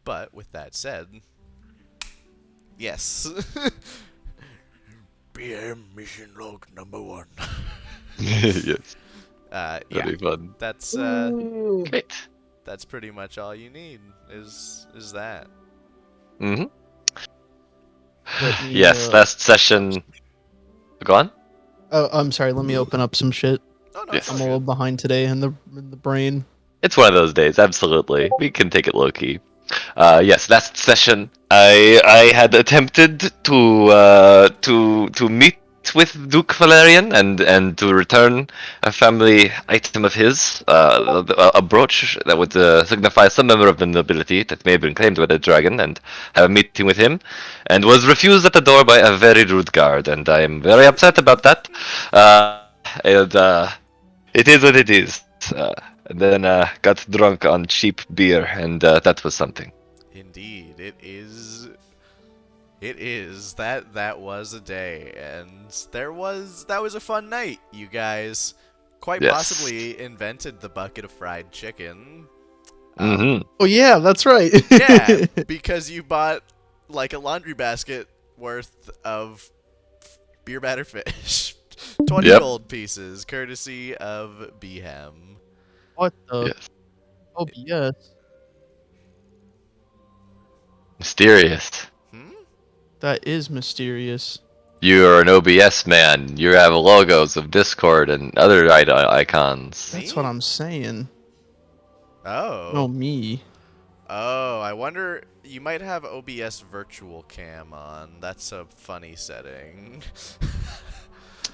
But with that said, yes. PM mission log number 1. Yes, Yeah, that'd be fun. that's Great. that's pretty much all you need. Is that? Mm-hmm. Let me, Yes, last session. Go on. Oh, I'm sorry. Let me open up some shit. Oh no, it's Yes. all I'm a little good. behind today in the brain. It's one of those days, absolutely. We can take it low key. Yes, last session I had attempted to meet with Duke Valerian and to return a family item of his, a brooch that would signify some member of the nobility that may have been claimed by the dragon, and have a meeting with him, and was refused at the door by a very rude guard, and I am very upset about that. And it is what it is. And then got drunk on cheap beer, and that was something. Indeed, it is. It is. That was a day, and that was a fun night. You guys quite Yes. possibly invented the bucket of fried chicken. Mm-hmm. Oh yeah, that's right. Yeah, because you bought like a laundry basket worth of beer batter fish. 20 Yep. gold pieces, courtesy of Beham. What the? Yes. OBS. Mysterious. Hmm? That is mysterious. You're an OBS man. You have logos of Discord and other icons. That's Me? what I'm saying. Oh. Oh me. Oh, I wonder. You might have OBS virtual cam on. That's a funny setting.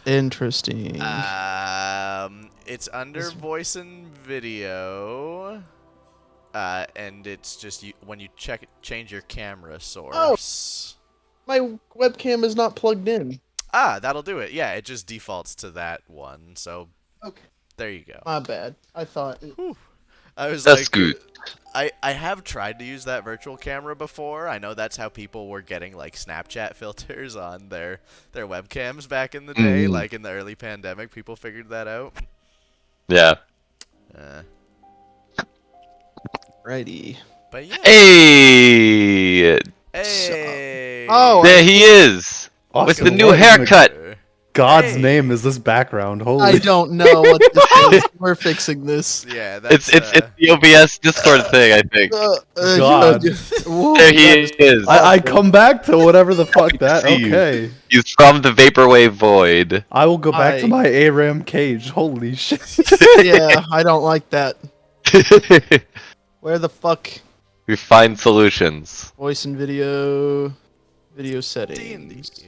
Interesting. It's under Is- voice and video. And it's just when you change your camera source. My webcam is not plugged in. Ah, that'll do it. Yeah, it just defaults to that one. So Okay. there you go. My bad. I thought. I was That's like, good. I have tried to use that virtual camera before. I know that's how people were getting like Snapchat filters on their webcams back in the day, like in the early pandemic. People figured that out. Yeah. Righty. But yeah. Hey! Hey. Oh, There he is! With Austin, the new what in the haircut! God's Hey. name is this background? Holy I don't know what this is. We're fixing this. Yeah, that's It's the OBS Discord thing, I think. God. Whoa, There that he is. I awful. come back to whatever the fuck that. See you. Okay. He's from the Vaporwave Void. I will go back to Hi. my ARAM cage. Holy shit. Yeah, I don't like that. Where the fuck? We find solutions. Voice and video. Video D&D. settings.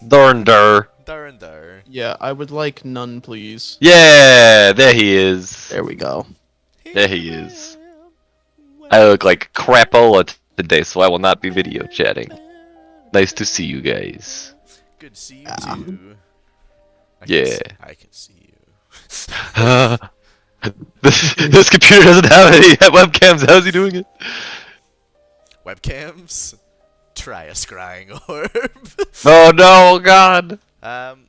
Darnder. Darndar. Yeah, I would like none, please. Yeah, there he is. There we go. There he is. I look like crapola today, so I will not be video chatting. Nice to see you guys. Good to see you Ah. too. Yeah. I can see you. this computer doesn't have any webcams. How's he doing it? Webcams? Try a scrying orb. Oh no, God. I'm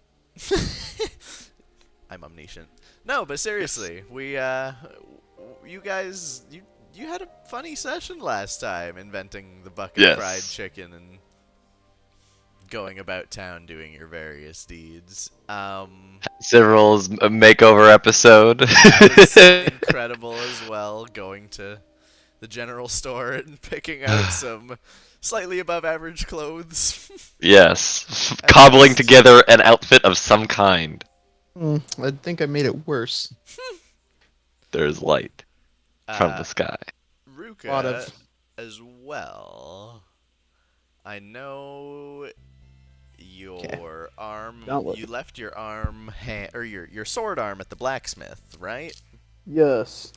omniscient. No, but seriously, we you guys you had a funny session last time inventing the bucket Yes. of fried chicken and going about town doing your various deeds. Cyril's makeover episode. That was incredible as well, going to the general store and picking out some slightly above average clothes. Yes. Cobbling together an outfit of some kind. I think I made it worse. There's light from the sky. Ruka Lot of- as well. I know your arm. Don't You left your arm or your sword arm at the blacksmith, right? Yes.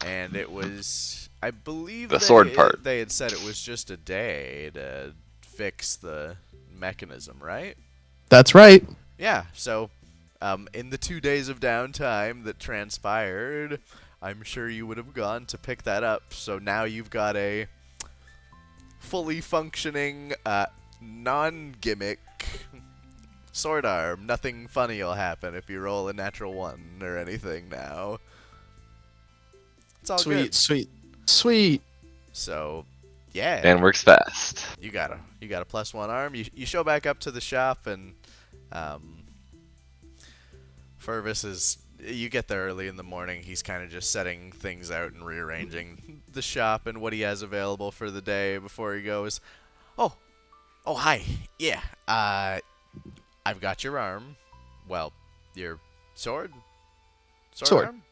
And it was, I believe, The sword part. They had said it was just a day to fix the mechanism, right? That's right. Yeah. So, in the 2 days of downtime that transpired, I'm sure you would have gone to pick that up. So now you've got a fully functioning, non-gimmick sword arm. Nothing funny will happen if you roll a natural 1 or anything now. It's all Sweet, good. sweet, sweet. So, yeah, And works fast. you got a +1 arm. You show back up to the shop, and um, Fervis is. You get there early in the morning. He's kind of just setting things out and rearranging the shop and what he has available for the day before he goes. Oh, oh, hi. Yeah, I've got your arm. Well, your sword. Sword. Arm.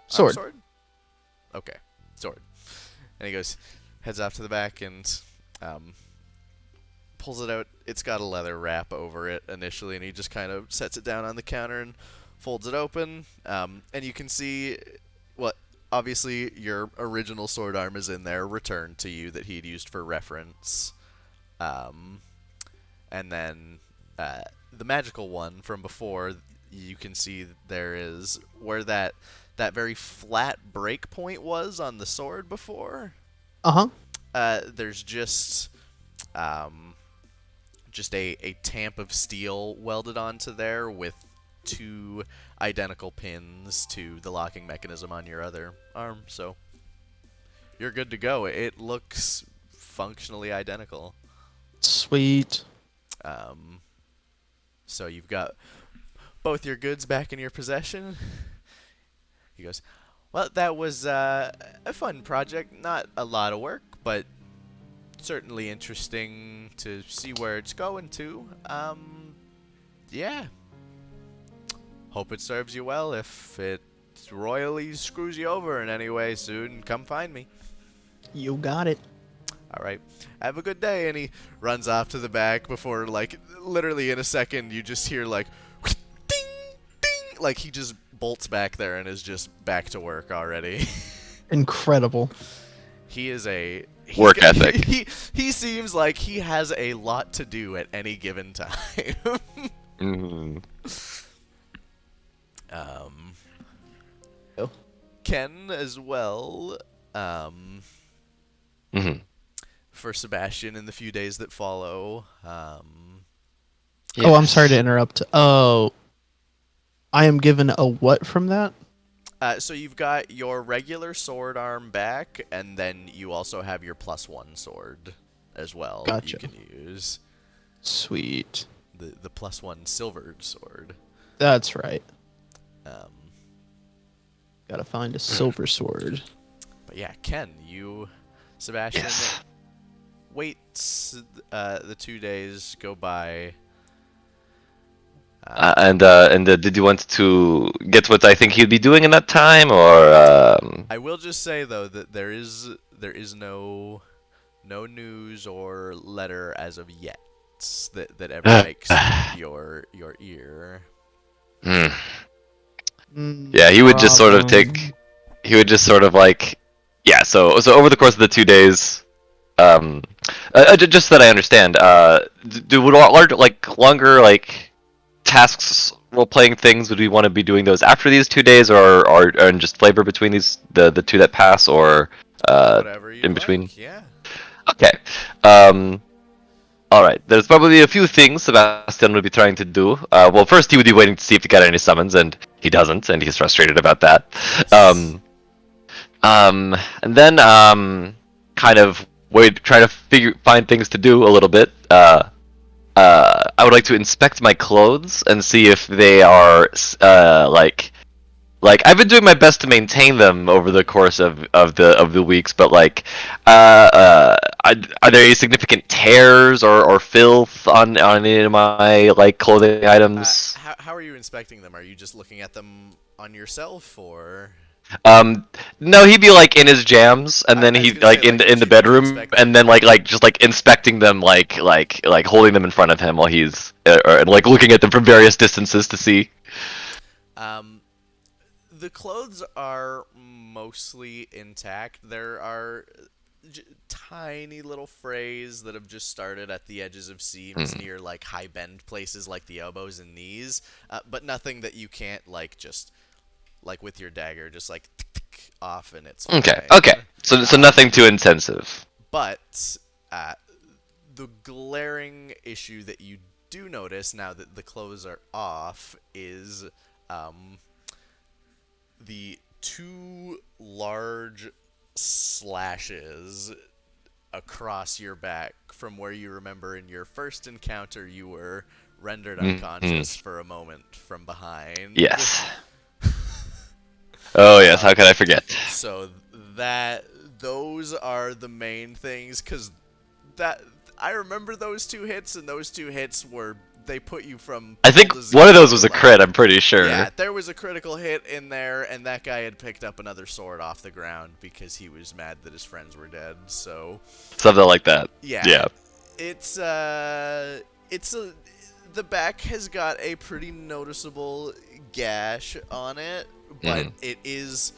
Sword. Sword. Okay, sword. And he goes, heads off to the back and pulls it out. It's got a leather wrap over it initially, and he just kind of sets it down on the counter and folds it open. And you can see, well, obviously your original sword arm is in there, returned to you, that he'd used for reference. And then the magical one from before, you can see there is where that very flat break point was on the sword before. There's just a tamp of steel welded onto there with 2 identical pins to the locking mechanism on your other arm. So you're good to go. It looks functionally identical. Sweet. So you've got both your goods back in your possession. He goes, well, that was a fun project. Not a lot of work, but certainly interesting to see where it's going to. Yeah. Hope it serves you well. If it royally screws you over in any way soon, come find me. You got it. All right. Have a good day. And he runs off to the back before, like, literally in a second, you just hear, like, ding, ding. Like, he just bolts back there and is just back to work already. Incredible. He is a... Work ethic. He seems like he has a lot to do at any given time. Mm. Oh. Ken as well. Mm-hmm. For Sebastian in the few days that follow. Oh, I'm sorry to interrupt. Oh, I am given a what from that? So you've got your regular sword arm back, and then you also have your +1 sword as well. Gotcha. You can use Sweet. the +1 silvered sword. That's right. Um, Gotta find a silver sword. but yeah, Ken, Sebastian, Yes. wait the 2 days go by. Did you want to get what I think he'd be doing in that time, or? I will just say though that there is no news or letter as of yet that ever makes your ear. Yeah, he would just sort of take. He would just sort of like, yeah. So over the course of the 2 days, just so that I understand, would longer tasks, role playing things, would we want to be doing those after these 2 days, or and just flavor between these the 2 that pass, or Whatever you in between? like, yeah. Okay. All right. There's probably a few things Sebastian would be trying to do. Well, first he would be waiting to see if he got any summons, and he doesn't, and he's frustrated about that. And then kind of try to find things to do a little bit. I would like to inspect my clothes and see if they are like I've been doing my best to maintain them over the course of the weeks, but are there any significant tears or filth on any of my clothing items? How are you inspecting them? Are you just looking at them on yourself, or? No, he'd be in his jams, and then he'd in the bedroom, and then just inspecting them, holding them in front of him while he's and looking at them from various distances to see. The clothes are mostly intact. There are tiny little frays that have just started at the edges of seams near high bend places like the elbows and knees, but nothing that you can't just with your dagger just off and it's fine. Okay. So nothing too intensive. But the glaring issue that you do notice now that the clothes are off is the 2 large slashes across your back from where you remember in your first encounter you were rendered Mhm. unconscious for a moment from behind. Yes. Oh yes, how Um, could I forget? So that those are the main things, because that I remember those two hits, and those two hits were they put you from I full think to one of those zero, was a like, crit, I'm pretty sure. yeah, there was a critical hit in there, and that guy had picked up another sword off the ground because he was mad that his friends were dead. So Something like that. yeah, Yeah. it's a the back has got a pretty noticeable gash on it, but Mhm. it is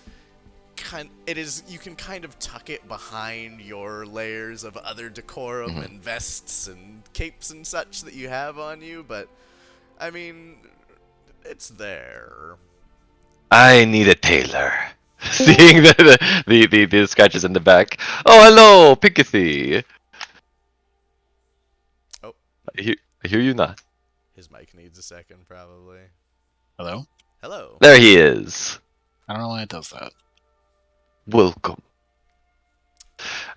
you can kind of tuck it behind your layers of other decorum Mhm. and vests and capes and such that you have on you, but I mean, it's there. I need a tailor. Seeing the scratches in the back. Oh, hello, Pinkathy. Oh, I hear you not. his mic needs a second, probably. Hello? Hello. There he is. I don't know why it does that. Welcome.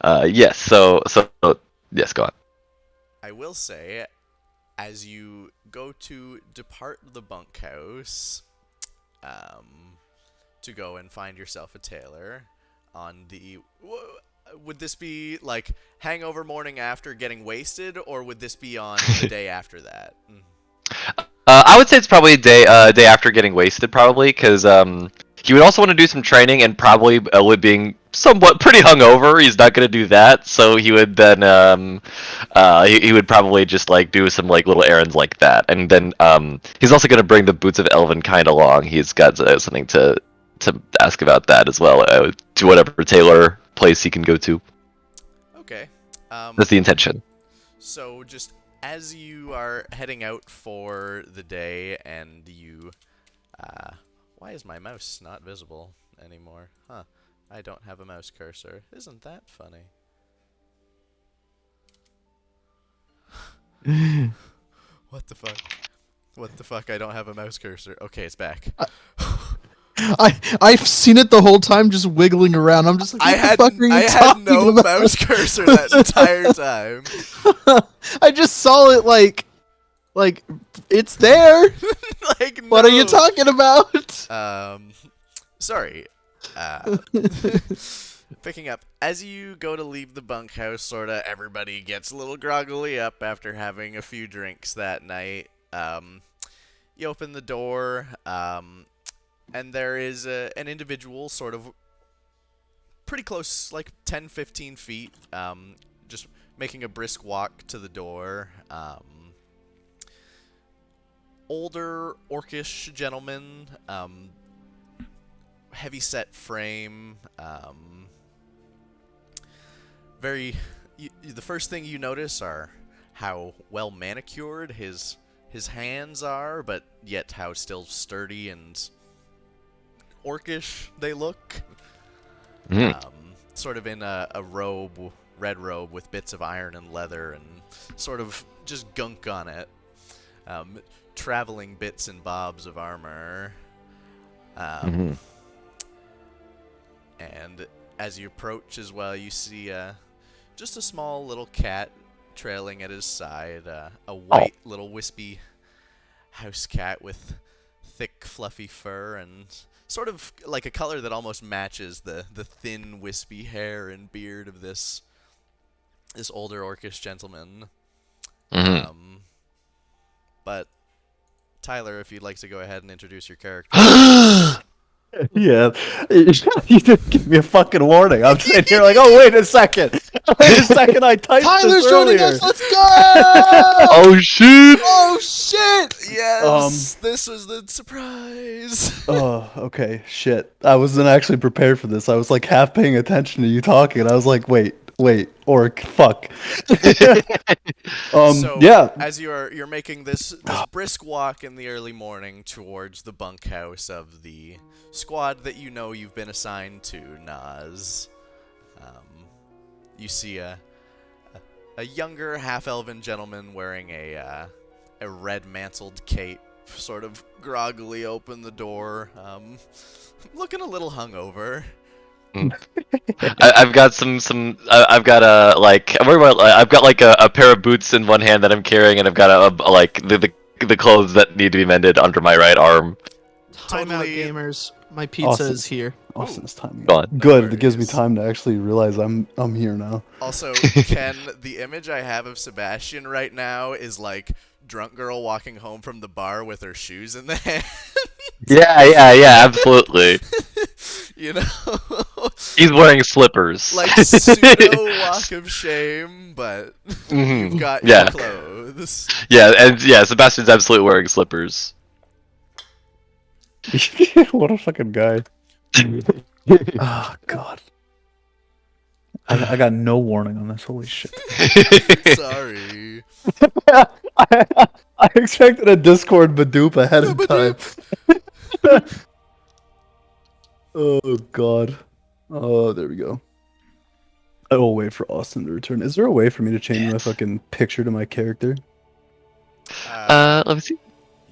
Yes. So yes. Go on. I will say, as you go to depart the bunkhouse, to go and find yourself a tailor, on the would this be like hangover morning after getting wasted, or would this be on the day after that? I would say it's probably day after getting wasted, probably, because he would also want to do some training, and probably with being somewhat pretty hungover, he's not gonna do that. So he would then he would probably just like do some like little errands like that, and then he's also gonna bring the boots of Elvenkind along. He's got something to ask about that as well. To whatever tailor place he can go to. Okay. That's the intention. So just as you are heading out for the day, and you, why is my mouse not visible anymore? Huh? I don't have a mouse cursor. Isn't that funny? What the fuck? What the fuck? I don't have a mouse cursor. Okay, it's back. I've seen it the whole time, just wiggling around. I'm just like, what the fuck are you I had talking no about? mouse cursor that entire time. I just saw it like it's there. Like, What are you no. talking about? Sorry. Picking up, as you go to leave the bunkhouse, sorta everybody gets a little groggily up after having a few drinks that night. You open the door, and there is an individual sort of pretty close, like 10, 15 feet, just making a brisk walk to the door. Older, orcish gentleman, heavy-set frame, the first thing you notice are how well manicured his hands are, but yet how still sturdy and orcish they look. Mhm. Sort of in a robe, red robe with bits of iron and leather and sort of just gunk on it. Traveling bits and bobs of armor. Mhm. And as you approach as well, you see just a small little cat trailing at his side. A white little wispy house cat with thick fluffy fur and sort of like a color that almost matches the thin wispy hair and beard of this older orcish gentleman. Mhm. But Tyler, if you'd like to go ahead and introduce your character. Yeah, you didn't give me a fucking warning. I'm sitting here like, oh wait a second, wait a second. I typed Tyler's this joining earlier. us. Let's go! Oh shit! Oh shit! Yes, this was the surprise. Oh, okay, shit. I wasn't actually prepared for this. I was like half paying attention to you talking, and I was like, wait, orc, fuck. So, Yeah. as you're making this brisk walk in the early morning towards the bunkhouse of the squad that you know you've been assigned to, Naz, you see a younger half-elven gentleman wearing a red mantled cape, sort of groggily open the door, looking a little hungover. I've got I've got a like. I've got like a pair of boots in one hand that I'm carrying, and I've got a like the clothes that need to be mended under my right arm. Time out, Totally- gamers. My pizza is here. Austin's timing. Go on. Good. It gives me worries. time to actually realize I'm here now. Also, Ken, the image I have of Sebastian right now is like drunk girl walking home from the bar with her shoes in the hand. Yeah, absolutely. You know, He's wearing slippers. like pseudo walk of shame, but Mhm. you've got Yeah. your clothes. Yeah, Sebastian's absolutely wearing slippers. What a fucking guy. Oh god. I got no warning on this. Holy shit. Sorry. I expected a Discord Badoop ahead of time. Oh god. Oh, there we go. I will wait for Austin to return. Is there a way for me to change my fucking picture to my character? Let me see.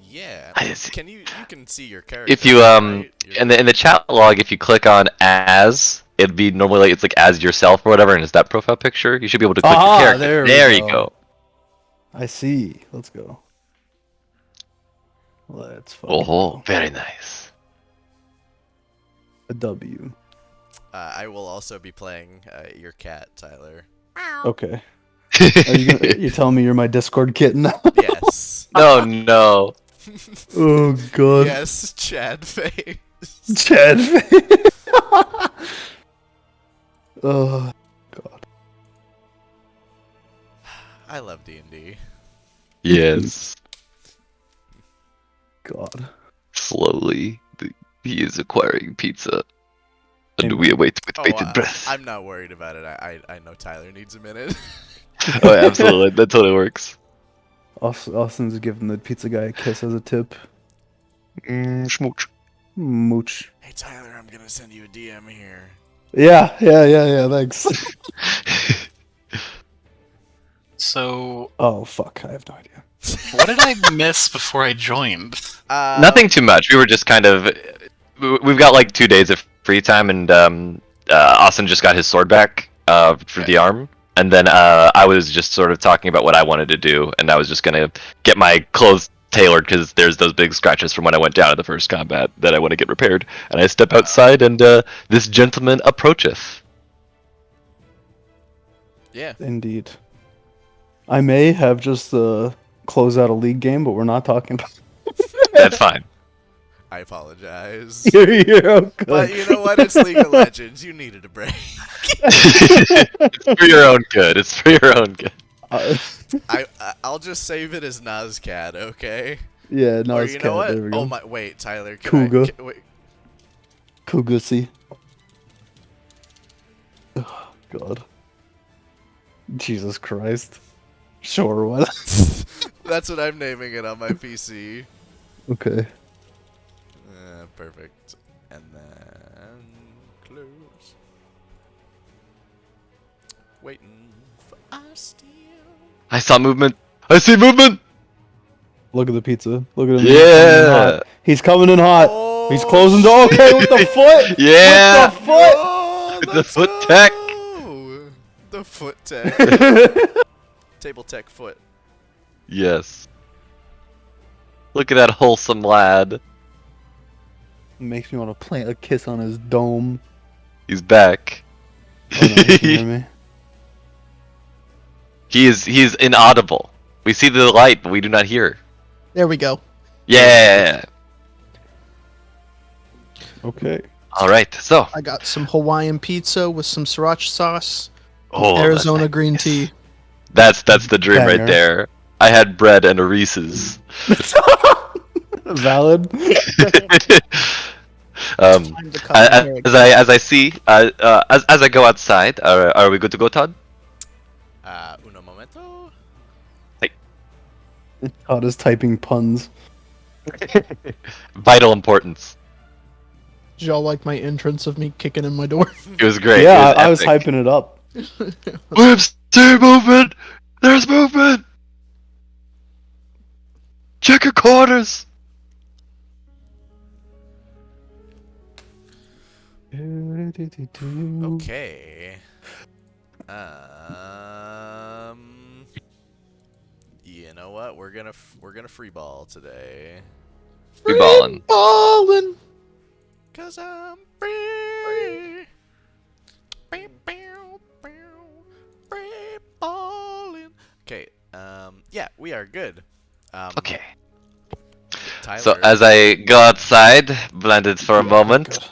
Yeah. I see. Can you can see your character? If you right? Your- in the chat log, if you click on as, it'd be normally like, it's like as yourself or whatever, and it's that profile picture. You should be able to click Ah, your character. there we There you go. go. I see. Let's go. Let's fucking Oh, go. very nice. A W. I will also be playing your cat, Tyler. Okay. You telling me you're my Discord kitten now? Yes. No. Oh god. Yes, Chad face. Chad. Oh god. I love D&D. Yes. God. Slowly, he is acquiring pizza, and Amen. we await with Oh, bated breath. I'm not worried about it. I know Tyler needs a minute. Oh, yeah, absolutely. That totally works. Austin's giving the pizza guy a kiss as a tip. Schmooch. Mooch. Hey Tyler, I'm gonna send you a DM here. Yeah. Thanks. So, Oh fuck, I have no idea. what did I miss before I joined? Nothing too much. We were just kind of. We've got like 2 days of free time, and Austin just got his sword back for the arm. And then I was just sort of talking about what I wanted to do, and I was just gonna get my clothes tailored because there's those big scratches from when I went down at the first combat that I want to get repaired. And I step outside, and this gentleman approacheth. Yeah. Indeed. I may have just closed out a league game, but we're not talking about. That's fine. I apologize. You're all good. But you know what? It's League of Legends. You needed a break. It's for your own good. It's for your own good. I'll just save it as Nazcat, okay? Yeah, no, or it's you know cat. There what? we go. Oh my! Wait, Tyler. Can Cougar. wait. Kugusi. Oh, God. Jesus Christ. Sure, what? That's what I'm naming it on my PC. Okay. Perfect. And then close. Waiting for us to. I saw movement. I see movement. Look at the pizza. Look at him. Yeah. He's coming in hot. Oh, He's closing the. Okay, with the foot. Yeah. With the foot. Oh, The let's foot tech. go! The foot tech. Table tech foot. Yes. Look at that wholesome lad. Makes me want to plant a kiss on his dome. He's back. Oh, no, he can hear me. He's inaudible. We see the light, but we do not hear. There we go. Yeah. Okay. All right. So. I got some Hawaiian pizza with some sriracha sauce, Oh, Arizona that's green nice. tea. That's the dream Banger. right there. I had bread and a Reese's. Valid. Time to cut my hair again. As I see, as I go outside, are we good to go, Todd? Uno momento. Todd is typing puns. Vital importance. Did y'all like my entrance of me kicking in my door? It was great. Yeah, It I was epic. hyping it up. Whips, see movement. There's movement. Check your corners. Okay. You know what? We're gonna free ball today. Free ballin'. Ballin'. Cause I'm free. Free ballin'. Okay. Yeah, we are good. Okay. Tyler. So as I go outside, blinded for a Yeah, moment, good.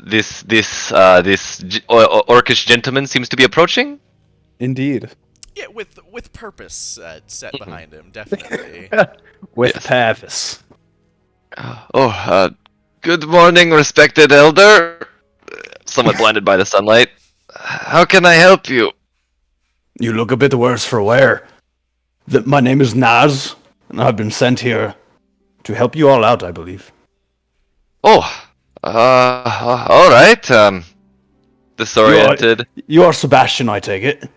this orcish gentleman seems to be approaching. Indeed. Yeah, with purpose set Mhm. behind him, definitely. With Yes. purpose. Good morning, respected elder. Somewhat blinded by the sunlight. How can I help you? You look a bit worse for wear. My name is Naz, and I've been sent here to help you all out, I believe. Oh, all right. Disoriented. You are Sebastian, I take it.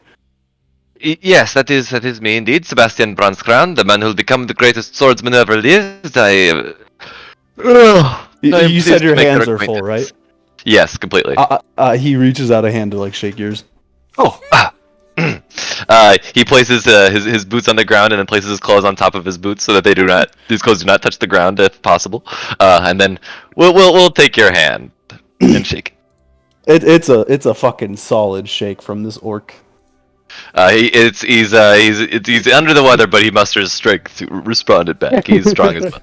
Yes, that is me indeed, Sebastian Bronscrown, the man who'll become the greatest swordsman who ever lived. I am You said pleased your to make hands their are full, right? acquaintance. Yes, completely. He reaches out a hand to like shake yours. Oh, he places his boots on the ground and then places his clothes on top of his boots so that these clothes do not touch the ground if possible. And then we'll take your hand and shake. It's a fucking solid shake from this orc. He's under the weather, but he musters strength to respond it back. He's strong as well.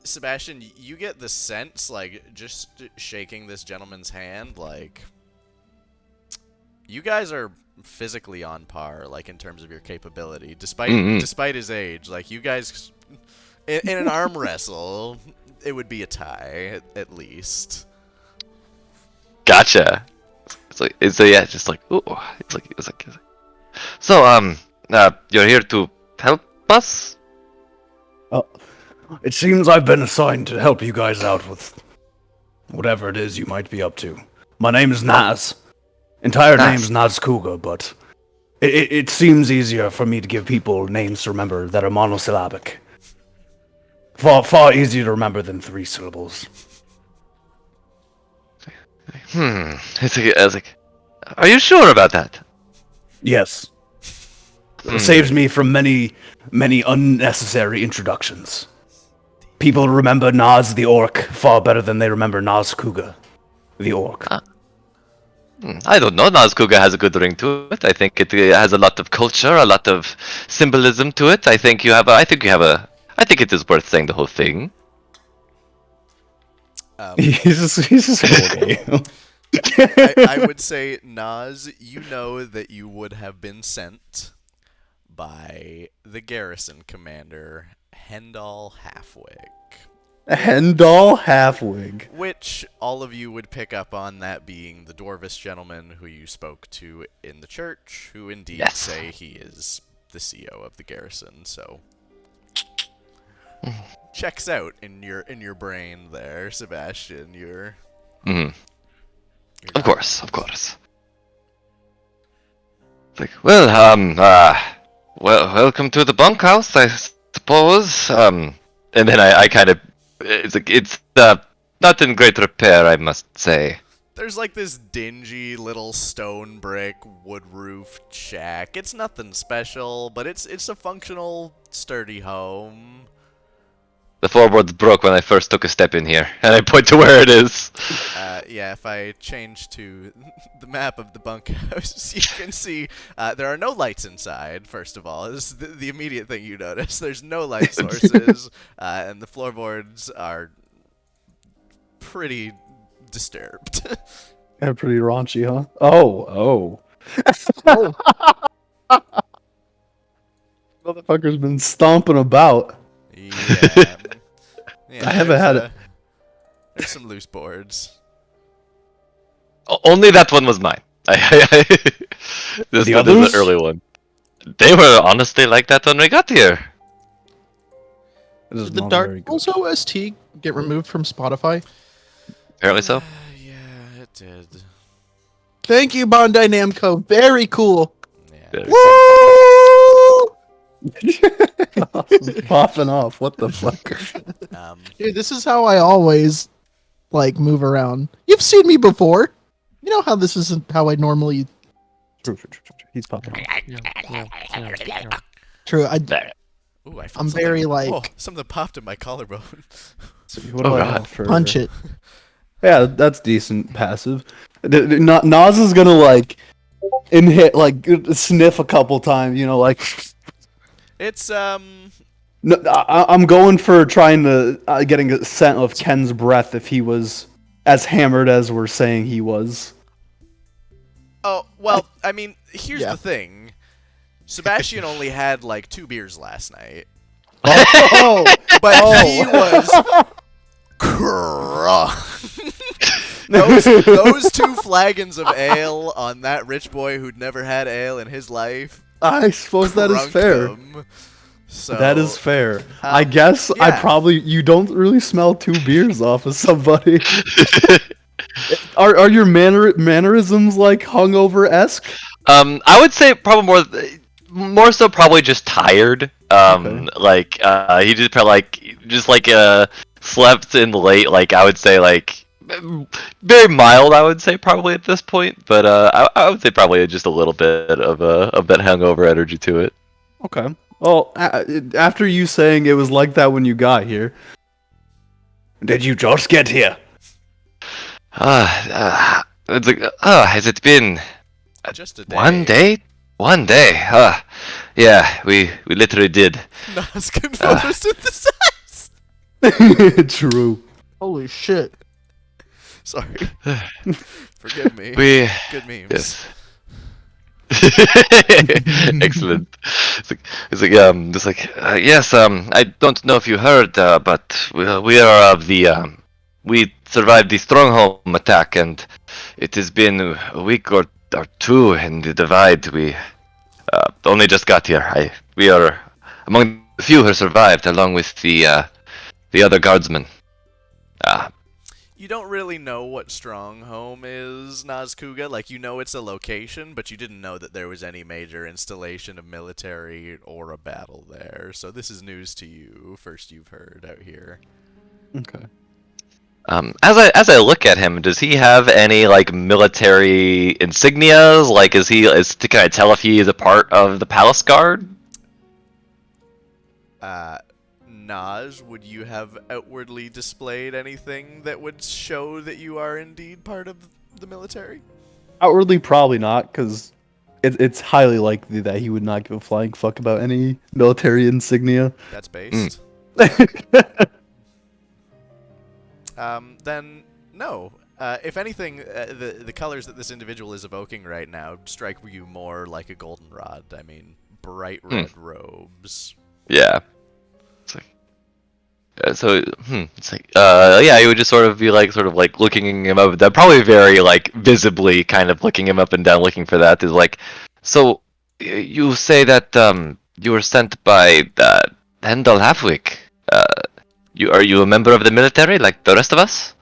Sebastian, you get the sense, like, just shaking this gentleman's hand, like, you guys are physically on par, like, in terms of your capability, despite his age. Like, you guys, in an arm wrestle, it would be a tie, at least. Gotcha. Just like, ooh, it's like. So, you're here to help us? It seems I've been assigned to help you guys out with whatever it is you might be up to. My name is Naz. Entire Naz. name's Naz Kuga, but it seems easier for me to give people names to remember that are monosyllabic. Far easier to remember than 3 syllables. I was like, are you sure about that? Yes. It saves me from many unnecessary introductions. People remember Naz the Orc far better than they remember Naz Kuga, the Orc. I don't know. Nazkuga has a good ring to it. I think it has a lot of culture, a lot of symbolism to it. I think I think it is worth saying the whole thing. He's just okay. I would say, Nas, you know that you would have been sent by the garrison commander, Hendal Halfwig. Hendal Halfwig. Which all of you would pick up on, that being the Dwarvish gentleman who you spoke to in the church, who indeed Yes. say he is the CEO of the garrison, so checks out in your brain there, Sebastian. You're Of course. Like, well, welcome to the bunkhouse, I suppose. And then I kind of, it's not in great repair, I must say. There's like this dingy little stone brick wood roofed shack. It's nothing special, but it's a functional, sturdy home. The floorboards broke when I first took a step in here, and I point to where it is. Yeah, if I change to the map of the bunkhouse, you can see there are no lights inside, first of all. This is the immediate thing you notice. There's no light sources, and the floorboards are pretty disturbed. Yeah, pretty raunchy, huh? Oh. Motherfucker's been stomping about. Yeah. Yeah, I haven't had it. There's some loose boards. Only that one was mine. This The one is others? the early one. They were honestly like that when we got here. This is Did the not Dark very good. Souls OST get removed from Spotify? Apparently so. Yeah, it did. Thank you, Bandai Namco. Very cool. Yeah. Popping off. What the fuck? Dude, this is how I always like move around. You've seen me before. You know how this isn't how I normally. True. He's popping. True. Ooh, I felt I'm something. very like Oh, something popped in my collarbone. So what do I God. offer? punch it. Yeah, that's decent passive. Nas is gonna like sniff a couple times. You know, like It's no, I'm going for trying to getting a scent of Ken's breath if he was as hammered as we're saying he was. Oh, well, I mean, here's Yeah. the thing. Sebastian only had like 2 beers last night. Oh, But he was crunk. those 2 flagons of ale on that rich boy who'd never had ale in his life. I suppose that is crunked fair. him. So, That is fair. I guess yeah. you don't really smell 2 beers off of somebody. Are your mannerisms like hungover-esque? I would say probably more so probably just tired. Okay. Like he just probably slept in late. Like I would say like very mild. I would say probably at this point, but I would say probably just a little bit of that hangover energy to it. Okay. Well, after you saying it was like that when you got here, did you just get here? It's like has it been Just a day. one day? One day. Yeah, we literally did. Nas can photosynthesize. True. Holy shit. Sorry. Forgive me. We Good memes. yes. Excellent. Yes. I don't know if you heard, but we are of the we survived the stronghold attack, and it has been a week or 2 in the divide. We only just got here. We are among the few who survived, along with the other guardsmen. You don't really know what Strongholm is, Nazkuga. Like, you know it's a location, but you didn't know that there was any major installation of military or a battle there. So this is news to you. First you've heard out here. Okay. As I look at him, does he have any like military insignias? Like, can I tell if he is a part of the palace guard? Naz, would you have outwardly displayed anything that would show that you are indeed part of the military? Outwardly, probably not, because it's highly likely that he would not give a flying fuck about any military insignia. That's based. Then no. If anything, the colors that this individual is evoking right now strike you more like a goldenrod. I mean, bright red robes. Yeah. It's like, it's like, yeah, you would just sort of like looking him up and down, probably very like visibly kind of looking him up and down, looking for that. Is like, so you say that you were sent by Hendel Halfwick. Are you a member of the military like the rest of us?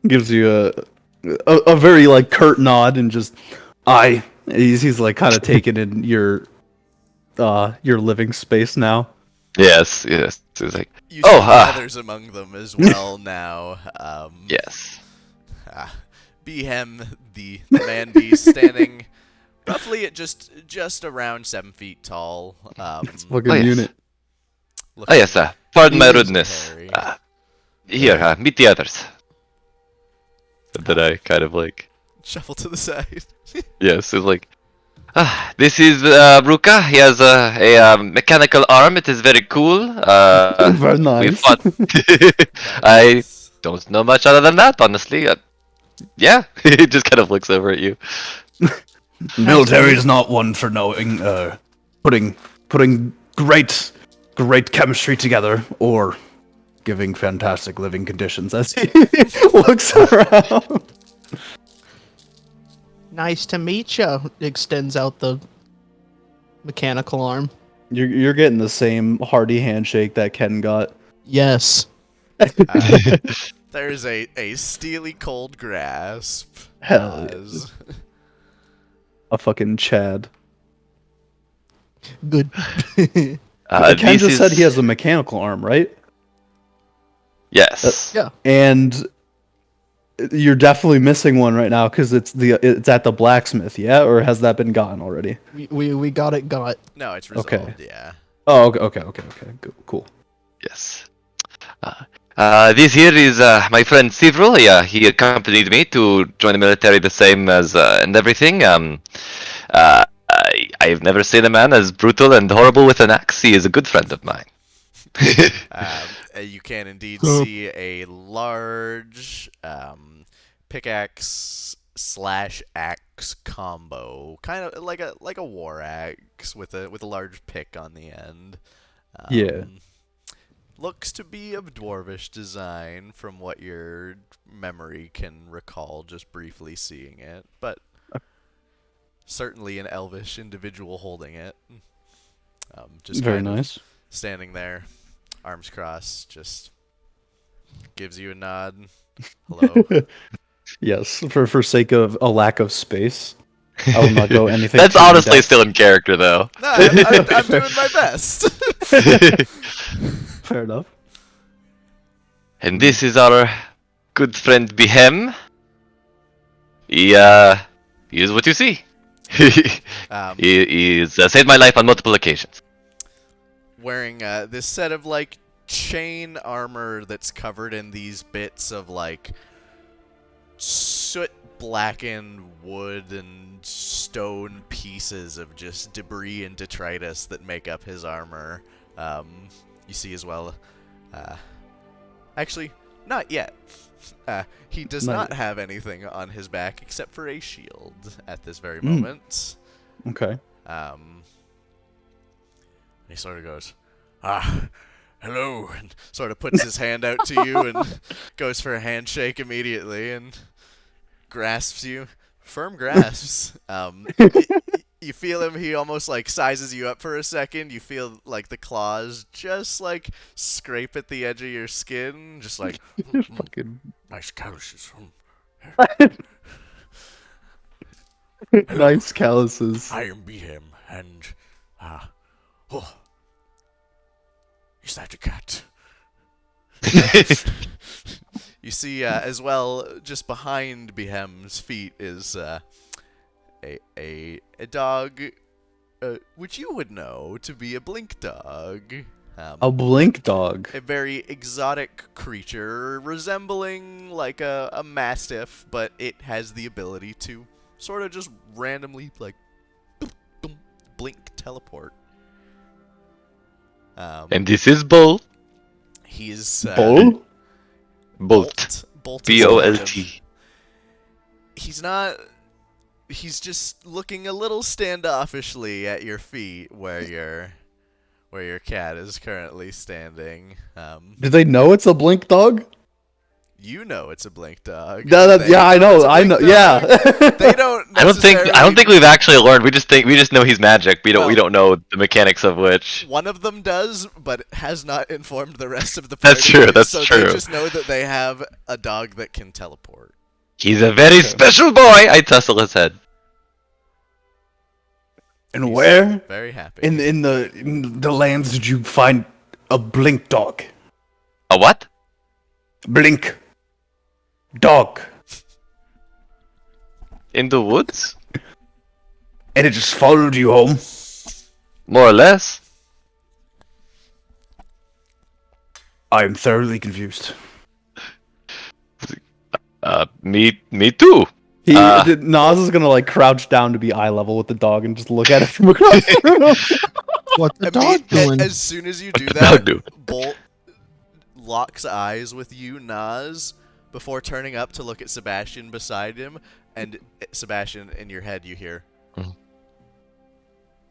Gives you a very like curt nod and just he's like kind of taking in your living space now. Yes. It's like, You see others among them as well now. Yes. Behem, the man beast, standing roughly at just around 7 feet tall. It's fucking yes. unit. Oh yes, pardon my He is rudeness. hairy. Here, meet the others. And then I kind of like, Shuffle to the side. yes, it's like, this is Ruka. He has a mechanical arm. It is very cool. Very We nice. fought. I don't know much other than that, honestly. Yeah, he just kind of looks over at you. Military is not one for knowing putting great chemistry together or giving fantastic living conditions as he looks around. Nice to meet you. Extends out the mechanical arm. You're getting the same hearty handshake that Ken got. Yes. There's a steely cold grasp. Hell as- A fucking Chad. Good. Ken This just said is- he has a mechanical arm, right? Yes. Yeah. And You're definitely missing one right now because it's at the blacksmith, yeah? Or has that been gotten already? We got it got. No, it's Okay. resolved. Yeah. Oh, okay. Cool. Yes. This here is my friend Sivril. Yeah, he accompanied me to join the military, the same as and everything. I've never seen a man as brutal and horrible with an axe. He is a good friend of mine. You can indeed see a large pickaxe slash axe combo, kind of like a war axe with a large pick on the end. Yeah. Looks to be of dwarvish design from what your memory can recall, just briefly seeing it, but certainly an elvish individual holding it. Just Very kind of nice. standing there, arms crossed, just gives you a nod. Hello. Yes, for sake of a lack of space, I will not go anything. That's too in honestly depth. still in character, though. No, I'm doing my best. Fair enough. And this is our good friend Behem. He is what you see. He's saved my life on multiple occasions. Wearing this set of like chain armor that's covered in these bits of like soot blackened wood and stone pieces of just debris and detritus that make up his armor. You see as well. Actually, not yet. He does not have anything on his back except for a shield at this very moment. Okay. He sort of goes, hello, and sort of puts his hand out to you and goes for a handshake immediately and grasps you. Firm grasps. You feel him, he almost like sizes you up for a second. You feel like the claws just like scrape at the edge of your skin, just like, Fucking nice calluses. nice calluses. I am Behem, and, oh, is that a cat? You see, as well, just behind Behem's feet is a dog, which you would know to be a blink dog. A blink dog. A very exotic creature, resembling like a mastiff, but it has the ability to sort of just randomly, like, boom, boom, blink teleport. And this is Bull. He's Bull? Bolt. Bolt. B-O-L-T. He's not. He's just looking a little standoffishly at your feet, where your cat is currently standing. Do they know it's a blink dog? You know it's a blink dog. Yeah, I know. It's a blink Yeah. dog. They don't. I don't think we've actually learned. We just know he's magic. We Well, don't know the mechanics of which. One of them does, but has not informed the rest of the party. That's true. That's so true. They just know that they have a dog that can teleport. He's a very special boy. I tussle his head. And where Very happy. in the lands did you find a blink dog? A what? Blink dog. In the woods? And it just followed you home? More or less. I am thoroughly confused. Me too. Nas is gonna like crouch down to be eye level with the dog and just look at it from across the room. What's the dog doing? As soon as you do the that, dog do? Bolt locks eyes with you, Nas, before turning up to look at Sebastian beside him. And Sebastian, in your head, you hear,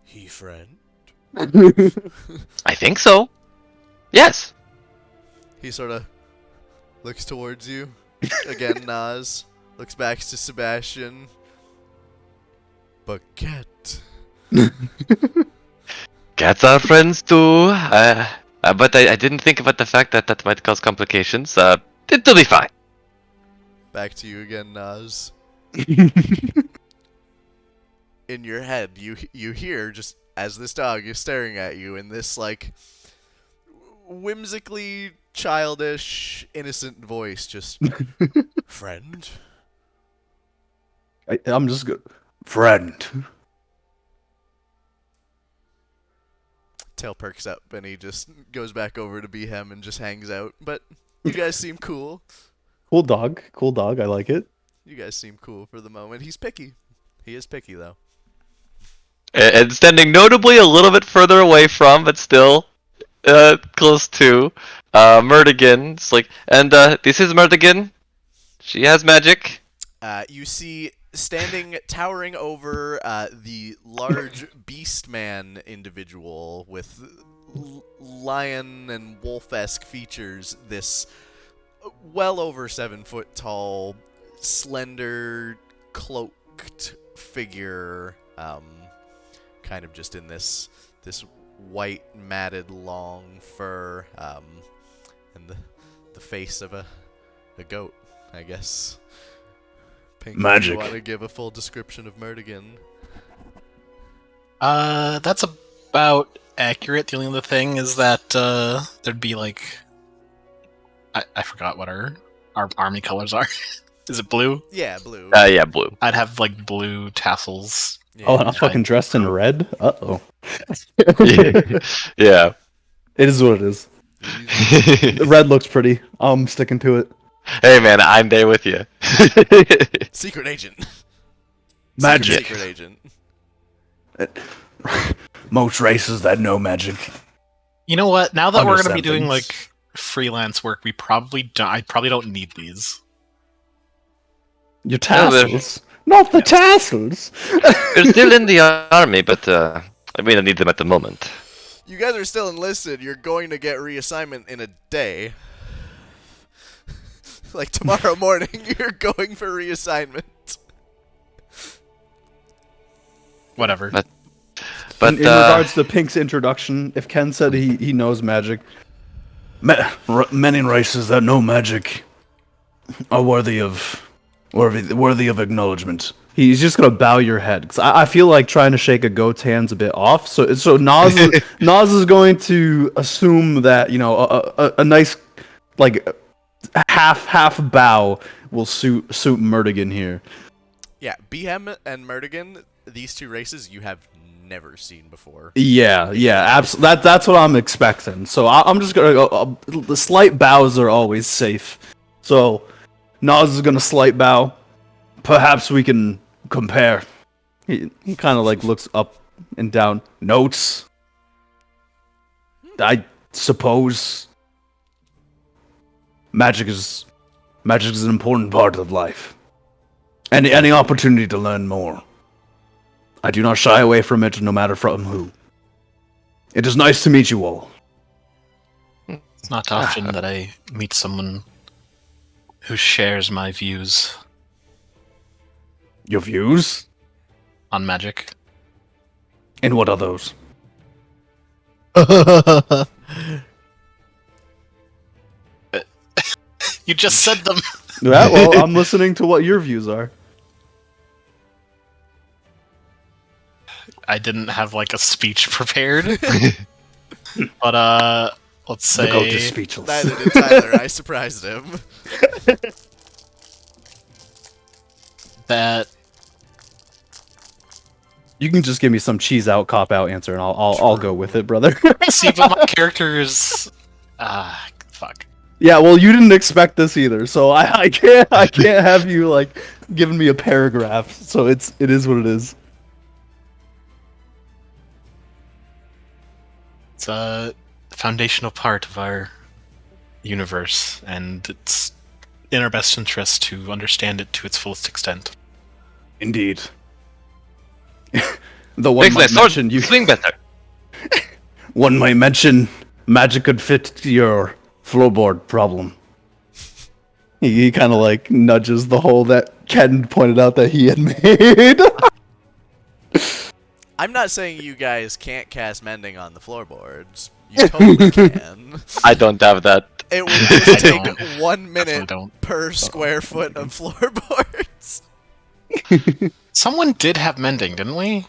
"He friend." I think so. Yes. He sort of looks towards you. Again, Nas looks back to Sebastian. Baguette. Cats are friends too. But I didn't think about the fact that that might cause complications. It'll be fine. Back to you again, Nas. In your head, you hear, just as this dog is staring at you in this like whimsically childish, innocent voice, just friend. I'm just good. Friend. Tail perks up and he just goes back over to Behem and just hangs out. But you guys seem cool. Cool dog. I like it. You guys seem cool for the moment. He's picky. He is picky though. And standing notably a little bit further away from, but still close to, Murdigan. It's like, and this is Murdigan. She has magic. You see, standing, towering over the large beast man individual with lion and wolf-esque features, this well over 7 foot tall, slender, cloaked figure, kind of just in this white matted long fur, and the face of a goat, I guess. Pink, Magic. do you want to give a full description of Murdigan? That's about accurate. The only other thing is that there'd be like I forgot what our army colors are. Is it blue? Yeah, blue. Yeah, blue. I'd have like blue tassels. Yeah, Oh, and I'm fucking dressed in red? Uh-oh. Yeah. It is what it is. The red looks pretty. I'm sticking to it. Hey man, I'm there with you. Secret agent. Magic. Secret agent. Most races that know magic. You know what? Now that we're gonna be Understand doing things. like freelance work, I probably don't need these. Your tassels? Not the tassels! They're still in the army, but I mean, I need them at the moment. You guys are still enlisted. You're going to get reassignment in a day. Like tomorrow morning, you're going for reassignment. Whatever. But in regards to Pink's introduction, if Ken said he knows magic, many races that know magic are worthy of acknowledgement. He's just gonna bow your head. 'Cause I feel like trying to shake a goat's hand's a bit off. So Nas is going to assume that a nice like half bow will suit Murdigan here. Yeah, Behem and Murdigan, these two races you have never seen before. Yeah, absolutely. That's what I'm expecting. So I'm just gonna go. The slight bows are always safe. So Nas is gonna slight bow. Perhaps we can compare. He kind of like looks up and down. Notes. I suppose magic is an important part of life. Any opportunity to learn more. I do not shy away from it, no matter from who. It is nice to meet you all. It's not often that I meet someone who shares my views Your views? on magic. And what are those? You just said them. Yeah, well, I'm listening to what your views are. I didn't have like a speech prepared. But let's The goat is say speechless. Neither did Tyler. I surprised him. that You can just give me some cheese out, cop out answer, and I'll go with it, brother. see, but my character is fuck. Yeah, well, you didn't expect this either, so I can't have you like giving me a paragraph. So it is what it is. It's a foundational part of our universe, and it's in our best interest to understand it to its fullest extent. Indeed. The one Makes my might sword mention you. swing better. One might mention magic could fit your floorboard problem. He kind of like nudges the hole that Ken pointed out that he had made. I'm not saying you guys can't cast mending on the floorboards. You totally can. I don't have that. It would just I take don't. 1 Definitely minute don't. per square foot of floorboards. Someone did have mending, didn't we?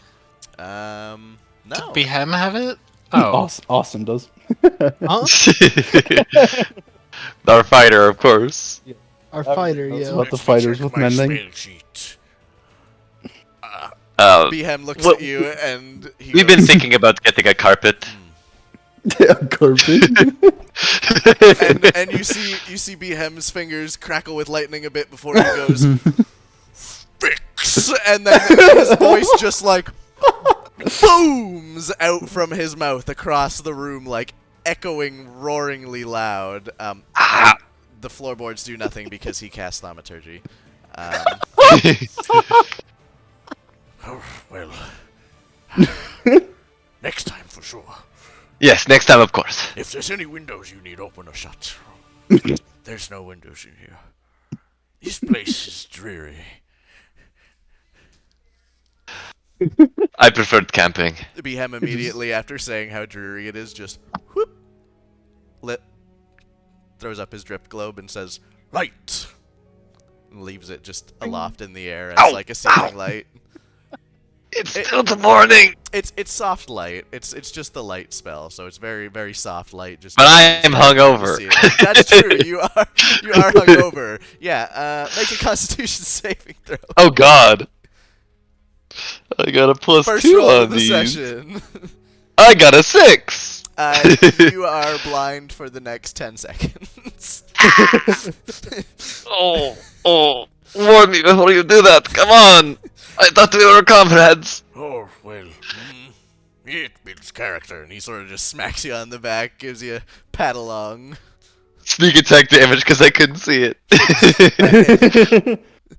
No. Did we have it? Oh, Austin does. huh? Our fighter, of course. Our fighter, That's yo. what the fighters with mending. Behem looks what- at you and he We've goes, been thinking about getting a carpet. Carpet. and you see Behem's fingers crackle with lightning a bit before he goes, fix, and then his voice just like booms out from his mouth across the room, like echoing roaringly loud. And the floorboards do nothing because he casts thaumaturgy. Well, next time for sure. Yes, next time, of course. If there's any windows you need open or shut, there's no windows in here. This place is dreary. I preferred camping. Behem immediately after saying how dreary it is just whoop, throws up his drip globe and says, light! And leaves it just aloft in the air as Ow, like a seething light. It's still the morning. It's soft light. It's just the light spell, so it's very, very soft light. Just But I am hungover. That's true. You are hungover. Yeah. Make a Constitution saving throw. Oh God. I got a First +2 roll on of the these. session. I got a 6. You are blind for the next 10 seconds. Oh, warn me before you do that. Come on. I thought we were comrades. Oh, well, it builds character. And he sort of just smacks you on the back, gives you a pat along. Sneak attack damage because I couldn't see it.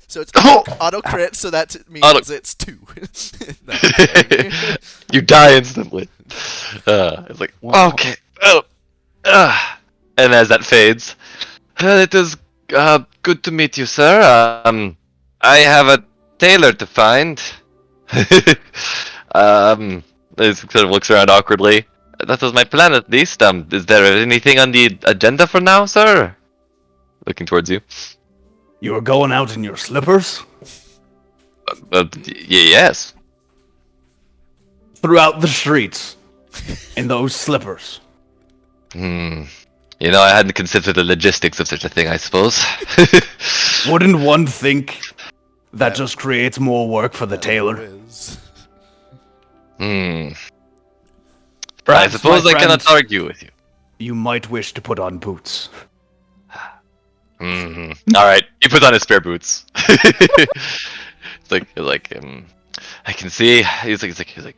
So it's auto crit, so that means it's 2. No, I'm kidding. You die instantly. It's like, okay. Oh. And as that fades, it is good to meet you, sir. I have a tailor to find. He sort of looks around awkwardly. That was my plan, at least. Is there anything on the agenda for now, sir? Looking towards you. You were going out in your slippers? Yes. Throughout the streets. In those slippers. You know, I hadn't considered the logistics of such a thing, I suppose. Wouldn't one think that just creates more work for the tailor? I Perhaps, suppose my I cannot friend, argue with you. You might wish to put on boots. Alright, he puts on his spare boots. It's like, I can see. He's like,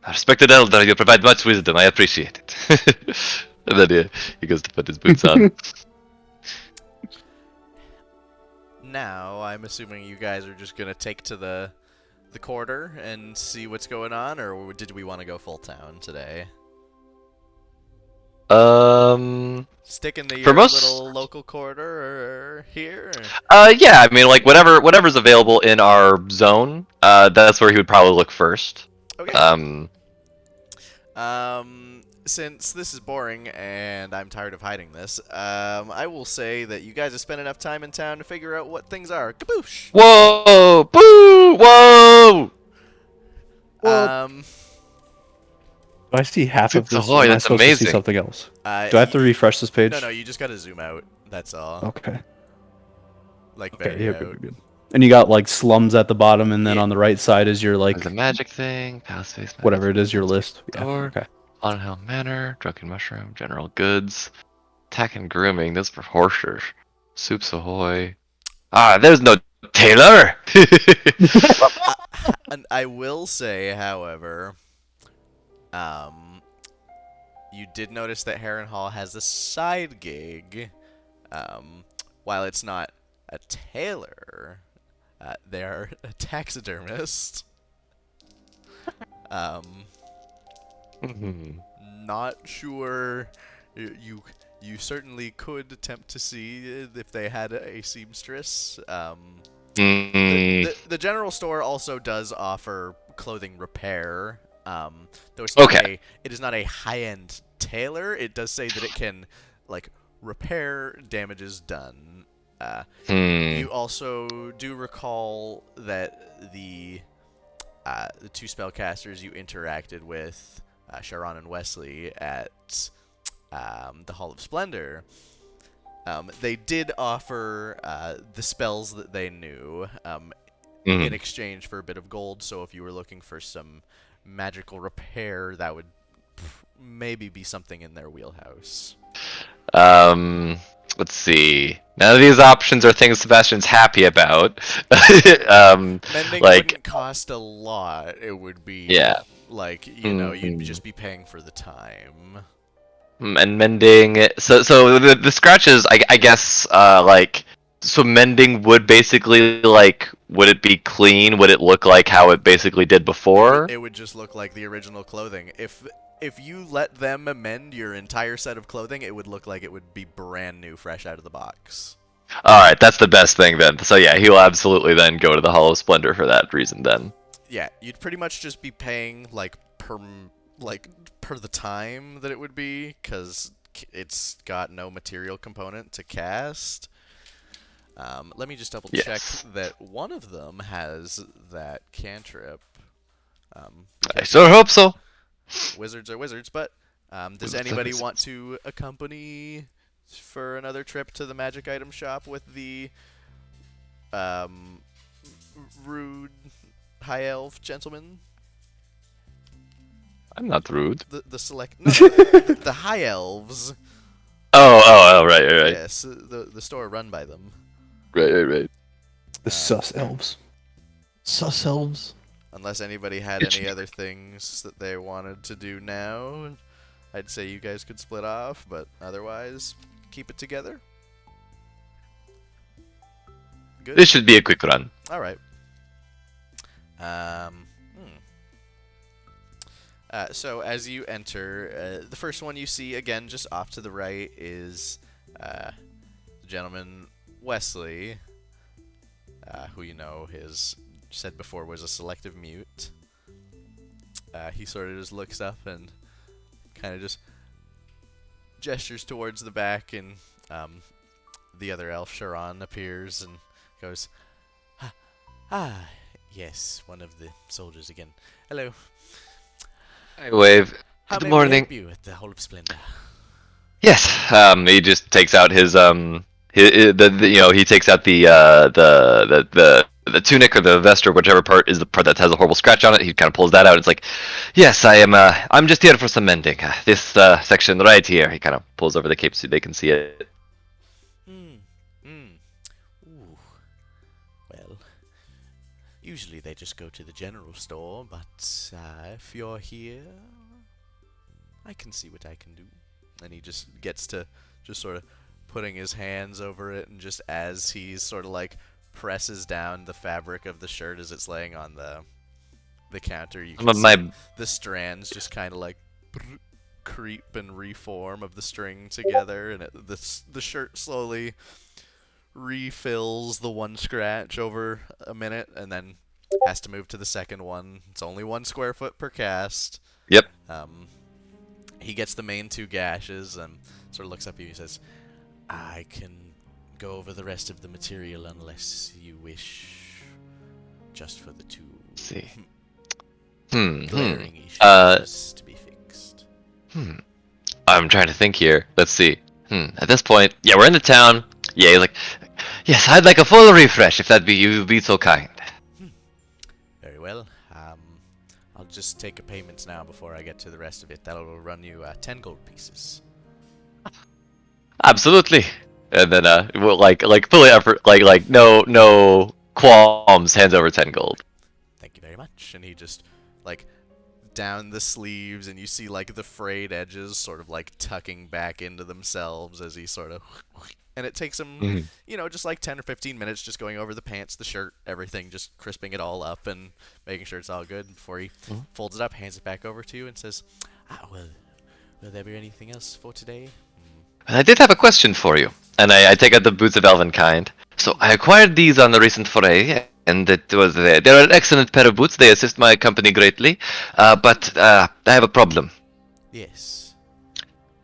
respected elder, you provide much wisdom. I appreciate it. And then he goes to put his boots on. Now, I'm assuming you guys are just gonna take to the quarter and see what's going on, or did we want to go full town today? Stick in the For most- little local quarter or here? Yeah, I mean, like whatever's available in our zone. That's where he would probably look first. Okay. Since this is boring and I'm tired of hiding this, I will say that you guys have spent enough time in town to figure out what things are. Kaboosh! Whoa! Boo! Whoa! I see half of this. Ahoy, Am I that's supposed to see amazing. something else? Do I have to refresh this page? No, you just gotta zoom out. That's all. Okay. Like, Okay. very Yeah, out. good. And you got like slums at the bottom, and then Yeah. on the right side is your like There's a magic thing, palace space, whatever it is, your list. Yeah. Door. Okay. On Hill Manor, Drunken Mushroom, General Goods, Tack and Grooming. Those for horsers. Soups Ahoy. There's no tailor. And I will say, however, you did notice that Heron Hall has a side gig. While it's not a tailor, they are a taxidermist. Not sure. You certainly could attempt to see if they had a seamstress. The general store also does offer clothing repair. Though it's not it is not a high-end tailor. It does say that it can like repair damages done. You also do recall that the two spellcasters you interacted with, Sharon and Wesley, at the Hall of Splendor, They did offer the spells that they knew Mhm. in exchange for a bit of gold. So if you were looking for some magical repair, that would maybe be something in their wheelhouse. Let's see. None of these options are things Sebastian's happy about. Mending like, wouldn't cost a lot. It would be yeah. like, you'd Mm. just be paying for the time. And mending. So the scratches, I guess, so mending would basically would it be clean? Would it look like how it basically did before? It would just look like the original clothing. If you let them amend your entire set of clothing, it would look like it would be brand new, fresh out of the box. All right, that's the best thing then. So yeah, he will absolutely then go to the Hollow Splendor for that reason then. Yeah, you'd pretty much just be paying per the time that it would be, because it's got no material component to cast. Let me just double check Yes. that one of them has that cantrip. I sure hope so. Wizards are wizards, but does Wizards are anybody wizards. want to accompany for another trip to the magic item shop with the um, rude high elf gentleman? I'm not rude. The select no, the high elves. Oh, right. Yes, the store run by them. Right. The sus elves. Sus elves. Unless anybody had Good any shit. other things that they wanted to do now, I'd say you guys could split off, but otherwise, keep it together. Good? This should be a quick run. Alright. So as you enter, the first one you see, again, just off to the right, is the gentleman Wesley, who you know has said before was a selective mute. He sort of just looks up and kind of just gestures towards the back, and the other elf, Sharon, appears and goes, yes, one of the soldiers again. Hello. I wave. How Good may morning. we help you at the Hall of Splendor? Yes. He just takes out his he takes out the tunic or the vest or whichever part is the part that has a horrible scratch on it. He kind of pulls that out. It's like, yes, I'm just here for some mending. This section right here. He kind of pulls over the cape so they can see it. Ooh. Well, usually they just go to the general store, but if you're here, I can see what I can do. And he just gets to just sort of putting his hands over it, and just as he's sort of like presses down the fabric of the shirt as it's laying on the counter, you can see the strands just kind of like creep and reform of the string together, and the shirt slowly refills the one scratch over a minute, and then has to move to the second one. It's only 1 square foot per cast. Yep. He gets the main 2 gashes and sort of looks up at you and says, I can go over the rest of the material unless you wish, just for the 2 Let's see. glaring issues to be fixed. I'm trying to think here. Let's see. At this point, yeah, we're in the town. Yeah, he's like, yes, I'd like a full refresh if you'd be so kind. Very well. I'll just take a payment now before I get to the rest of it. That'll run you 10 gold pieces. Absolutely. And then we'll fully effort no qualms, hands over 10 gold. Thank you very much. And he just down the sleeves, and you see the frayed edges sort of tucking back into themselves as he sort of, and it takes him just 10 or 15 minutes just going over the pants, the shirt, everything, just crisping it all up and making sure it's all good before he folds it up, hands it back over to you, and says, well, will there be anything else for today? I did have a question for you, and I take out the boots of Elvenkind. So I acquired these on the recent foray, and they're an excellent pair of boots. They assist my company greatly, but I have a problem. Yes.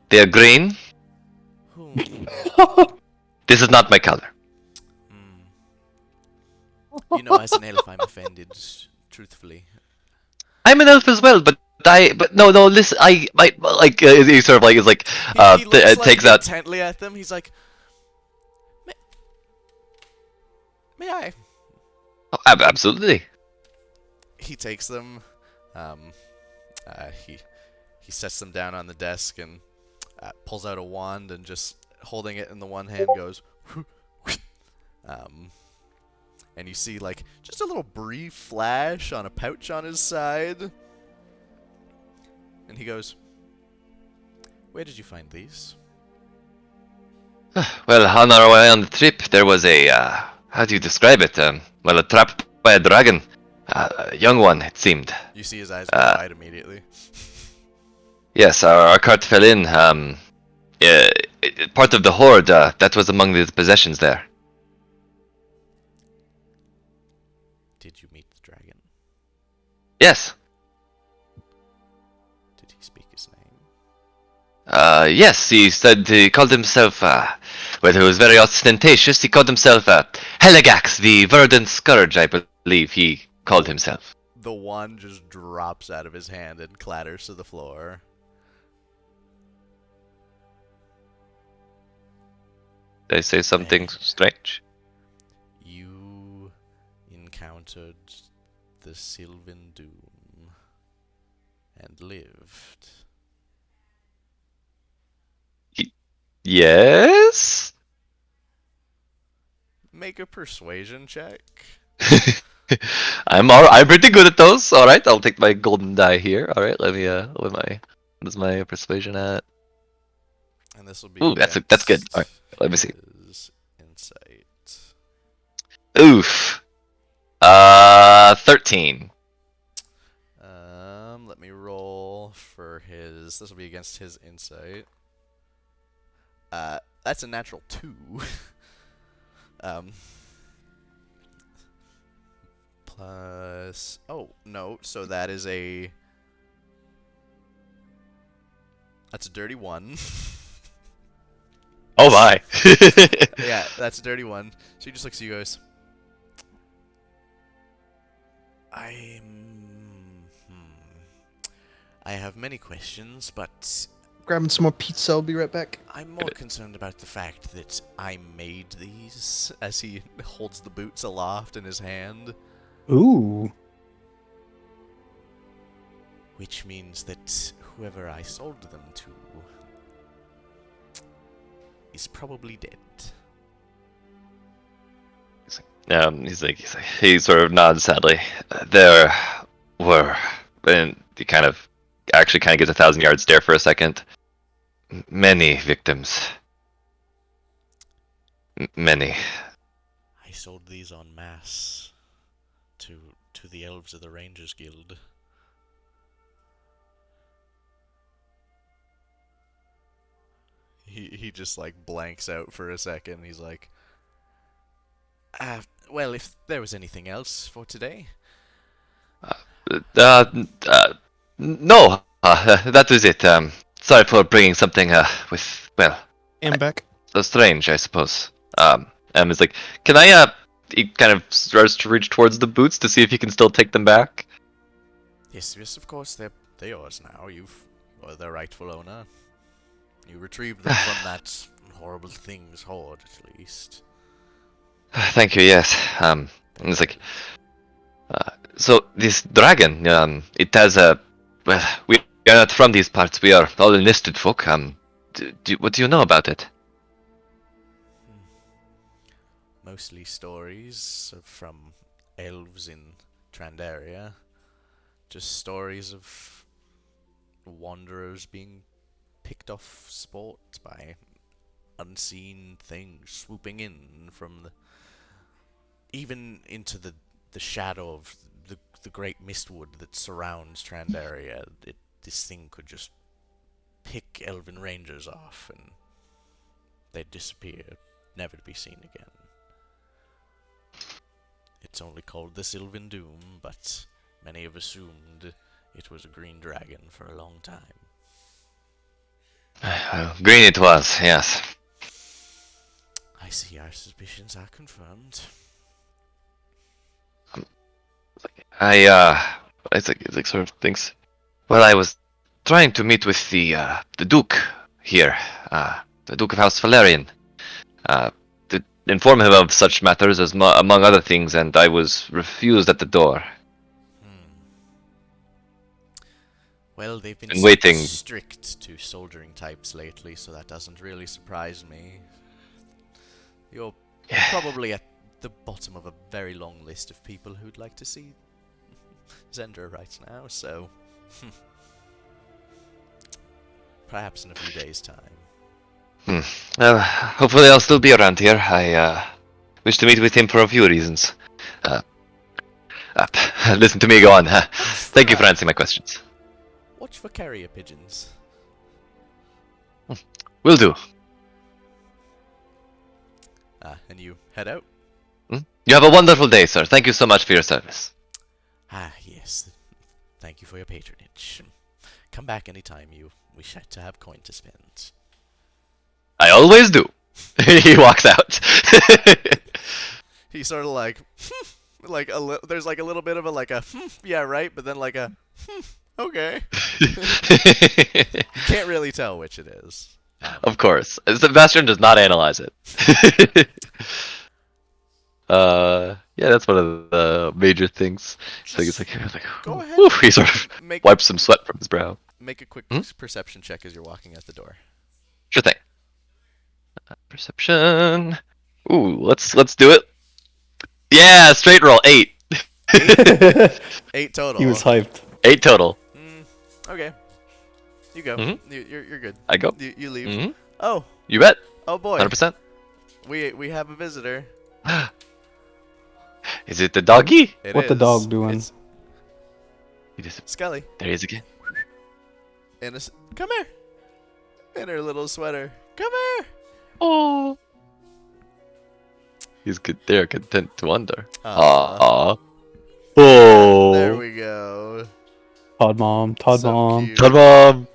They are green. This is not my color. As an elf, I'm offended, truthfully. I'm an elf as well, but no, listen, he sort of He looks takes out. intently at them. He's like, May I? Oh, absolutely. He takes them. Um, he sets them down on the desk and pulls out a wand and just holding it in the one hand goes. um, and you see like just a little brief flash on a pouch on his side. And he goes, "Where did you find these?" Well, on our way on the trip, there was a, how do you describe it? Well, a trap by a dragon. A young one, it seemed. You see his eyes go wide immediately. Yes, our cart fell in. Part of the hoard, that was among the possessions there. Did you meet the dragon? Yes. Did he speak his name? Yes, he called himself, well, he was very ostentatious. He called himself, Heligax, the Verdant Scourge, I believe he called himself. The wand just drops out of his hand and clatters to the floor. Did I say something strange? You encountered the Sylvan Doom and lived. Yes? Make a persuasion check. I'm pretty good at those. All right, I'll take my golden die here. All right, let me what is my persuasion at? And this will be Ooh, that's good. All right, let me see. his insight. Oof. 13. Let me roll for his. This will be against his insight. That's a natural 2. Plus. Oh no, so that is a. That's a dirty 1. Oh my. Yeah, that's a dirty 1. So he just looks at you, goes. I have many questions, but Grabbing some more pizza. I'll be right back. I'm more concerned about the fact that I made these, as he holds the boots aloft in his hand. Ooh. Which means that whoever I sold them to is probably dead. He sort of nods sadly. There were, and he kind of gets 1,000-yard stare for a second. Many victims. Many. I sold these en masse to the elves of the Rangers Guild. He just like blanks out for a second. He's like, well, if there was anything else for today. No, that was it. Sorry for bringing something, with, well, And back. so strange, I suppose. And it's like, can I, he kind of starts to reach towards the boots to see if he can still take them back. Yes, of course, they're yours now. You're their rightful owner. You retrieved them from that horrible thing's hoard, at least. Thank you, yes. And it's like, so this dragon, it has a, well, we are not from these parts, we are all enlisted folk. What do you know about it? Mostly stories from elves in Trandaria. Just stories of wanderers being picked off sport by unseen things swooping in from even into the shadow of the great mistwood that surrounds Trandaria. This thing could just pick elven rangers off and they'd disappear, never to be seen again. It's only called the Sylvan Doom, but many have assumed it was a green dragon for a long time. Green it was, yes. I see our suspicions are confirmed. It's like sort of thinks. Well, I was trying to meet with the Duke here, the Duke of House Valerian. inform him of such matters as among other things, and I was refused at the door. Well, they've been And waiting. strict to soldiering types lately, so that doesn't really surprise me. You're probably at the bottom of a very long list of people who'd like to see Zendra right now, so perhaps in a few days' time. Hopefully I'll still be around here. I wish to meet with him for a few reasons. Listen to me go on. Thank you for answering my questions. Watch for carrier pigeons. Will do. And you head out? You have a wonderful day, sir. Thank you so much for your service. Yes. Thank you for your patronage. Come back anytime you wish to have coin to spend. I always do. He walks out. He's sort of like, there's like a little bit of a yeah, right, but then like a, okay. You can't really tell which it is. Of course. Sebastian does not analyze it. Yeah, that's one of the major things. So he's like, Go ahead. whew, he sort of Make wipes some sweat from his brow. Make a quick perception check as you're walking out the door. Sure thing. Perception. Ooh, let's do it. Yeah, straight roll. 8. 8 total. He was hyped. 8 total. Okay. You go. You're good. I go. You leave. Oh. You bet. Oh boy. 100%. We have a visitor. Is it the doggy? What the dog doing? It's He just, Skelly. there he is again. Come here. In her little sweater. Come here. Oh. He's good. They're content to wander. Aw. Aww. Oh. There we go. Todd mom. Todd So mom. cute. Todd mom.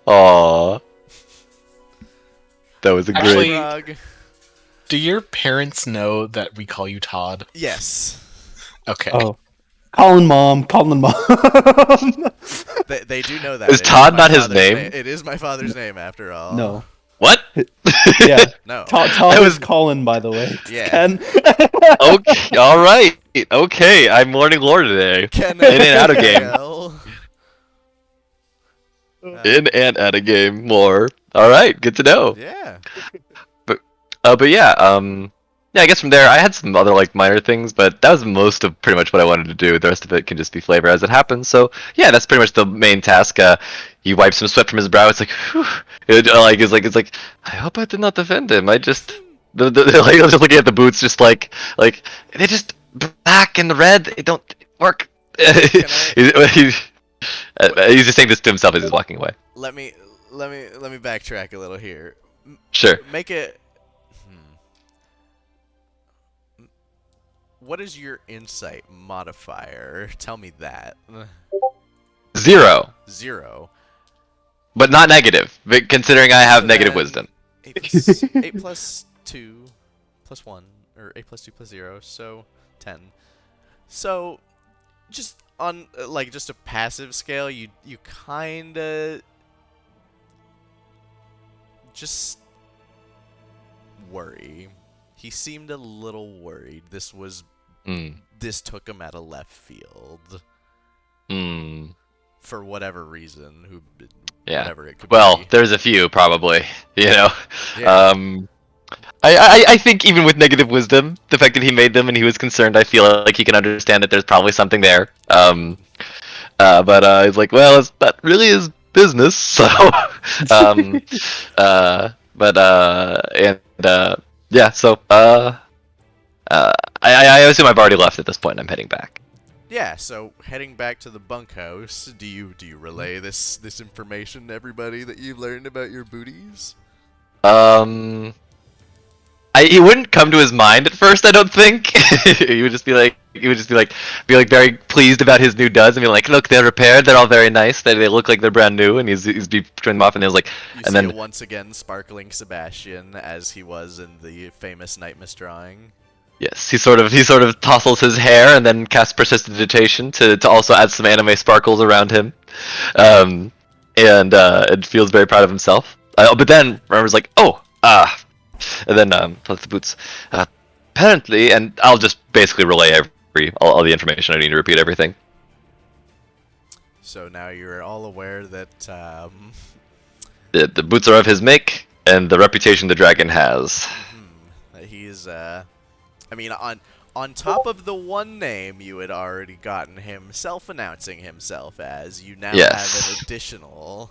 Aww. That was a Actually- great. Frog. Do your parents know that we call you Todd? Yes. Okay. Oh. Colin mom. Colin mom. They do know that. Is It Todd my not his father's name? It is my father's name, after all. No. What? Yeah. No. Todd was- is Colin, by the way. Yeah. Ken. Okay. All right. Okay. I'm learning lore today. Ken In and out of game. L. In and out of game. More. All right. Good to know. Yeah. But yeah. Yeah. I guess from there, I had some other like minor things, but that was most of pretty much what I wanted to do. The rest of it can just be flavor as it happens. So yeah, that's pretty much the main task. He wipes some sweat from his brow. It's like, whew. It's like. I hope I did not offend him. I just. I was just looking at the boots, just like they just black and red. They don't work. He's just saying this to himself as he's walking away. Let me backtrack a little here. Sure. Make it. What is your insight modifier? Tell me that. 0, 0. but not negative. But considering I have So negative then- wisdom. 8 plus 2 plus 1, or 8 plus 2 plus 0, so 10. So, just on just a passive scale, you kinda just worry. He seemed a little worried. This took him at a left field for whatever reason. Yeah. Whatever it could Well, be. there's a few probably. You know. Yeah. I think even with negative wisdom, the fact that he made them and he was concerned, I feel like he can understand that there's probably something there. But he's like, well, that really is business. So, yeah. So, I assume I've already left at this point. And I'm heading back. Yeah, so heading back to the bunkhouse, do you relay this information to everybody that you've learned about your booties? He wouldn't come to his mind at first. I don't think. He would just be very pleased about his new duds and be like, look, they're repaired. They're all very nice. They look like they're brand new. And he's be turning them off, and he was like, You and see then it once again sparkling Sebastian as he was in the famous Nightmas drawing. yes, he sort of tousles his hair and then casts prestidigitation to also add some anime sparkles around him, and feels very proud of himself. But then remembers like, And then plus the boots. Apparently, and I'll just basically relay all the information. I need to repeat everything. So now you're all aware that The boots are of his make, and the reputation the dragon has. he's I mean, on top of the one name you had already gotten him self-announcing himself as, you now Yes. have an additional.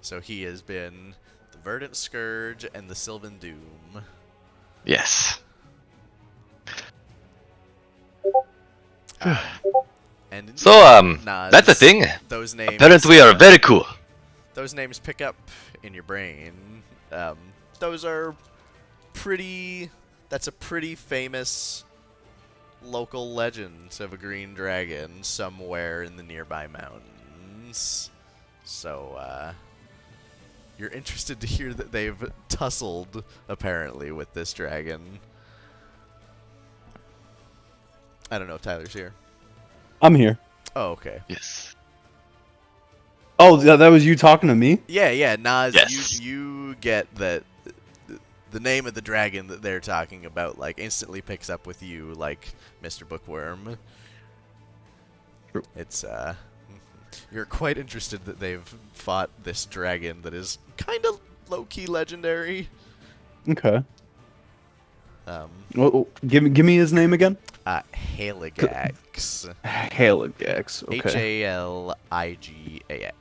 So he has been the Verdant Scourge and the Sylvan Doom. Yes. And indeed, So, Nas, that's a thing. Those names. Apparently, we are very cool. Those names pick up in your brain. Those are pretty. That's a pretty famous local legend of a green dragon somewhere in the nearby mountains. So, you're interested to hear that they've tussled, apparently, with this dragon. I don't know if Tyler's here. I'm here. Oh, okay. Yes. Oh, that was you talking to me? Yeah, Nas, Yes. you get that the name of the dragon that they're talking about, like, instantly picks up with you, like Mr. Bookworm. It's, you're quite interested that they've fought this dragon that is kind of low-key legendary. Okay. Um, Well, give me his name again. Haligax. Haligax. Okay. Haligax.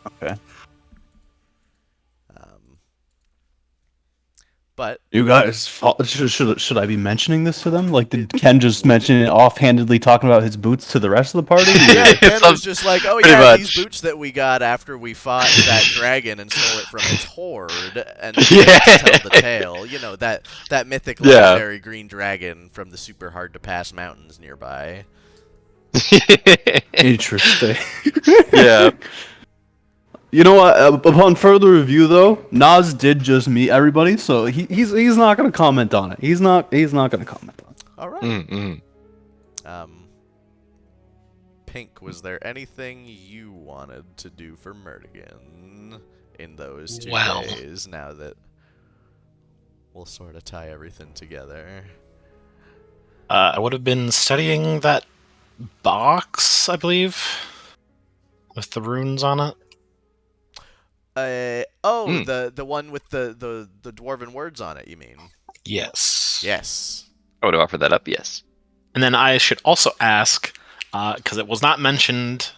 Okay. But You guys, should I be mentioning this to them? Like, did Ken just mention it offhandedly, talking about his boots to the rest of the party? yeah, Ken Some- was just like, oh pretty yeah, these much. boots that we got after we fought that dragon and stole it from its horde, and Yeah. to tell the tale. You know, that mythic Yeah. legendary green dragon from the super hard to pass mountains nearby. Interesting. Yeah. You know what? Upon further review, though, Nas did just meet everybody, so he's not gonna comment on it. He's not gonna comment on it. All right. Mm-mm. Pink, was there anything you wanted to do for Murdigan in those 2 Well. days? Now that we'll sort of tie everything together. I would have been studying that box, I believe, with the runes on it. The one with the dwarven words on it, you mean? Yes. Yes. I would have offered that up, yes. And then I should also ask, because it was not mentioned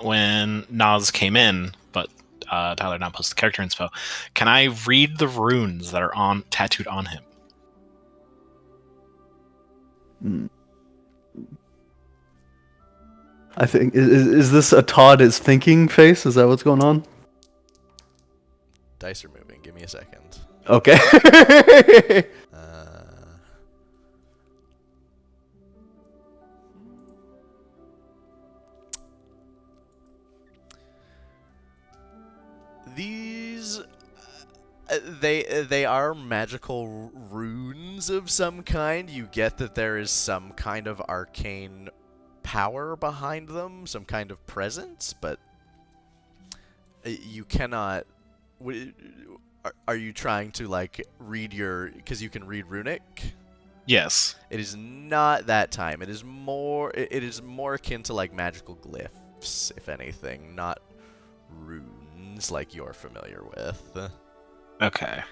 when Nas came in, but Tyler now posted the character info. Can I read the runes that are tattooed on him? I think is this a Todd is thinking face? Is that what's going on? Dice are moving. Give me a second. Okay. These they are magical runes of some kind. You get that there is some kind of arcane power behind them, some kind of presence, but you cannot. Are you trying to like read because you can read runic? Yes. It is not that time. It is more akin to like magical glyphs, if anything, not runes like you're familiar with. Okay.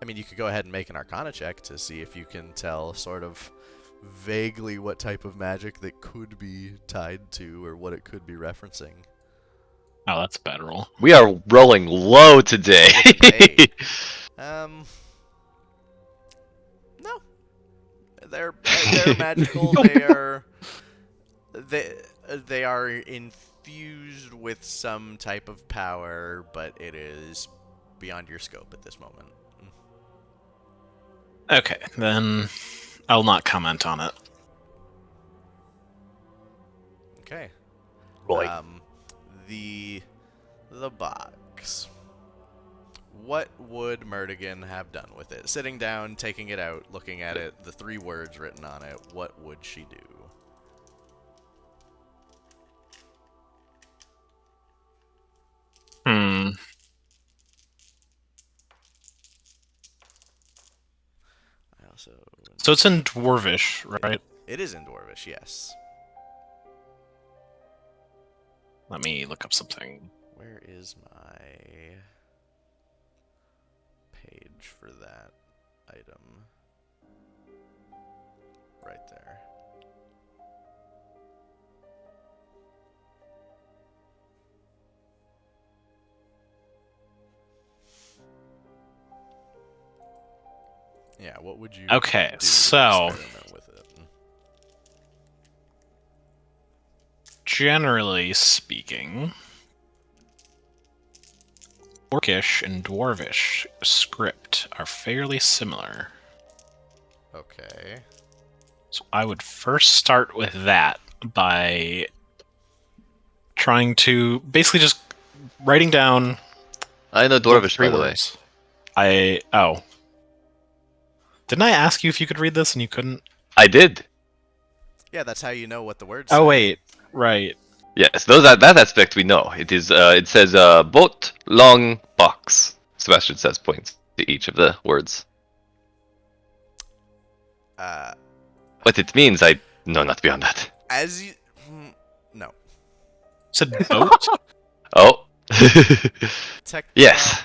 I mean, you could go ahead and make an Arcana check to see if you can tell sort of vaguely what type of magic that could be tied to or what it could be referencing. Oh, that's a bad roll. We are rolling low today. No. They're magical. They are infused with some type of power, but it is beyond your scope at this moment. Okay, then I'll not comment on it. Okay. Boy. The box. What would Murdigan have done with it? Sitting down, taking it out, looking at it, the 3 words written on it, what would she do? So it's in Dwarvish, right? It is in Dwarvish, yes. Let me look up something. Where is my page for that item? Right there. Yeah, what would you Okay, do to so experiment with it? generally speaking, Orcish and Dwarvish script are fairly similar. Okay. So I would first start with that by trying to basically just writing down I know the Dwarvish, three by the way. words. Didn't I ask you if you could read this and you couldn't? I did. Yeah, that's how you know what the words Oh say. wait, right. Yes, that aspect we know. It is. It says boat, long, box. Sebastian says points to each of the words. Uh, What it means, I know not beyond that. as you... No. Said boat? Oh. Tech... Yes.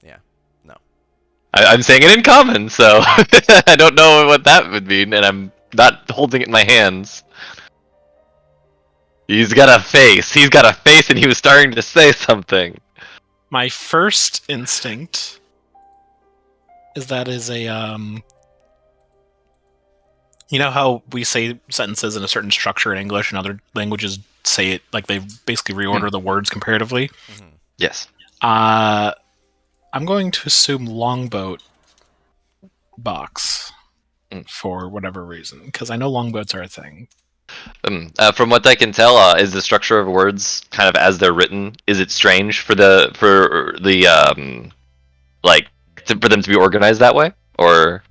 Yeah. No. I'm saying it in common, so I don't know what that would mean, and I'm not holding it in my hands. He's got a face. He's got a face, and he was starting to say something. My first instinct is that is a you know how we say sentences in a certain structure in English and other languages say it like they basically reorder the words comparatively? Mm-hmm. Yes. I'm going to assume longboat box for whatever reason, because I know longboats are a thing. From what I can tell, is the structure of words kind of as they're written? Is it strange for the like for them to be organized that way, or?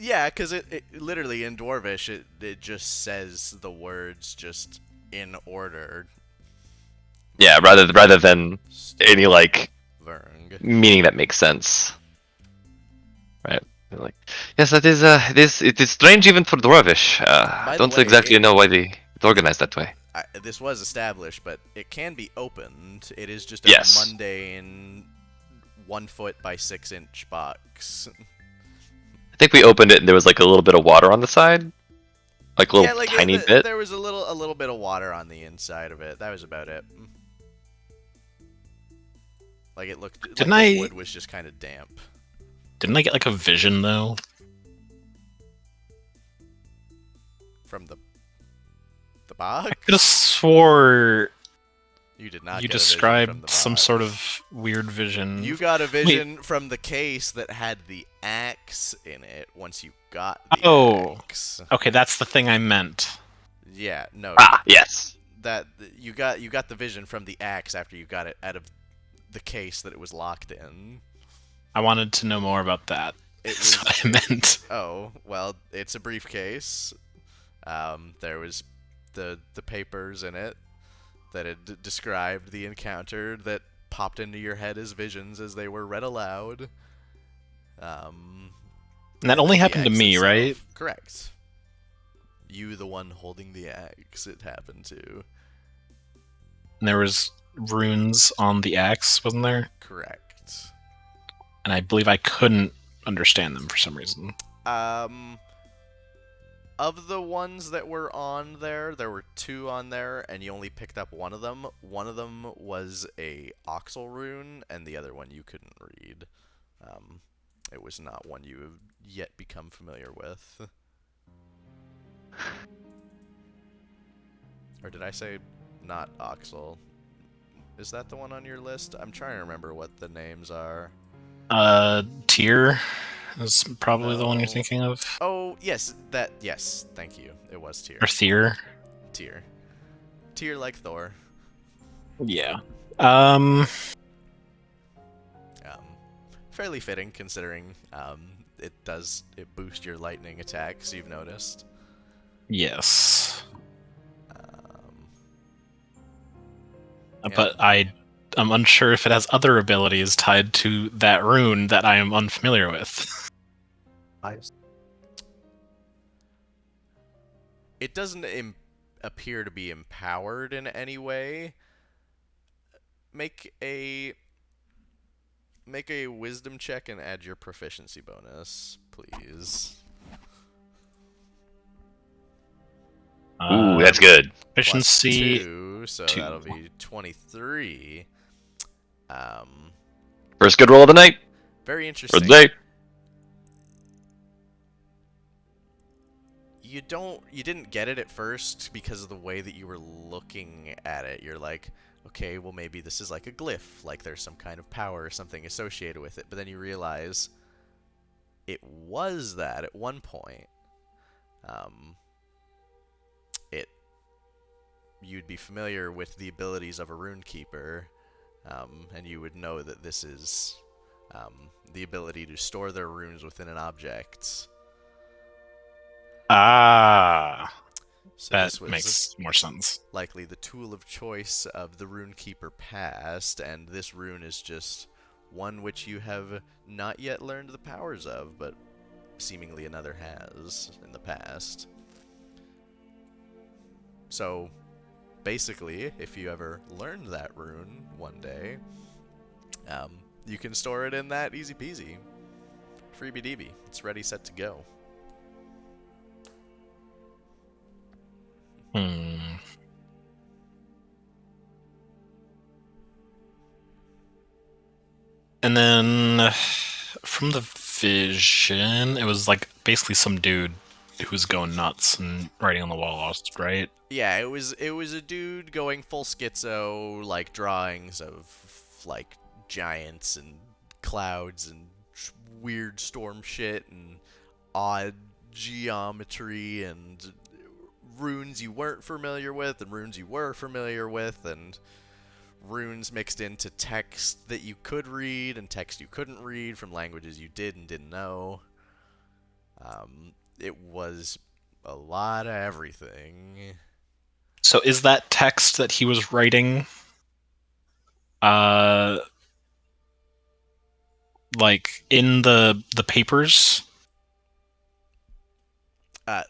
Yeah, because it literally in Dwarvish it just says the words just in order. Yeah, rather than any like Verng. meaning that makes sense. Right. Like, yes, that is it is strange even for Dwarvish. I the don't way, exactly know why it's organized that way. This was established, but it can be opened. It is just a Yes. mundane 1 foot by 6 inch box. I think we opened it and there was like a little bit of water on the side, like a little tiny bit. There was a little bit of water on the inside of it. That was about it. Like it looked. Didn't like the I- wood was just kind of damp. Didn't I get like a vision though? From the box? I could have swore You did not you get a vision from described the some box. sort of weird vision. You got a vision from the case that had the axe in it once you got the axe. Okay, that's the thing I meant. Yeah, no. Yes. That you got the vision from the axe after you got it out of the case that it was locked in. I wanted to know more about that. That's what I meant. Oh, well, it's a briefcase. There was the papers in it that had described the encounter that popped into your head as visions as they were read aloud. And that only the happened to axe me, itself. right? Correct. You, the one holding the axe, it happened to. And there was runes on the axe, wasn't there? Correct. And I believe I couldn't understand them for some reason. Of the ones that were on there were 2 on there, and you only picked up one of them. One of them was a oxal rune, and the other one you couldn't read. It was not one you have yet become familiar with. Or did I say not oxal? Is that the one on your list? I'm trying to remember what the names are. Tyr is probably the one you're No. thinking of. Oh, yes, yes, thank you. It was Tyr. Or Tyr. Tyr like Thor. Yeah. Fairly fitting considering it boosts your lightning attacks, you've noticed. Yes. Yeah. But I'm unsure if it has other abilities tied to that rune that I am unfamiliar with. It doesn't appear to be empowered in any way. Make a wisdom check and add your proficiency bonus, please. Ooh, that's good. Efficiency. Plus 2, so 2. that'll be 23. First good roll of the night. Very Or interesting. the day. You didn't get it at first because of the way that you were looking at it. You're like, okay, well maybe this is like a glyph, like there's some kind of power or something associated with it. But then you realize it was that at one point. You'd be familiar with the abilities of a rune keeper, and you would know that this is the ability to store their runes within an object. Ah, So that this was makes more sense. likely the tool of choice of the rune keeper past, and this rune is just one which you have not yet learned the powers of, but seemingly another has in the past. So basically, if you ever learned that rune one day, you can store it in that easy peasy. Freebie deebie. It's ready, set to go. And then from the vision, it was like basically some dude who was going nuts and writing on the wall, right? Yeah, it was a dude going full schizo, like drawings of like giants and clouds and weird storm shit and odd geometry and runes you weren't familiar with and runes you were familiar with and runes mixed into text that you could read and text you couldn't read from languages you did and didn't know. It was a lot of everything. So is that text that he was writing like in the papers?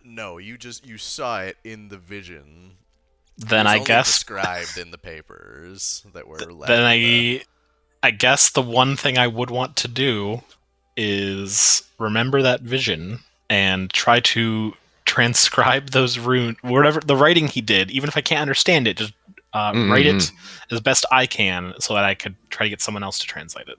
No, you saw it in the vision. Then it was I only guess described in the papers that were left. then I guess the one thing I would want to do is remember that vision and try to transcribe those runes, whatever the writing he did, even if I can't understand it, just write it as best I can so that I could try to get someone else to translate it.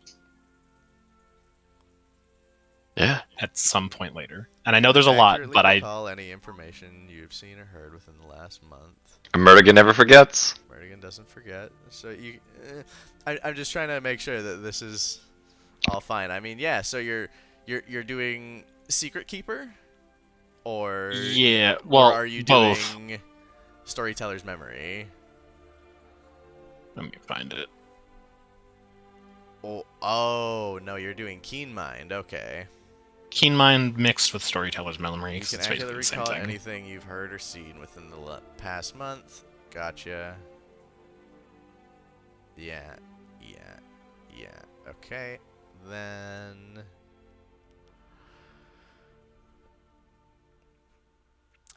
Yeah. At some point later. And I know there's a lot, but recall any information you've seen or heard within the last month. Murdigan never forgets. Murdigan doesn't forget. So I'm just trying to make sure that this is all fine. I mean, yeah. So you're doing Secret Keeper, or yeah. Well, or are you both. doing Storyteller's Memory? Let me find it. Oh no, you're doing Keen Mind. Okay. Keen Mind mixed with Storyteller's Memory. You can actually recall anything you've heard or seen within the past month. Gotcha. Yeah. Okay. Then...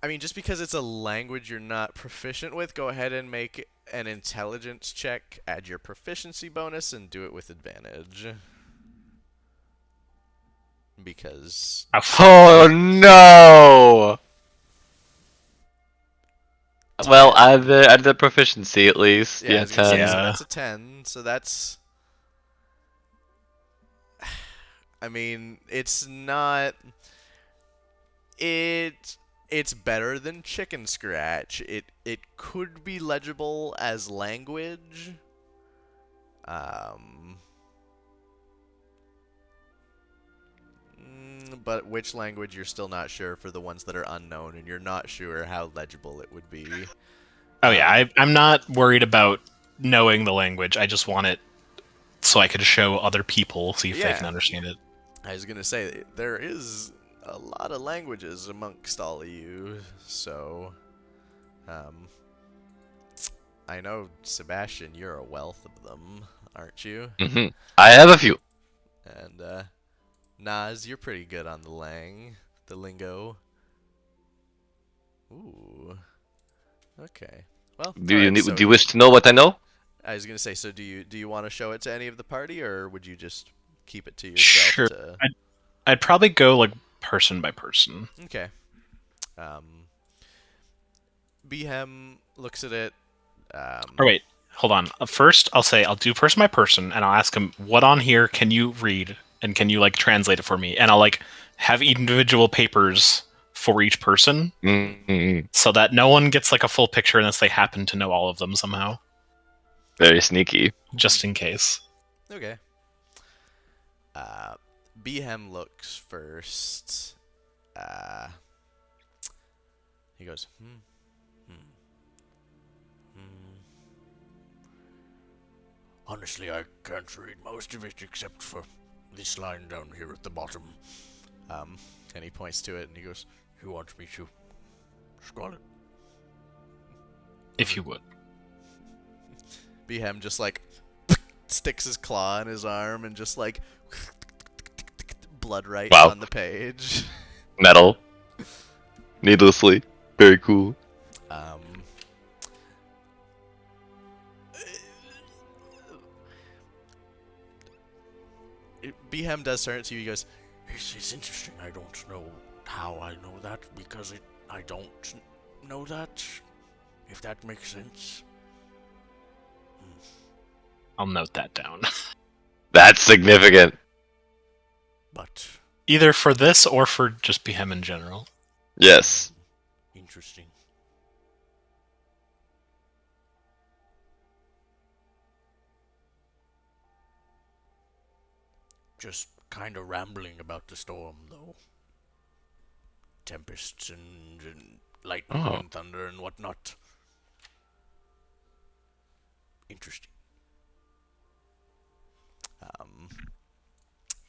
I mean, just because it's a language you're not proficient with, go ahead and make an intelligence check, add your proficiency bonus, and do it with advantage. Because... Oh no! Well, add the proficiency at least. Yeah, 10. So that's a 10. So that's... I mean, it's not... It's better than Chicken Scratch. It could be legible as language. But which language you're still not sure for the ones that are unknown, and you're not sure how legible it would be. Oh yeah, I'm not worried about knowing the language. I just want it so I could show other people, see if they can understand it. I was gonna say, there is a lot of languages amongst all of you, so... I know, Sebastian, you're a wealth of them, aren't you? Mm-hmm. I have a few. And, Nas, you're pretty good on the lingo. Ooh. Okay. Well, Do alright, so do you wish to know what I know? I was gonna say, so do you want to show it to any of the party, or would you just keep it to yourself Sure. to... I'd probably go like person by person. Okay. Behem looks at it. Or wait, hold on. First, I'll say I'll do person by person, and I'll ask him what on here can you read, and can you like translate it for me? And I'll like have individual papers for each person, Mm-hmm. so that no one gets like a full picture unless they happen to know all of them somehow, Very sneaky. just in case. Okay. Behem looks first. He goes, Honestly, I can't read most of it except for this line down here at the bottom. And he points to it and he goes, "Who wants me to scroll it?" If you would. Behem just like sticks his claw in his arm and just like blood writes Wow. on the page. Metal. Needlessly. Very cool. Behem does turn it to you. He goes, "It's interesting. I don't know how I know that because I don't know that. If that makes sense." I'll note that down. That's significant. But Either for this or for just Behem in general. Yes. interesting. Just kind of rambling about the storm, though. Tempests and lightning Oh. and thunder and whatnot. Interesting.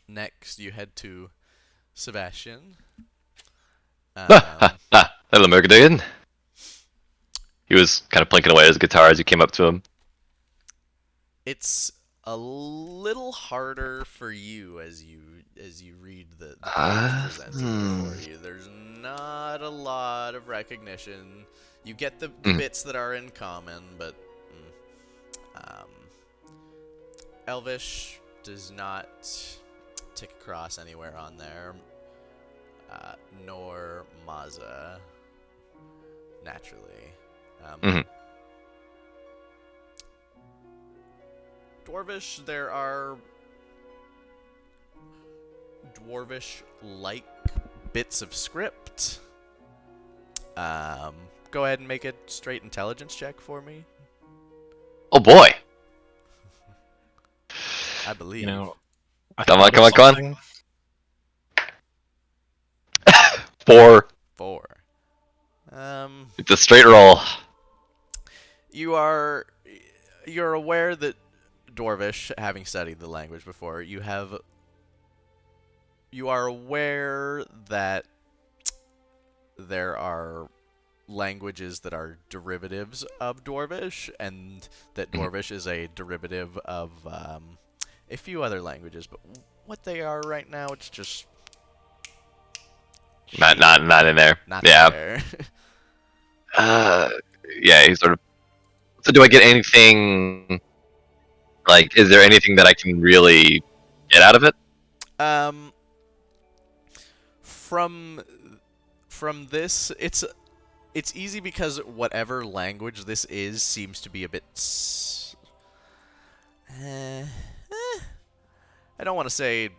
Next, you head to Sebastian. Hello, Mercadean. He was kind of plinking away at his guitar as you came up to him. It's a little harder for you as you read the page presented before you. There's not a lot of recognition. You get the bits that are in common, but Elvish does not tick across anywhere on there, nor Maza, naturally. Dwarvish, there are Dwarvish-like bits of script. Go ahead and make a straight intelligence check for me. Oh boy. I believe. You know, I Come on, thought of come on. something. 4. 4. It's a straight roll. You're aware that Dwarvish, having studied the language before, you are aware that there are languages that are derivatives of Dwarvish, and that Dwarvish is a derivative of a few other languages, but what they are right now, it's just Not in there. not Yeah. there. Yeah, he's sort of. So do I get anything? Like, is there anything that I can really get out of it? From this, it's easy because whatever language this is seems to be a bit I don't want to say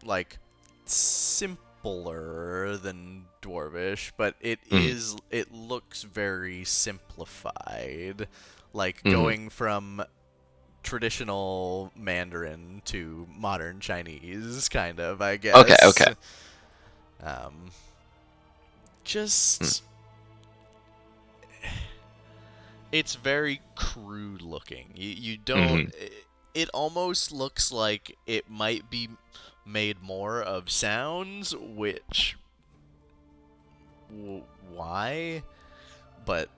like simpler than Dwarvish, but it looks very simplified, like going from traditional Mandarin to modern Chinese, kind of, I guess. Okay. Just it's very crude looking. You don't. It almost looks like it might be made more of sounds, which why? But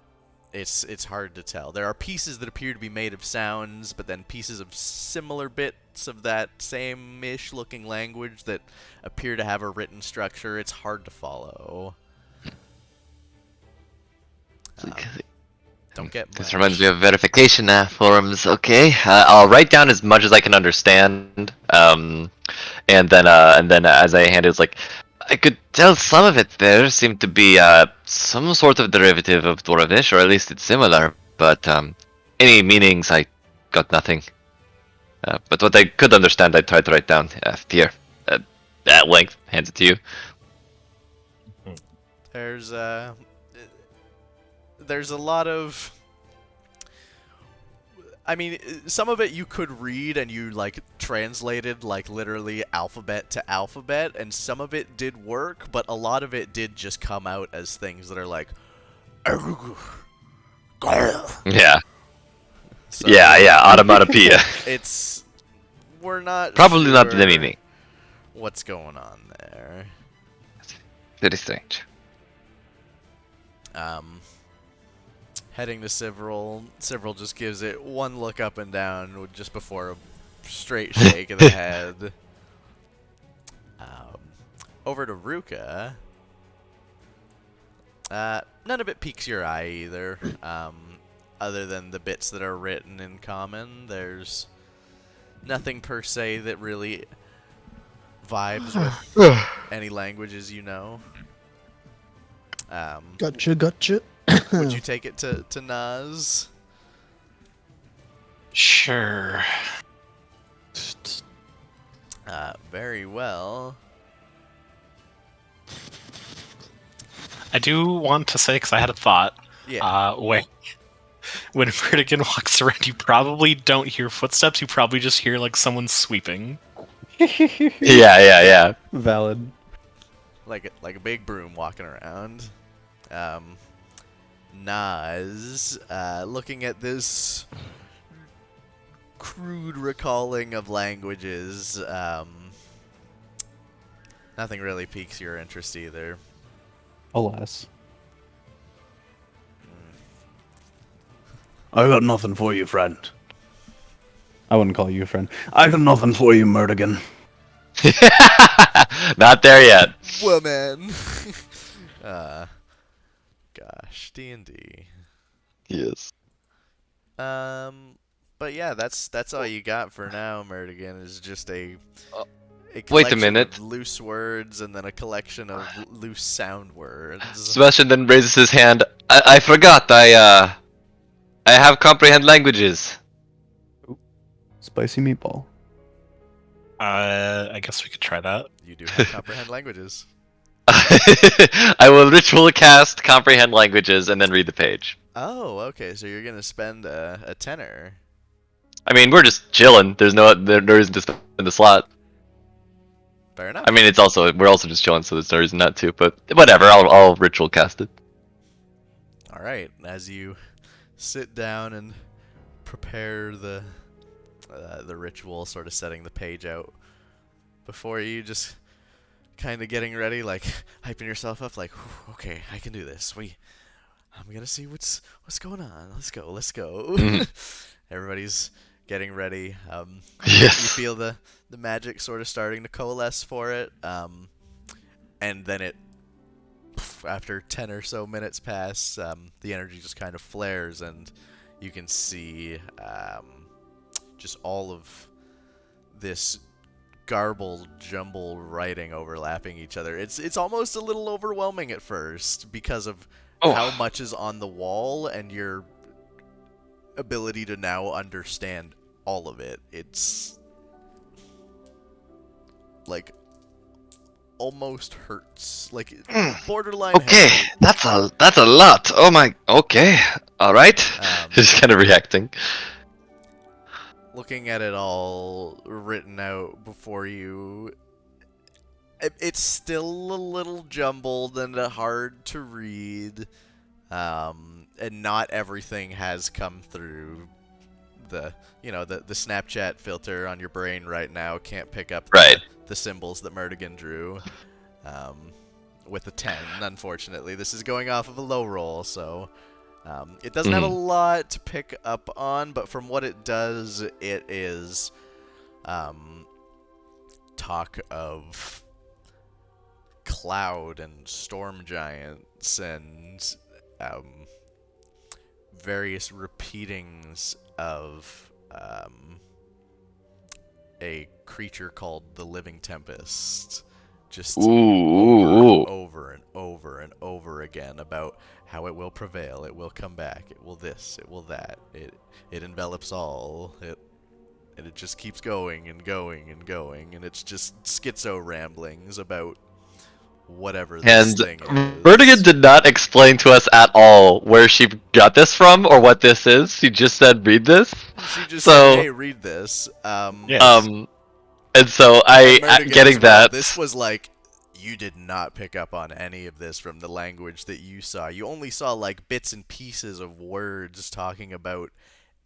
it's hard to tell. There are pieces that appear to be made of sounds, but then pieces of similar bits of that same-ish looking language that appear to have a written structure. It's hard to follow. Don't get much. This reminds me of verification forums. Okay, I'll write down as much as I can understand, and then as I hand it, it's like I could tell some of it there seemed to be some sort of derivative of Dwarvish, or at least it's similar. But any meanings, I got nothing. But what I could understand, I tried to write down here at length. Hands it to you. There's a lot of, I mean, some of it you could read and you like translated like literally alphabet to alphabet, and some of it did work, but a lot of it did just come out as things that are like Yeah. So Yeah, automatopoeia. We're not Probably not sure the meaning. what's going on there. Very strange. Heading to Cyril just gives it one look up and down just before a straight shake of the head. Over to Ruka. None of it piques your eye either. Other than the bits that are written in common, there's nothing per se that really vibes with any languages you know. Gotcha. Would you take it to Naz? Sure. Very well. I do want to say, because I had a thought. Yeah. When Vertigan walks around, you probably don't hear footsteps. You probably just hear like someone sweeping. Yeah. Valid. Like a big broom walking around. Naz, looking at this crude recalling of languages, nothing really piques your interest either. Alas. I got nothing for you, friend. I wouldn't call you a friend. I got nothing for you, Murdigan. Not there yet. Woman. Gosh, D&D. Yes. But yeah, that's all you got for now, Murdigan, is just a Wait a collection minute. of loose words and then a collection of loose sound words. Sebastian then raises his hand. I forgot. I have comprehend languages. Spicy meatball. I guess we could try that. You do have comprehend languages. I will ritual cast comprehend languages and then read the page. Oh, okay. So you're gonna spend a tenner. I mean, we're just chilling. There isn't to spend the slot. Fair enough. I mean, we're also just chilling, so there's no reason not to. But whatever, I'll ritual cast it. All right. As you sit down and prepare the ritual, sort of setting the page out before you, just kind of getting ready, like hyping yourself up, like, okay, I can do this. I'm gonna see what's going on. Let's go. Everybody's getting ready. Yes. You feel the magic sort of starting to coalesce for it, and then it, after 10 or so minutes pass, the energy just kind of flares, and you can see just all of this garbled, jumbled writing overlapping each other. It's almost a little overwhelming at first because of how much is on the wall and your ability to now understand all of it. It's like almost hurts, like borderline. Okay, that's a lot. Oh my. Okay, all right. Just kind of reacting. Looking at it all written out before you, it's still a little jumbled and hard to read, and not everything has come through. The Snapchat filter on your brain right now can't pick up the symbols that Murdigan drew with a 10. Unfortunately, this is going off of a low roll, so It doesn't have a lot to pick up on, but from what it does, it is talk of cloud and storm giants and various repeatings of a creature called the Living Tempest. Just over and over and over again about how it will prevail, it will come back, it will this, it will that, it envelops all, and it just keeps going and going and going, and it's just schizo ramblings about whatever this And thing is. Vertigan did not explain to us at all where she got this from or what this is. She just said, "Read this." She just So, said, "Hey, read this." Yes. And so And Murdigan getting as well, that. this was like, you did not pick up on any of this from the language that you saw. You only saw like bits and pieces of words talking about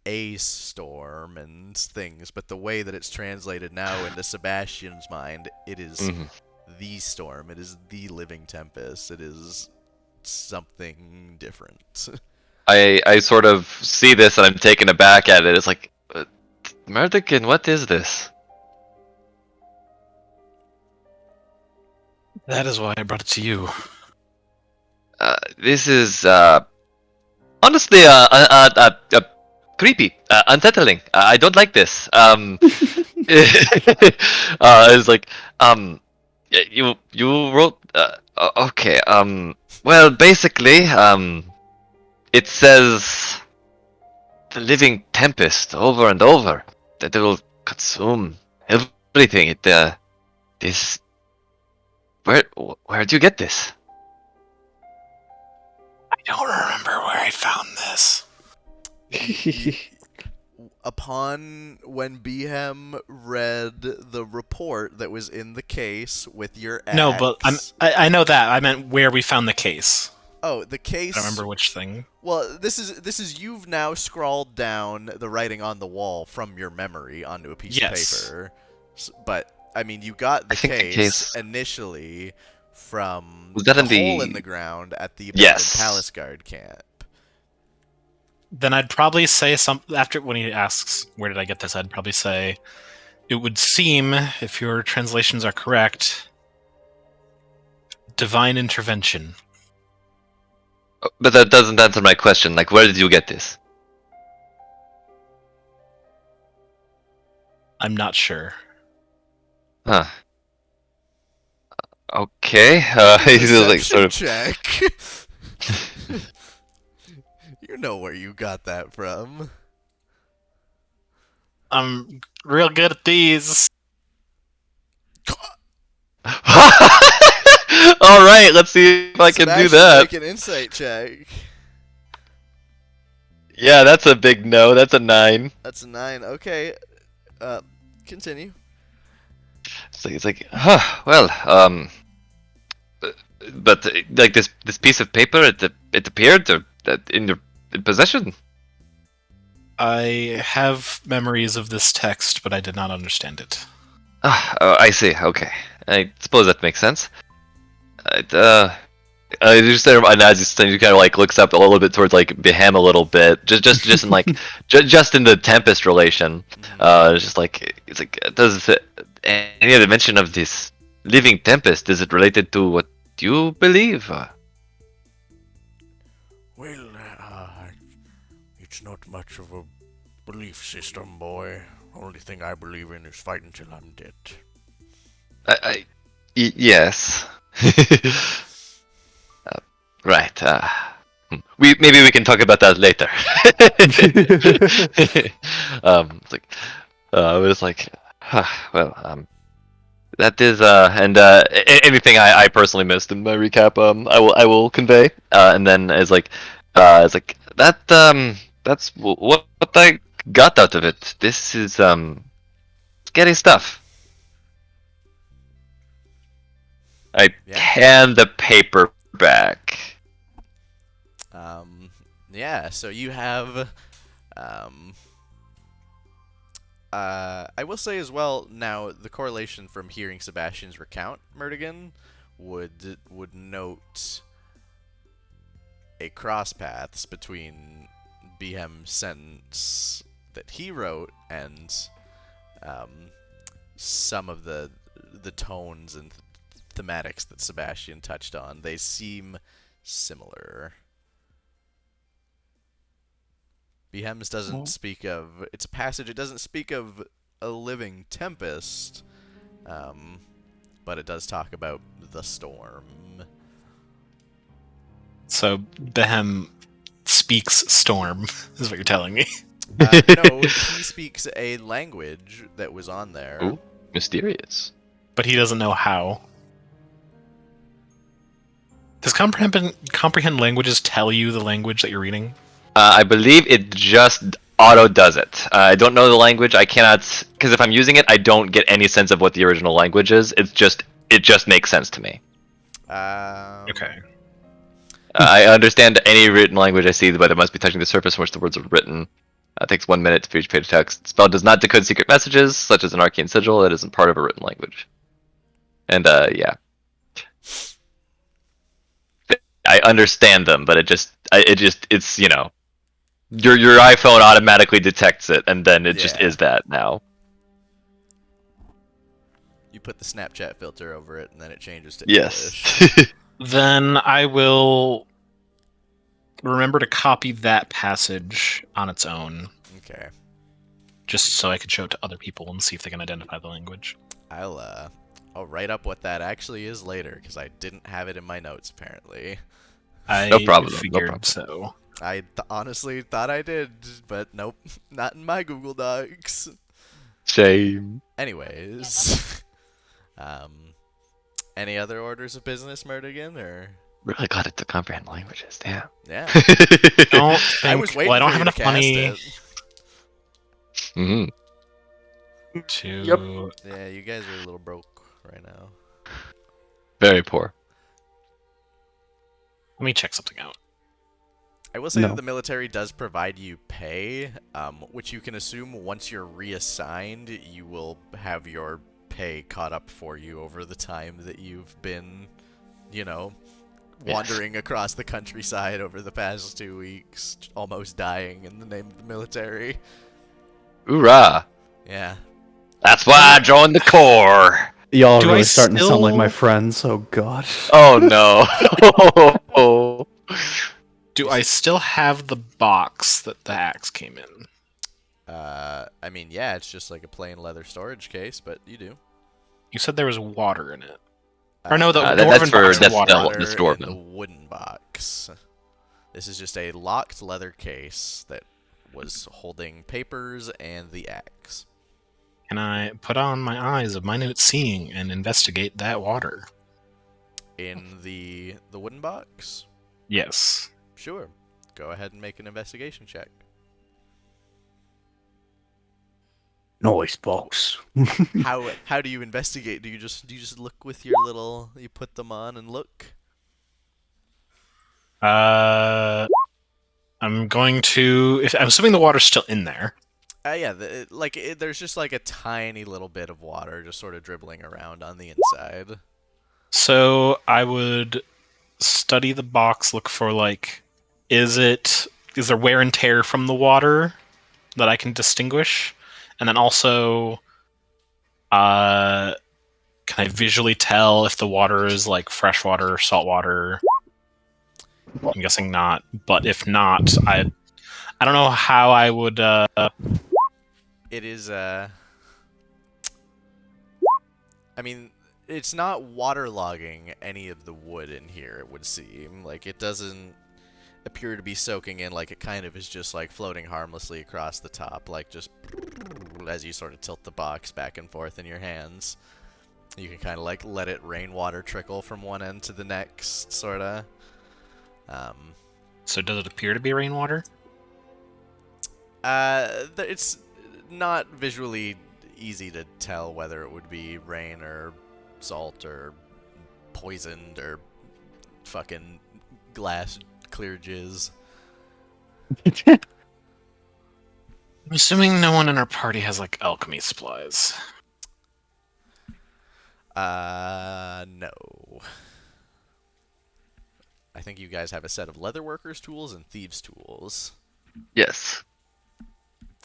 a storm and things, but the way that it's translated now into Sebastian's mind, it is the storm. It is the Living Tempest. It is something different. I sort of see this and I'm taken aback at it. It's like, Merdigan, what is this? That is why I brought it to you. This is honestly creepy, unsettling. I don't like this. It's like you wrote. Okay. Well, basically, it says the living tempest over and over that it will consume everything. This. Where do you get this? I don't remember where I found this. Upon when Behem read the report that was in the case with your axe... No, but I know that. I meant where we found the case. Oh, the case... I don't remember which thing. Well, this is you've now scrawled down the writing on the wall from your memory onto a piece of paper. But, I mean, you got the case initially from was that the in the hole in the ground at the abandoned Palace Guard camp. Then I'd probably say after when he asks where did I get this, I'd probably say it would seem, if your translations are correct, divine intervention. But that doesn't answer my question. Like, where did you get this? I'm not sure. Huh. Okay. He's like sort of check. You know where you got that from. I'm real good at these. All right, let's see if I can do that. Make an insight check. Yeah, that's a big no. That's a 9. That's a 9. Okay. Continue. It's like, huh, well, but like this piece of paper, it appeared in your possession. I have memories of this text, but I did not understand it. I see. Okay, I suppose that makes sense. I just there, and as you kind of like looks up a little bit towards like Behem a little bit, just in like just in the Tempest relation. It's just like does any other mention of this living Tempest? Is it related to what you believe? Well, it's not much of a belief system, boy. Only thing I believe in is fighting till I'm dead. Yes. Right. Maybe we can talk about that later. It's like, I was like, well, that is, and anything I personally missed in my recap, I will convey, and then it's like that, that's what I got out of it. This is scary stuff. I hand the paper back. Yeah, so you have, I will say as well, now, the correlation from hearing Sebastian's recount, Murdigan, would note a cross paths between Behem's sentence that he wrote and some of the tones and thematics that Sebastian touched on. They seem similar. Behem's doesn't speak of... It's a passage. It doesn't speak of a living tempest, but it does talk about the storm. So Behem speaks storm, is what you're telling me. No, he speaks a language that was on there. Ooh, mysterious. But he doesn't know how. Does comprehend languages tell you the language that you're reading? I believe it just auto does it. I don't know the language. I cannot, because if I'm using it, I don't get any sense of what the original language is. It just makes sense to me. Okay. I understand any written language I see, but it must be touching the surface from which the words are written. It takes 1 minute for each page of text. Spell does not decode secret messages, such as an arcane sigil. It isn't part of a written language. And yeah, I understand them, but it's your iPhone automatically detects it, and then it just is that now. You put the Snapchat filter over it, and then it changes to Yes. English. Then I will remember to copy that passage on its own, Okay. just so I could show it to other people and see if they can identify the language. I'll write up what that actually is later, because I didn't have it in my notes, apparently. No problem, no Figured problem. so. I honestly thought I did, but nope, not in my Google Docs. Shame. Anyways, any other orders of business, Murdigan, or? Really glad it to comprehend languages. Damn. Yeah. Don't I think. was waiting Well, I don't for have you to enough money cast it. to. Yep. Yeah, you guys are a little broke right now. Very poor. Let me check something out. I will say No. that the military does provide you pay, which you can assume once you're reassigned, you will have your pay caught up for you over the time that you've been, wandering across the countryside over the past 2 weeks, almost dying in the name of the military. Hoorah! Yeah. That's why I joined the Corps. Y'all are Do really I starting to sound like my still- friends. Oh god. Oh no. Do I still have the box that the axe came in? I mean, yeah, it's just like a plain leather storage case, but you do. You said there was water in it. Or no, the that's dwarven for- box that's had water. the- Water dwarven. in the wooden box. This is just a locked leather case that was holding papers and the axe. Can I put on my eyes of minute seeing and investigate that water? In the wooden box? Yes. Sure. Go ahead and make an investigation check. Noise box. How do you investigate? Do you just look with your little? You put them on and look. I'm going to. I'm assuming the water's still in there. Yeah. There's just like a tiny little bit of water just sort of dribbling around on the inside. So I would study the box, look for is there wear and tear from the water that I can distinguish, and then also, can I visually tell if the water is like fresh water or salt water? I'm guessing not, but if not, I don't know how I would. It is I mean, it's not waterlogging any of the wood in here, it would seem. Like, it doesn't appear to be soaking in, like, it kind of is just, like, floating harmlessly across the top, like, just as you sort of tilt the box back and forth in your hands. You can kind of, like, let it rainwater trickle from one end to the next, sort of. So does it appear to be rainwater? It's not visually easy to tell whether it would be rain or salt or poisoned or fucking glass clear jizz. I'm assuming no one in our party has like alchemy supplies. No. I think you guys have a set of leatherworkers' tools and thieves' tools. Yes.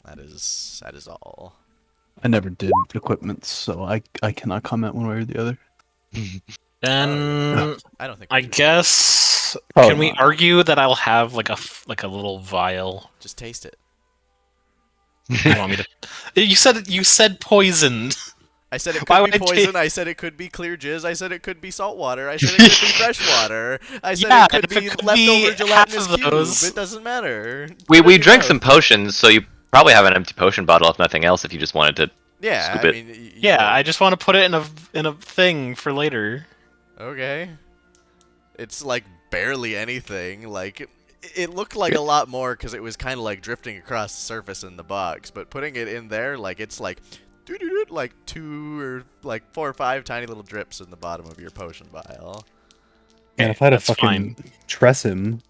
That is all. I never did equipment, so I cannot comment one way or the other. Then I don't think we I should. guess Probably can we not. argue that I'll have like a little vial? Just taste it. You want me to? You said poisoned. I said it Why could would be I poison. ta- I said it could be clear jizz. I said it could be salt water. I said it could be fresh water. I said Yeah, it could if it be could leftover be gelatinous half of cube. those. It doesn't matter. We Put it in your drank mouth. some potions, so you probably have an empty potion bottle, if nothing else, if you just wanted to. Yeah, Scoop I it. mean, Yeah, I just want to put it in a thing for later. Okay. It's like barely anything. Like it looked like a lot more because it was kind of like drifting across the surface in the box. But putting it in there, like it's like, like 2 or like 4 or 5 tiny little drips in the bottom of your potion vial. Man, if I had to that's fucking fine. tress him,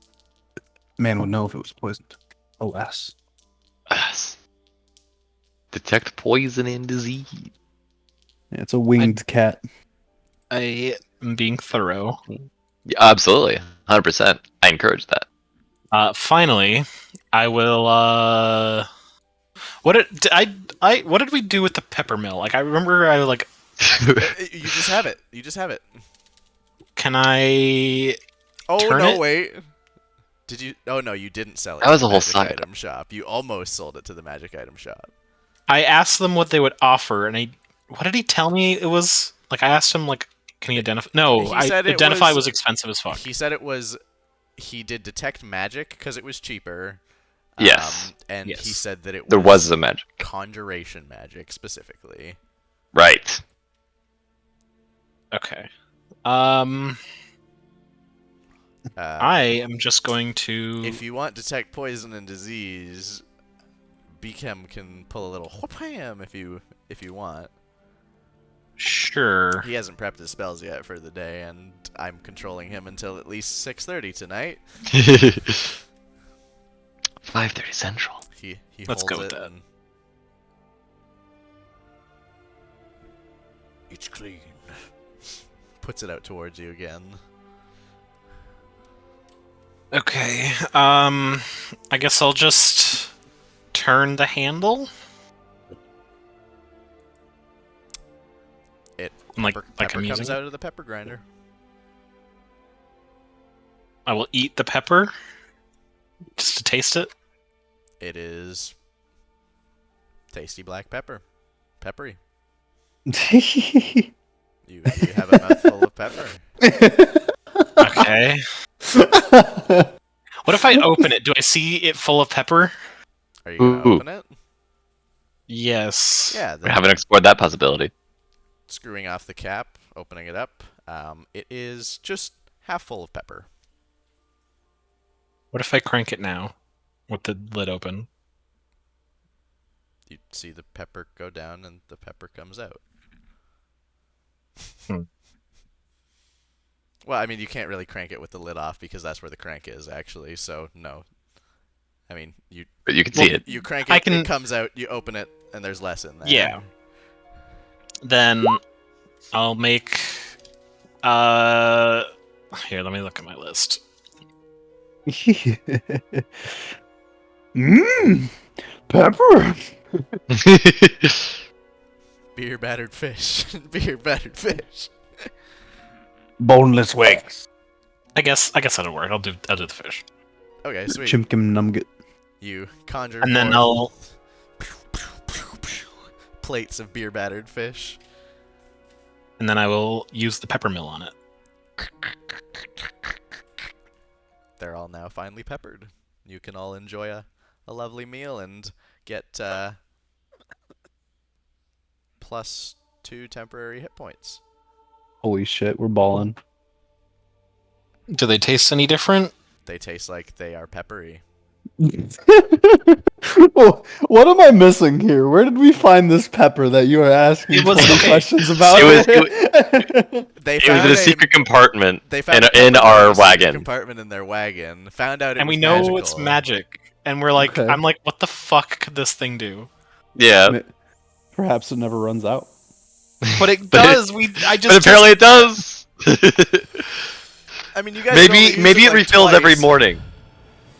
man would know if it was poisoned. Alas. Yes. Detect poison and disease. Yeah, it's a winged cat. I am being thorough. Yeah, absolutely. 100%. I encourage that. Finally, I will. What did we do with the pepper mill? Like I remember, I like. You just have it. You just have it. Can I? Oh Turn no! it? Wait. Did you? Oh no! You didn't sell it. That to was the a whole magic saga. item shop. You almost sold it to the magic item shop. I asked them what they would offer, and what did he tell me it was? Like I asked him, like, can he identify? No, He said it identify was- was expensive as fuck. He said it was. He did detect magic because it was cheaper. Yes. And Yes. he said that it There was a magic. conjuration magic specifically. Right. Okay. Um, I am just going to. If you want detect poison and disease, Bchem can pull a little wham if you want. Sure. He hasn't prepped his spells yet for the day, and I'm controlling him until at least 6:30 tonight. 5:30 Central. He Let's holds go with it that. and it's clean. Puts it out towards you again. Okay. I guess I'll just turn the handle. It Like pepper I'm comes using it. out of the pepper grinder. I will eat the pepper just to taste it. It is tasty black pepper, peppery. You have a mouthful of pepper. Okay. What if I open it? Do I see it full of pepper? Are you gonna Ooh. open it? Yes. Yeah. We Then haven't explored that possibility. screwing off the cap, opening it up. It is just half full of pepper. What if I crank it now with the lid open? You see the pepper go down, and the pepper comes out. Hmm. Well, I mean, you can't really crank it with the lid off because that's where the crank is, actually. So no. I mean, you But you can see it. you crank I it, can- it comes out. You open it, and there's less in there. Yeah. Then I'll make. Here, let me look at my list. Mmm, pepper. Beer battered fish. Beer battered fish. Boneless wings. I guess that'll work. I'll do the fish, Okay, sweet. Chimkim numget. You conjure and then forth I'll plates of beer battered fish. I will use the pepper mill on it. They're all now finely peppered. You can all enjoy a lovely meal and get +2 temporary hit points. Holy shit, we're balling. Do they taste any different? They taste like they are peppery. What am I missing here? Where did we find this pepper that you are asking It was- 20 okay. questions about? It was- They It was found in a secret compartment They found a in pepper our in a secret wagon. compartment in their wagon. Found out it And was we know magical. it's magic. And we're like, Okay. I'm like, what the fuck could this thing do? Yeah. Perhaps it never runs out. But it But does. I But apparently it does. I mean, you guys can only use Maybe it, it like, refills every twice. morning.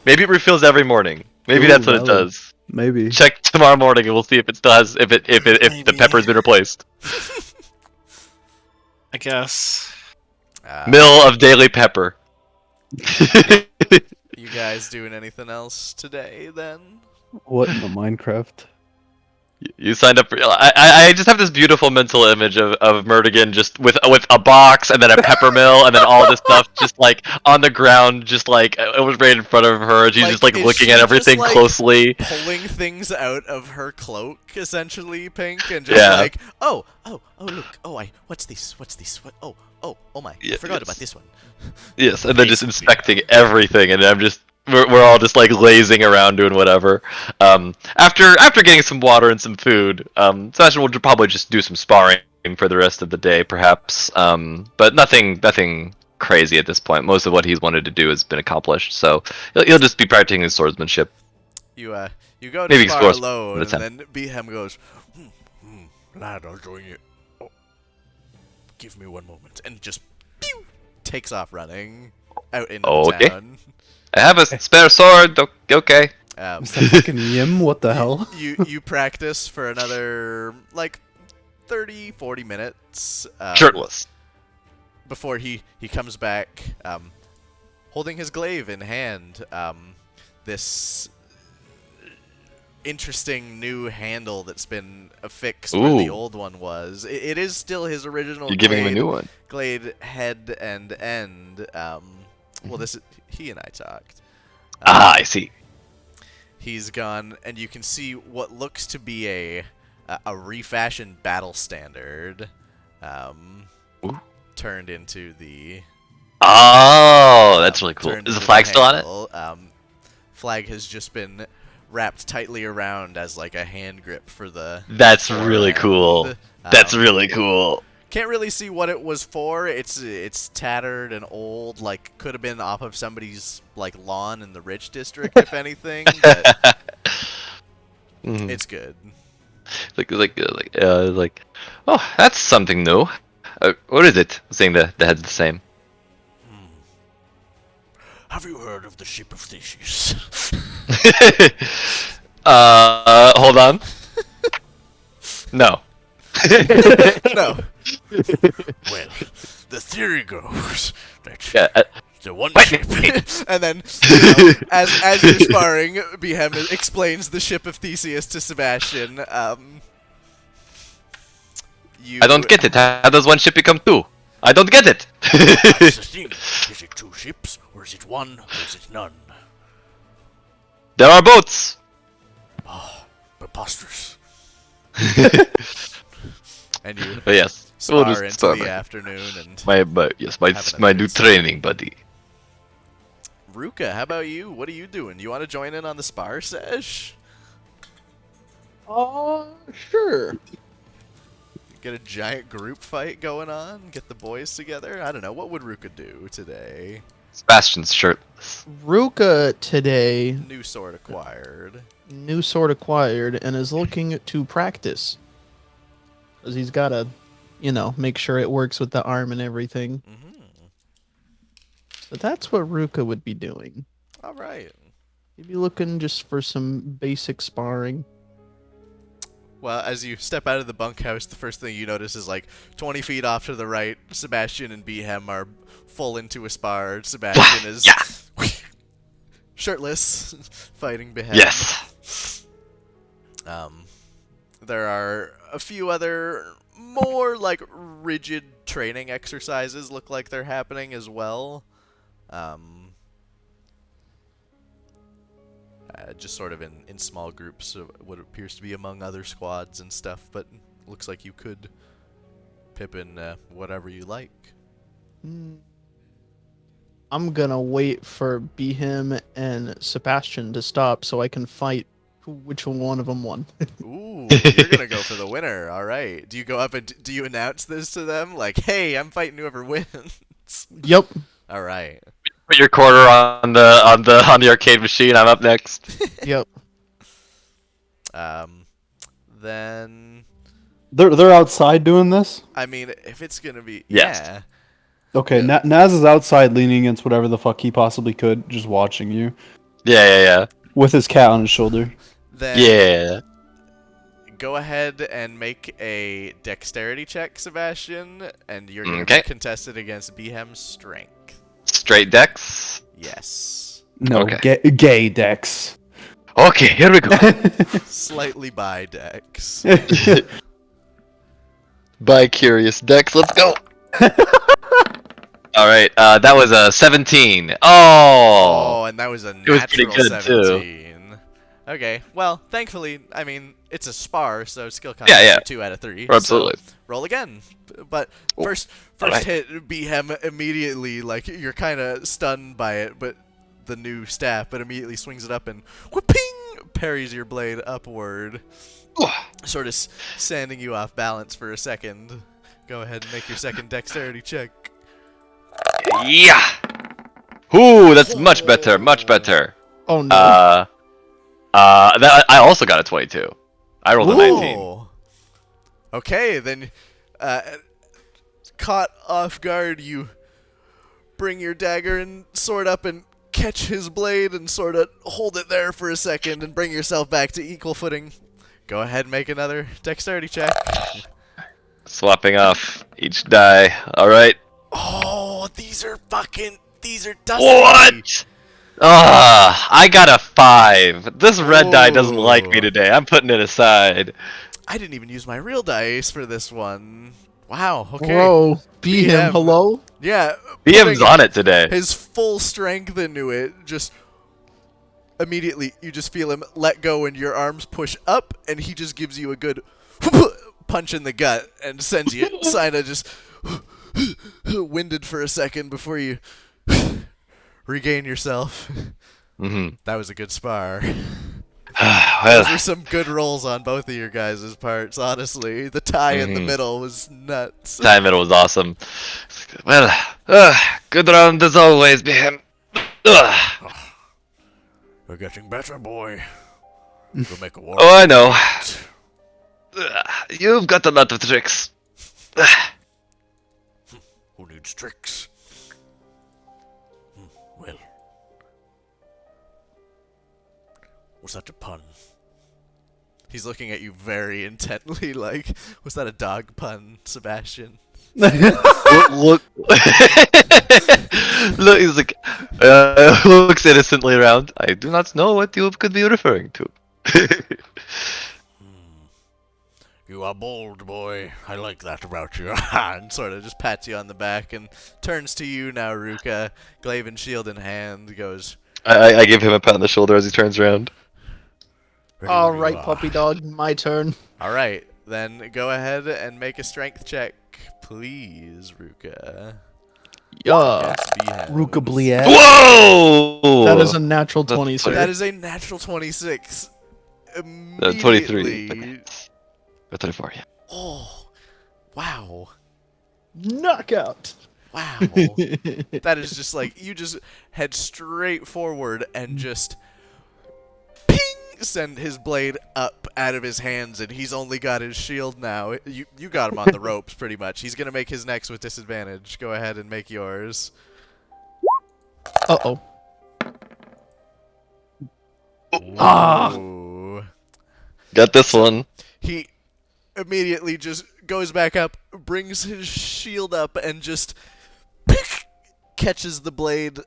Maybe it refills every morning. Maybe Ooh, that's what it valid. does. Maybe. Check tomorrow morning and we'll see if it still has if the Maybe. pepper's been replaced. I guess. Mill of daily pepper. You guys doing anything else today then? What in the Minecraft? You signed up for. I just have this beautiful mental image of Murdigan just with a box and then a pepper mill and then all this stuff just like on the ground, just like it was right in front of her. And she's just like is looking she at just, everything like, closely. pulling things out of her cloak, essentially, Pink, and just Yeah. like, oh, look, what's this? What? Oh my, I Yeah, forgot yes. about this one. Yes, and then just Basically. inspecting everything, and I'm just we're all just like lazing around doing whatever. After getting some water and some food, Sebastian will probably just do some sparring for the rest of the day, perhaps. But nothing crazy at this point. Most of what he's wanted to do has been accomplished, so he'll just be practicing his swordsmanship. You go to Maybe spar explore alone, some and then Behem goes, lad, I'll join you. Oh, give me one moment, and just pew, takes off running out into Okay. the town. I have a spare sword. Okay. Is that fucking Yim? What the hell? You practice for another like 30-40 minutes. Shirtless. Before he comes back, holding his glaive in hand. This interesting new handle that's been affixed where the Ooh. old one was. It is still his original. You're giving him a new one. Glade head and end. Well, he and I talked. I see. He's gone, and you can see what looks to be a refashioned battle standard, Ooh. turned into the. Oh, that's really cool. turned Is the into flag still on it? handle. Flag has just been wrapped tightly around as like a hand grip for the. That's really forehand. cool. That's really cool. Can't really see what it was for. It's tattered and old, like could have been off of somebody's like lawn in the rich district, if anything. But Mhm. it's good. Like, oh, that's something new. What is it? Saying the head's the same. Have you heard of the ship of Theseus? Hold on. No. No. Well, the theory goes that Yeah. the one Wait, ship, wait. and then you know, as you're sparring, Behem explains the ship of Theseus to Sebastian. You. I don't get it. How does one ship become two? I don't get it. That's the thing. Is it two ships, or is it one, or is it none? There are boats. Preposterous. And you But yes, we'll spar just into spar. the afternoon, and My Have my another new good training buddy. Ruka, how about you? What are you doing? You want to join in on the spar sesh? Sure. Get a giant group fight going on? Get the boys together? I don't know. What would Ruka do today? Sebastian's shirtless. Ruka today, New sword acquired. new sword acquired, and is looking to practice. Because he's got to, make sure it works with the arm and everything. Mm-hmm. So that's what Ruka would be doing. All right. He'd be looking just for some basic sparring. Well, as you step out of the bunkhouse, the first thing you notice is like 20 feet off to the right, Sebastian and Behem are full into a spar. Sebastian is shirtless, fighting Behem. Yes. There are a few other more like rigid training exercises look like they're happening as well. Just sort of in small groups of what appears to be among other squads and stuff, but looks like you could pip in whatever you like. I'm gonna wait for Behem and Sebastian to stop so I can fight which one of them won. Ooh, you're gonna go for the winner. All right. Do you go up and do you announce this to them? Like, hey, I'm fighting whoever wins. Yep. All right. Put your quarter on the arcade machine. I'm up next. Yep. Then They're outside doing this. I mean, if it's gonna be Yes. yeah. Okay, Naz is outside leaning against whatever the fuck he possibly could, just watching you. Yeah. With his cat on his shoulder. Then Yeah. go ahead and make a dexterity check, Sebastian, and you're going to Okay. be contested against Behem's strength. Straight dex. Yes. No, Okay. gay Dex. Okay, here we go. Slightly by dex. By curious dex, let's go. All right, that was a 17. Oh, Oh, and that was a was pretty natural good, too. 17. Okay, well, thankfully, I mean, it's a spar, so skill Yeah, combination yeah. 2 out of 3. Absolutely. So roll again. But Oh, first alright. hit, Behem immediately, like, you're kind of stunned by it, but the new staff, but immediately swings it up and whooping parries your blade upward, sort of sanding you off balance for a second. Go ahead and make your second dexterity check. Yeah. Ooh, that's much better. Much better. Oh no. I also got a 22. I rolled a 19. Ooh. Okay, then, caught off guard, you bring your dagger and sword up and catch his blade and sort of hold it there for a second and bring yourself back to equal footing. Go ahead and make another dexterity check. Swapping off each die. All right. Oh, these are dusty. What? I got a 5. This red die doesn't like me Ooh. today. I'm putting it aside. I didn't even use my real dice for this one. Wow, okay. Whoa. Be him. BM. Hello? Yeah. BM's putting on it today. his full strength into it, just immediately you just feel him let go and your arms push up and he just gives you a good punch in the gut and sends you kinda just winded for a second before you regain yourself. Mm-hmm. That was a good spar. Well, Those were some good rolls on both of your guys' parts, honestly. The tie in the Mhm. middle was nuts. time it was awesome. Well, good round as always, Behem. We're getting better, boy. We'll make a war. Oh, I know. You've got a lot of tricks. Who needs tricks? Well, was that a pun? He's looking at you very intently, like, was that a dog pun, Sebastian? Look, look, he's like, looks innocently around. I do not know what you could be referring to. You are bold, boy. I like that about you. And sort of just pats you on the back and turns to you now, Ruka. Glaive and shield in hand, goes, I give him a pat on the shoulder as he turns around. "Ready All when you right, are." puppy dog. My turn. All right, then go ahead and make a strength check, please, Ruka. Yeah. Against Behem's. Ruka Bliet. Whoa! That is a natural That's 20, sir. That is a natural 26. 23. Immediately. Or 24, yeah. Oh, wow. Knockout. Wow. That is just like, you just head straight forward and just ping, send his blade up out of his hands, and he's only got his shield now. You got him on the ropes, pretty much. He's going to make his next with disadvantage. Go ahead and make yours. Uh-oh. Ah. Ooh. Got this one. He immediately just goes back up, brings his shield up, and just catches the blade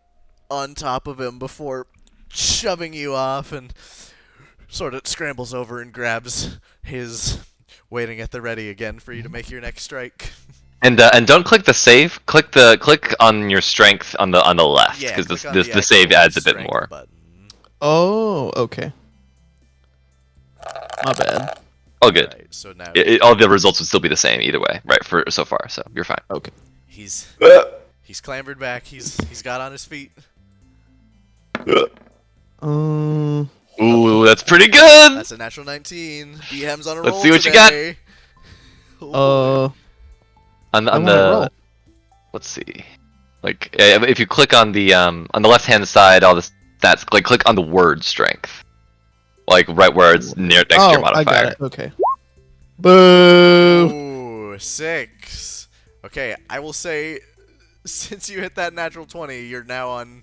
on top of him before shoving you off and sort of scrambles over and grabs his, waiting at the ready again for you to make your next strike. And don't click the save. Click on your strength on the left Yeah, because click on the save actual adds a bit strength more. button. Oh, okay. My bad. All good. Right, so now All the results would still be the same either way, right? For so far, so you're fine. Okay. he's clambered back. He's got on his feet. Um. Ooh, that's pretty good. That's a natural 19. BM's on a Let's roll see what you got. today. Ooh. On I wanna roll. let's see, like if you click on the left hand side, all the stats, click on the word strength, like right where it's next to your Oh, I modifier. got it. Okay. Boo. Ooh, 6. Okay, I will say since you hit that natural 20, you're now on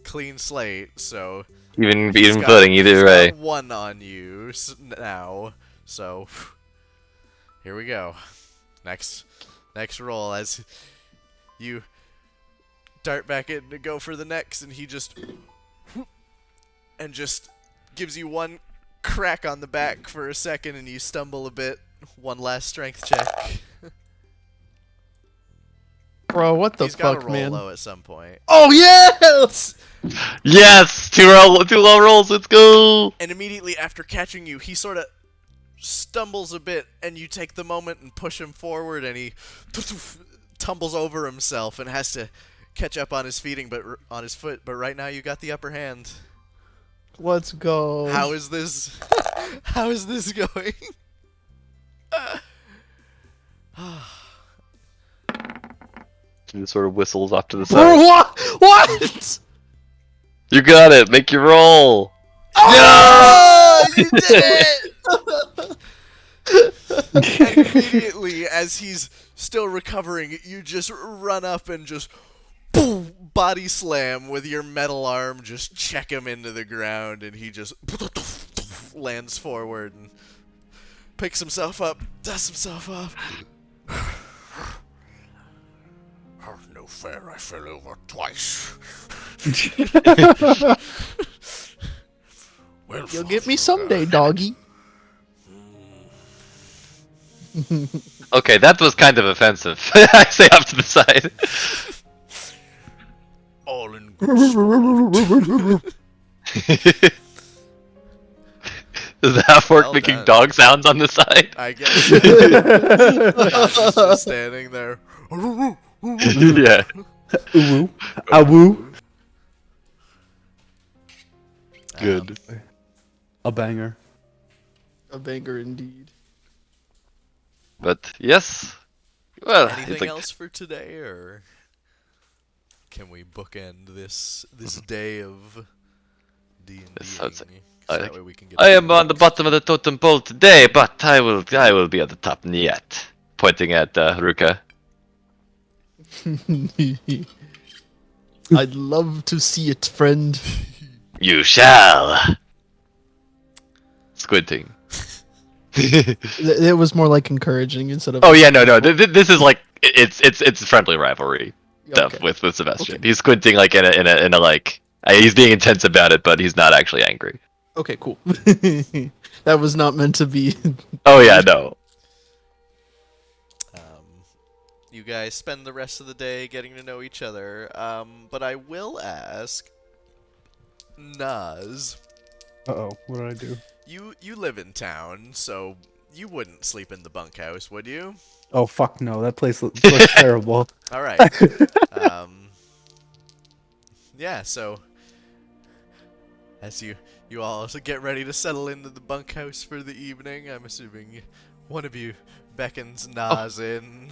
clean slate. So Even he's even got- footing either he's way. got 1 on you now. So here we go. Next roll as you dart back in to go for the next, and he just gives you one crack on the back for a second, and you stumble a bit. One last strength check. Bro, what the He's got to fuck, roll man? low at some point. Oh yes! Yes, two low rolls. Let's go. And immediately after catching you, he sort of stumbles a bit, and you take the moment and push him forward, and he tumbles over himself and has to catch up on his foot. But right now you got the upper hand. Let's go. How is this? How is this going? He just sort of whistles off to the Bro, side. what? You got it. Make your roll. Oh, you did it! And immediately, as he's still recovering, you just run up and just boom, body slam with your metal arm, just check him into the ground, and he just lands forward and picks himself up, dusts himself off. No fair, I fell over twice. Well, You'll get me someday, doggy. Okay, that was kind of offensive. I say off to the side. all in Does the half orc Well making done. dog sounds on the side? I guess. He's just standing there. Yeah. Awoo. Awoo. Good. A banger. A banger indeed. But yes. Well, it's Anything like, else for today, or can we bookend this day of D&D? This sounds So like- that way we can get I am on the bottom of the totem pole today, but I will be at the top yet. Pointing at Ruka. I'd love to see it, friend. You shall. Squinting. It was more like encouraging instead of. Oh yeah, no. This is like it's friendly rivalry stuff Okay. with Sebastian. He's squinting like in a like he's being intense about it, but he's not actually angry. Okay, cool. That was not meant to be. Oh yeah, no. You guys spend the rest of the day getting to know each other, but I will ask, Naz, Uh-oh, what did I do? you live in town, so you wouldn't sleep in the bunkhouse, would you? Oh, fuck no, that place looks terrible. All right. Yeah, so as you all also get ready to settle into the bunkhouse for the evening, I'm assuming one of you beckons Naz in.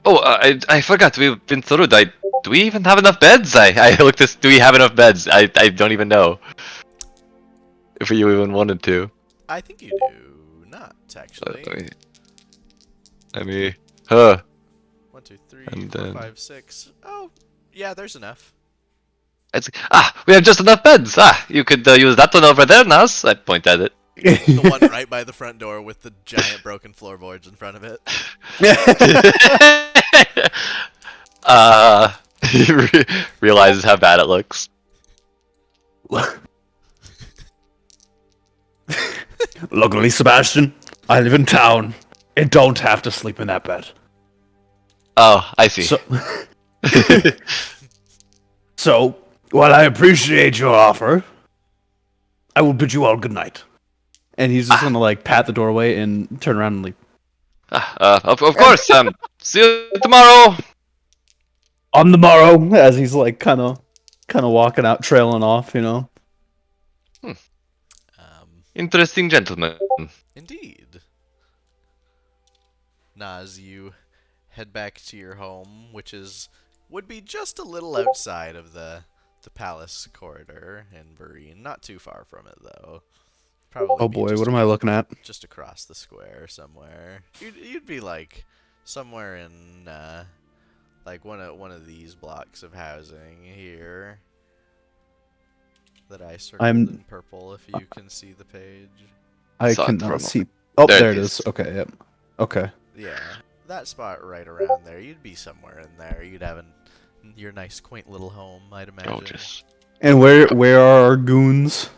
Oh, I forgot. We've been through. Do we even have enough beds? I looked this. Do we have enough beds? I don't even know if you even wanted to. I think you do not, actually. I mean, huh? 1, 2, 3, And 4, then- 5, 6. Oh, yeah, there's enough. We have just enough beds. You could use that one over there, Nas. I point at it. The one right by the front door with the giant broken floorboards in front of it. He realizes how bad it looks. Luckily, Sebastian, I live in town and don't have to sleep in that bed. Oh, I see. So, so while I appreciate your offer, I will bid you all good night. And he's just gonna like pat the doorway and turn around and leave. Of course. See you tomorrow. On the morrow, as he's like kind of walking out, trailing off, you know. Interesting gentleman. Indeed. Naz, you head back to your home, which would be just a little outside of the palace corridor in Vereen. Not too far from it, though. Probably Oh be boy, just what am I looking at? just across the square somewhere. You'd be like somewhere in like one of these blocks of housing here that I circled I'm- in purple. If you can see the page. I Saw it for a cannot see. moment. Oh, There there it it is. is. Okay, yep. Okay. Yeah, that spot right around there. You'd be somewhere in there. You'd have your nice, quaint little home, I'd imagine. Gorgeous. And where are our goons?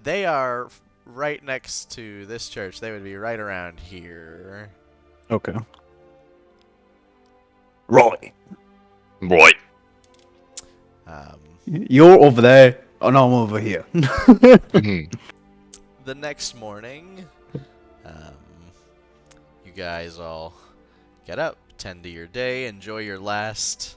They are right next to this church. They would be right around here. Okay. Roy, Right. Um, you're over there, and I'm over here. Mhm. the next morning, you guys all get up, tend to your day, enjoy your last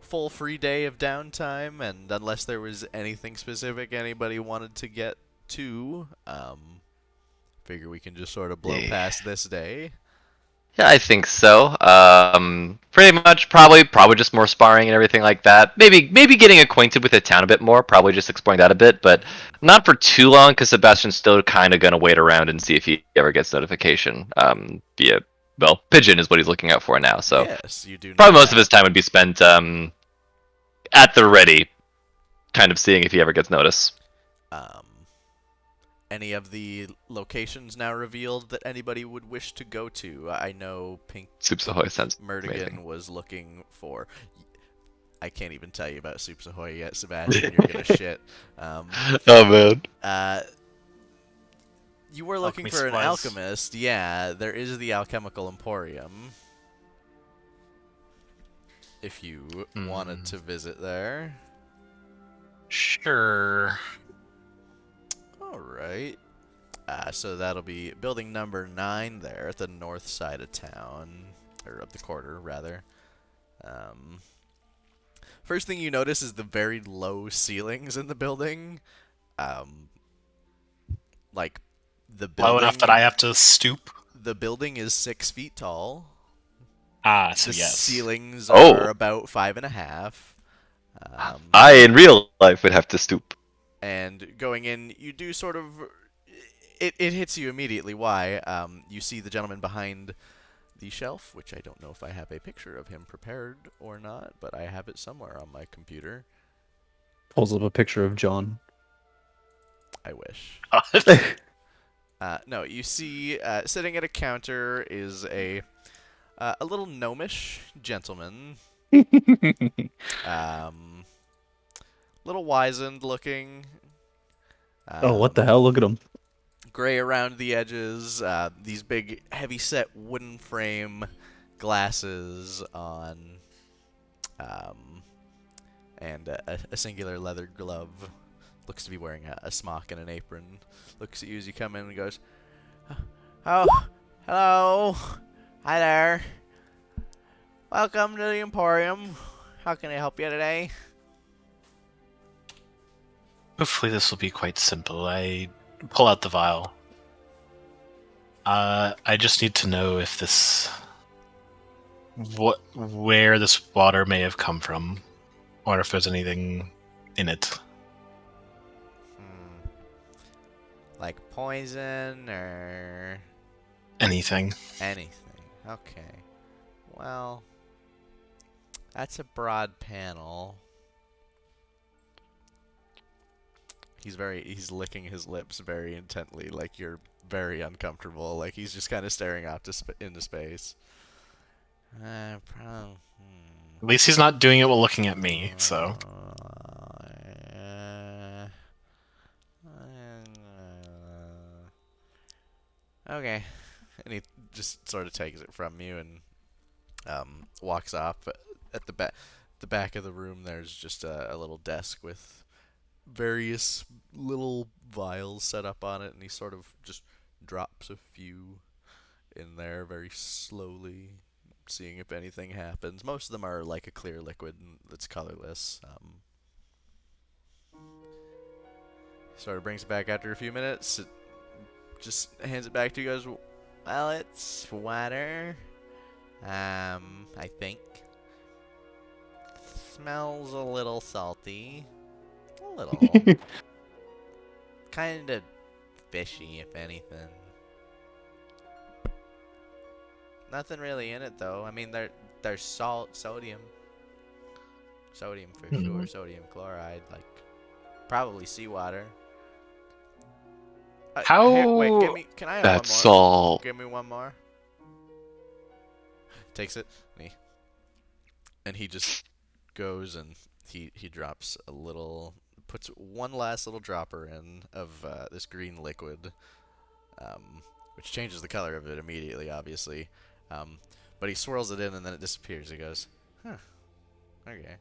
full free day of downtime, and unless there was anything specific anybody wanted to get to, figure we can just sort of blow Yeah. past this day. Yeah, I think so. Pretty much, probably just more sparring and everything like that. Maybe getting acquainted with the town a bit more. Probably just exploring that a bit, but not for too long because Sebastian's still kind of gonna wait around and see if he ever gets notification. Via Pigeon is what he's looking out for now. So Yes, you do know probably most of that. his time would be spent at the ready, kind of seeing if he ever gets notice. Any of the locations now revealed that anybody would wish to go to? I know Pink Soups Ahoy sounds Merdigan amazing. was looking for. I can't even tell you about Soups Ahoy yet, Sebastian. You're gonna shit. Oh man. You were looking Alchemy for an supplies. alchemist. Yeah, there is the Alchemical Emporium. If you wanted to visit there. Sure. Alright. So that'll be building number 9 there at the north side of town. Or of the quarter, rather. First thing you notice is the very low ceilings in the building. Like, the building... Low enough that I have to stoop. The building is 6 feet tall. So The yes. ceilings Oh. are about 5.5. I in real life would have to stoop. And going in, you do sort of... It hits you immediately why. You see the gentleman behind the shelf, which I don't know if I have a picture of him prepared or not, but I have it somewhere on my computer. Pulls up a picture of John. I wish. No, you see sitting at a counter is a little gnomish gentleman. Little wizened looking. Oh, what the hell? Look at him. Gray around the edges. These big, heavy-set wooden frame glasses on, and a singular leather glove. Looks to be wearing a smock and an apron. Looks at you as you come in and goes, "Oh, hello. Hi there. Welcome to the Emporium. How can I help you today?" Hopefully this will be quite simple. I pull out the vial. I just need to know if where this water may have come from, or if there's anything in it. Like poison or Anything. anything. Okay. Well, that's a broad panel. He's licking his lips very intently, like you're very uncomfortable. Like he's just kind of staring out into space. At least he's not doing it while looking at me, so. Okay. And he just sort of takes it from you and walks off. At the back of the room, there's just a little desk with various little vials set up on it, and he sort of just drops a few in there very slowly, seeing if anything happens. Most of them are like a clear liquid that's colorless. Sort of brings it back after a few minutes. It just hands it back to you. Goes, "Well, it's water. I think. Smells a little salty. A little. Kind of fishy, if anything. Nothing really in it, though. I mean, there's salt, sodium for sure, sodium chloride, like probably seawater. How? Here, wait, can I have That's one more? all. Give me one more. Takes it, and he just goes and he drops puts one last little dropper in of this green liquid, which changes the color of it immediately, obviously. But he swirls it in and then it disappears. He goes, huh, okay,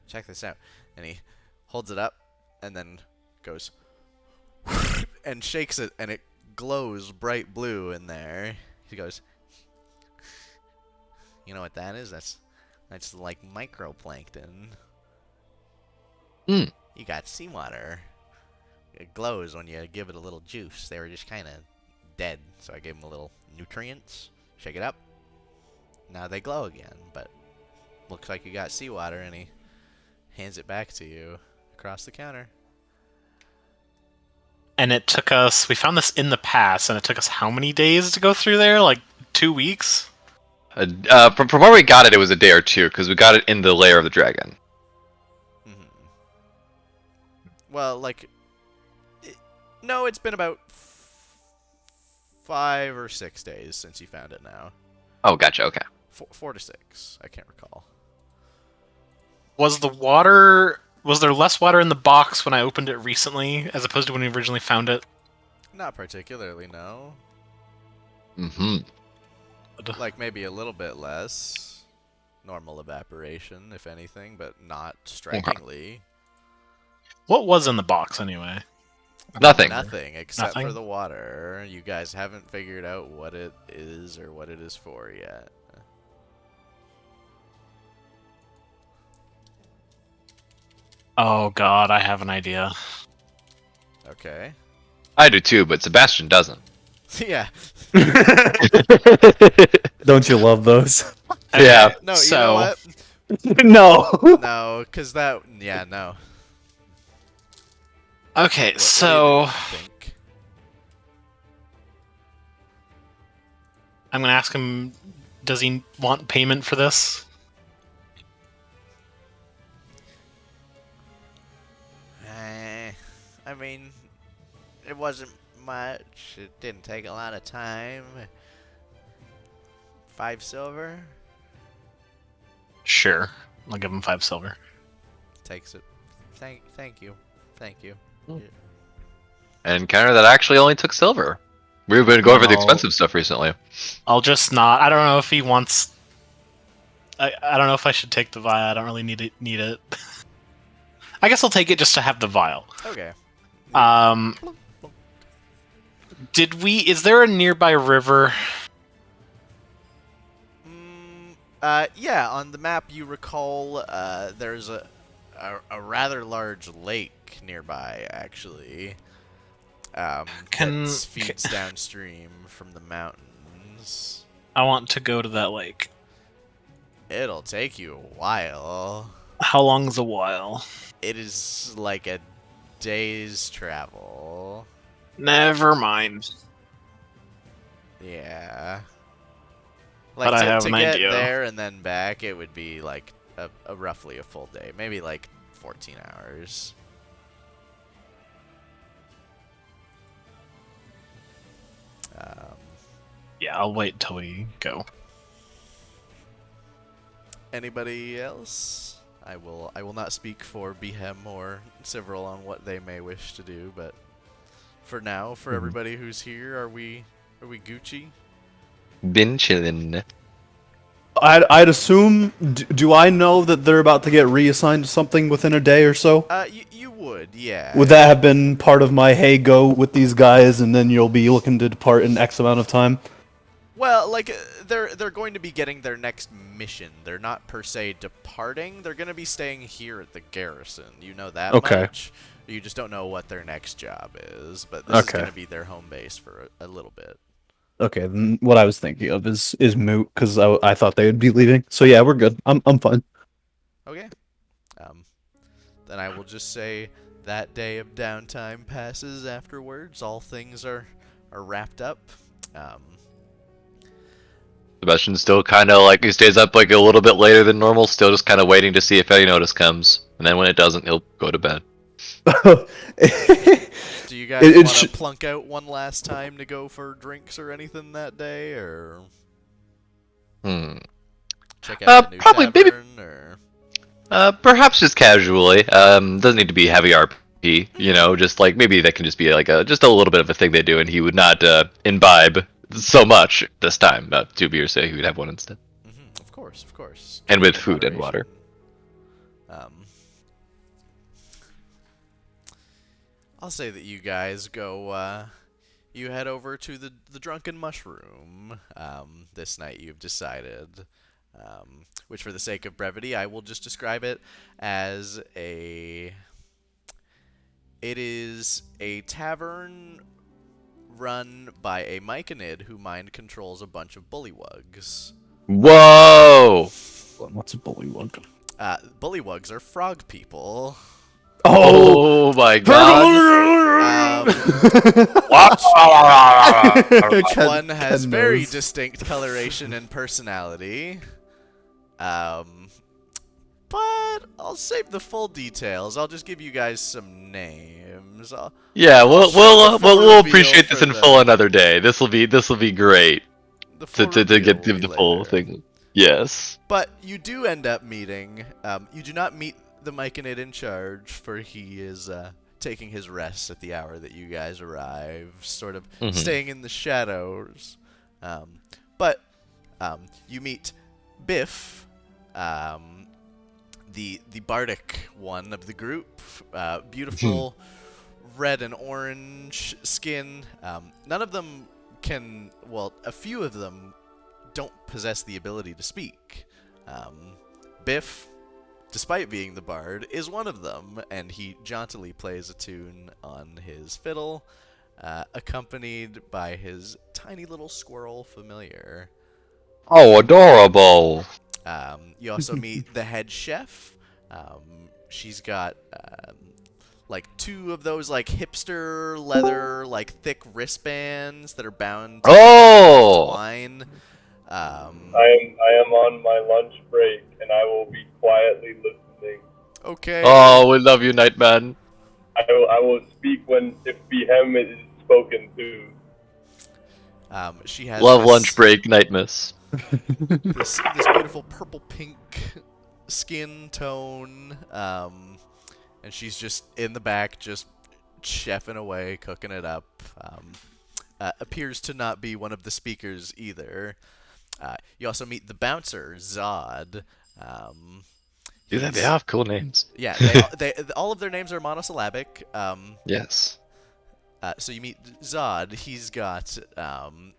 check this out. And he holds it up and then goes and shakes it, and it glows bright blue in there. He goes, you know what that is? That's like microplankton. Hmm. You got seawater. It glows when you give it a little juice. They were just kind of dead, so I gave them a little nutrients. Shake it up. Now they glow again, but looks like you got seawater, and he hands it back to you across the counter. And it took us. We found this in the past, and it took us how many days to go through there? Like 2 weeks. From where we got it, it was a day or two because we got it in the lair of the dragon. Well, like, no, it's been about 5 or 6 days since you found it now. Oh, gotcha. Okay. 4 to 6. I can't recall. Was there less water in the box when I opened it recently, as opposed to when we originally found it? Not particularly, no. Mm-hmm. Like, maybe a little bit less. Normal evaporation, if anything, but not strikingly. What was in the box anyway? Nothing. Nothing, except Nothing? for the water. You guys haven't figured out what it is or what it is for yet. Oh god, I have an idea. Okay. I do too, but Sebastian doesn't. Yeah. Don't you love those? Yeah. No, you So- know what? No. No, because that... Yeah, no. Okay, What do so you think? I'm gonna ask him. Does he want payment for this? I mean, it wasn't much. It didn't take a lot of time. 5 silver? Sure, I'll give him 5 silver. Takes it. Thank you. Thank you. An encounter that actually only took silver. We've been going over the Well- expensive stuff recently. I'll just not. I don't know if he wants. I don't know if I should take the vial. I don't really need it. I guess I'll take it just to have the vial. Okay. Is there a nearby river? Yeah, on the map you recall there's a rather large lake nearby, actually. That feeds downstream from the mountains. I want to go to that lake. It'll take you a while. How long's a while? It is like a day's travel. Never mind. Yeah. But I have to an get idea. there and then back, it would be like a roughly a full day, maybe like 14 hours. Yeah, I'll wait till we go. Anybody else? I will not speak for Behem or Several on what they may wish to do, but for now, for everybody who's here, are we Gucci? Been chillin'. I'd assume. Do I know that they're about to get reassigned to something within a day or so? You would, yeah. Would that have been part of my hey go with these guys, and then you'll be looking to depart in X amount of time? Well, like they're going to be getting their next mission. They're not per se departing. They're going to be staying here at the garrison. You know that Okay. much. You just don't know what their next job is, but this is Okay. going to be their home base for a little bit. Okay, then what I was thinking of is moot because I thought they would be leaving. So yeah, we're good. I'm fine. Okay. Then I will just say that day of downtime passes afterwards. All things are wrapped up. Sebastian's still kind of like he stays up like a little bit later than normal, still just kind of waiting to see if any notice comes, and then when it doesn't, he'll go to bed. Do you guys It want to sh- plunk out one last time to go for drinks or anything that day, or Hmm. check out the new Probably maybe. tavern, or? Perhaps just casually. Doesn't need to be heavy RP. You know, just like maybe that can just be like just a little bit of a thing they do, and he would not imbibe so much this time. 2 beers, so he would have one instead, Of course, of course. and with In food and water. moderation. I'll say that you guys go. You head over to the Drunken Mushroom. This night you've decided. Which, for the sake of brevity, I will just describe it as a. It is a tavern run by a Myconid who mind controls a bunch of bullywugs. Whoa! What's a bullywug? Bullywugs are frog people. Oh my god! Each one has very distinct coloration and personality. But I'll save the full details. I'll just give you guys some names. Yeah, I'll we'll show the full reveal appreciate this for in full another day. This will be great the full to reveal get will through be the full later. thing. Yes. But you do end up meeting. You do not meet the Myconid in charge, for he is taking his rest at the hour that you guys arrive, sort of staying in the shadows. But you meet Biff, the bardic one of the group. Beautiful red and orange skin. None of them can. Well, a few of them don't possess the ability to speak. Biff, despite being the bard, is one of them, and he jauntily plays a tune on his fiddle, accompanied by his tiny little squirrel familiar. Oh, adorable! You also meet the head chef. She's got like 2 of those like hipster leather like thick wristbands that are bound to twine. I am on my lunch break, and I will be quietly listening. Okay. Oh, we love you, Nightman. I will speak if Behem is spoken to. She has Love this, lunch break, Nightmiss. this beautiful purple pink skin tone, and she's just in the back, just chefing away, cooking it up. Appears to not be one of the speakers either. You also meet the bouncer, Zod. Dude, they have cool names. Yeah, they all of their names are monosyllabic. Yes. So you meet Zod. He's got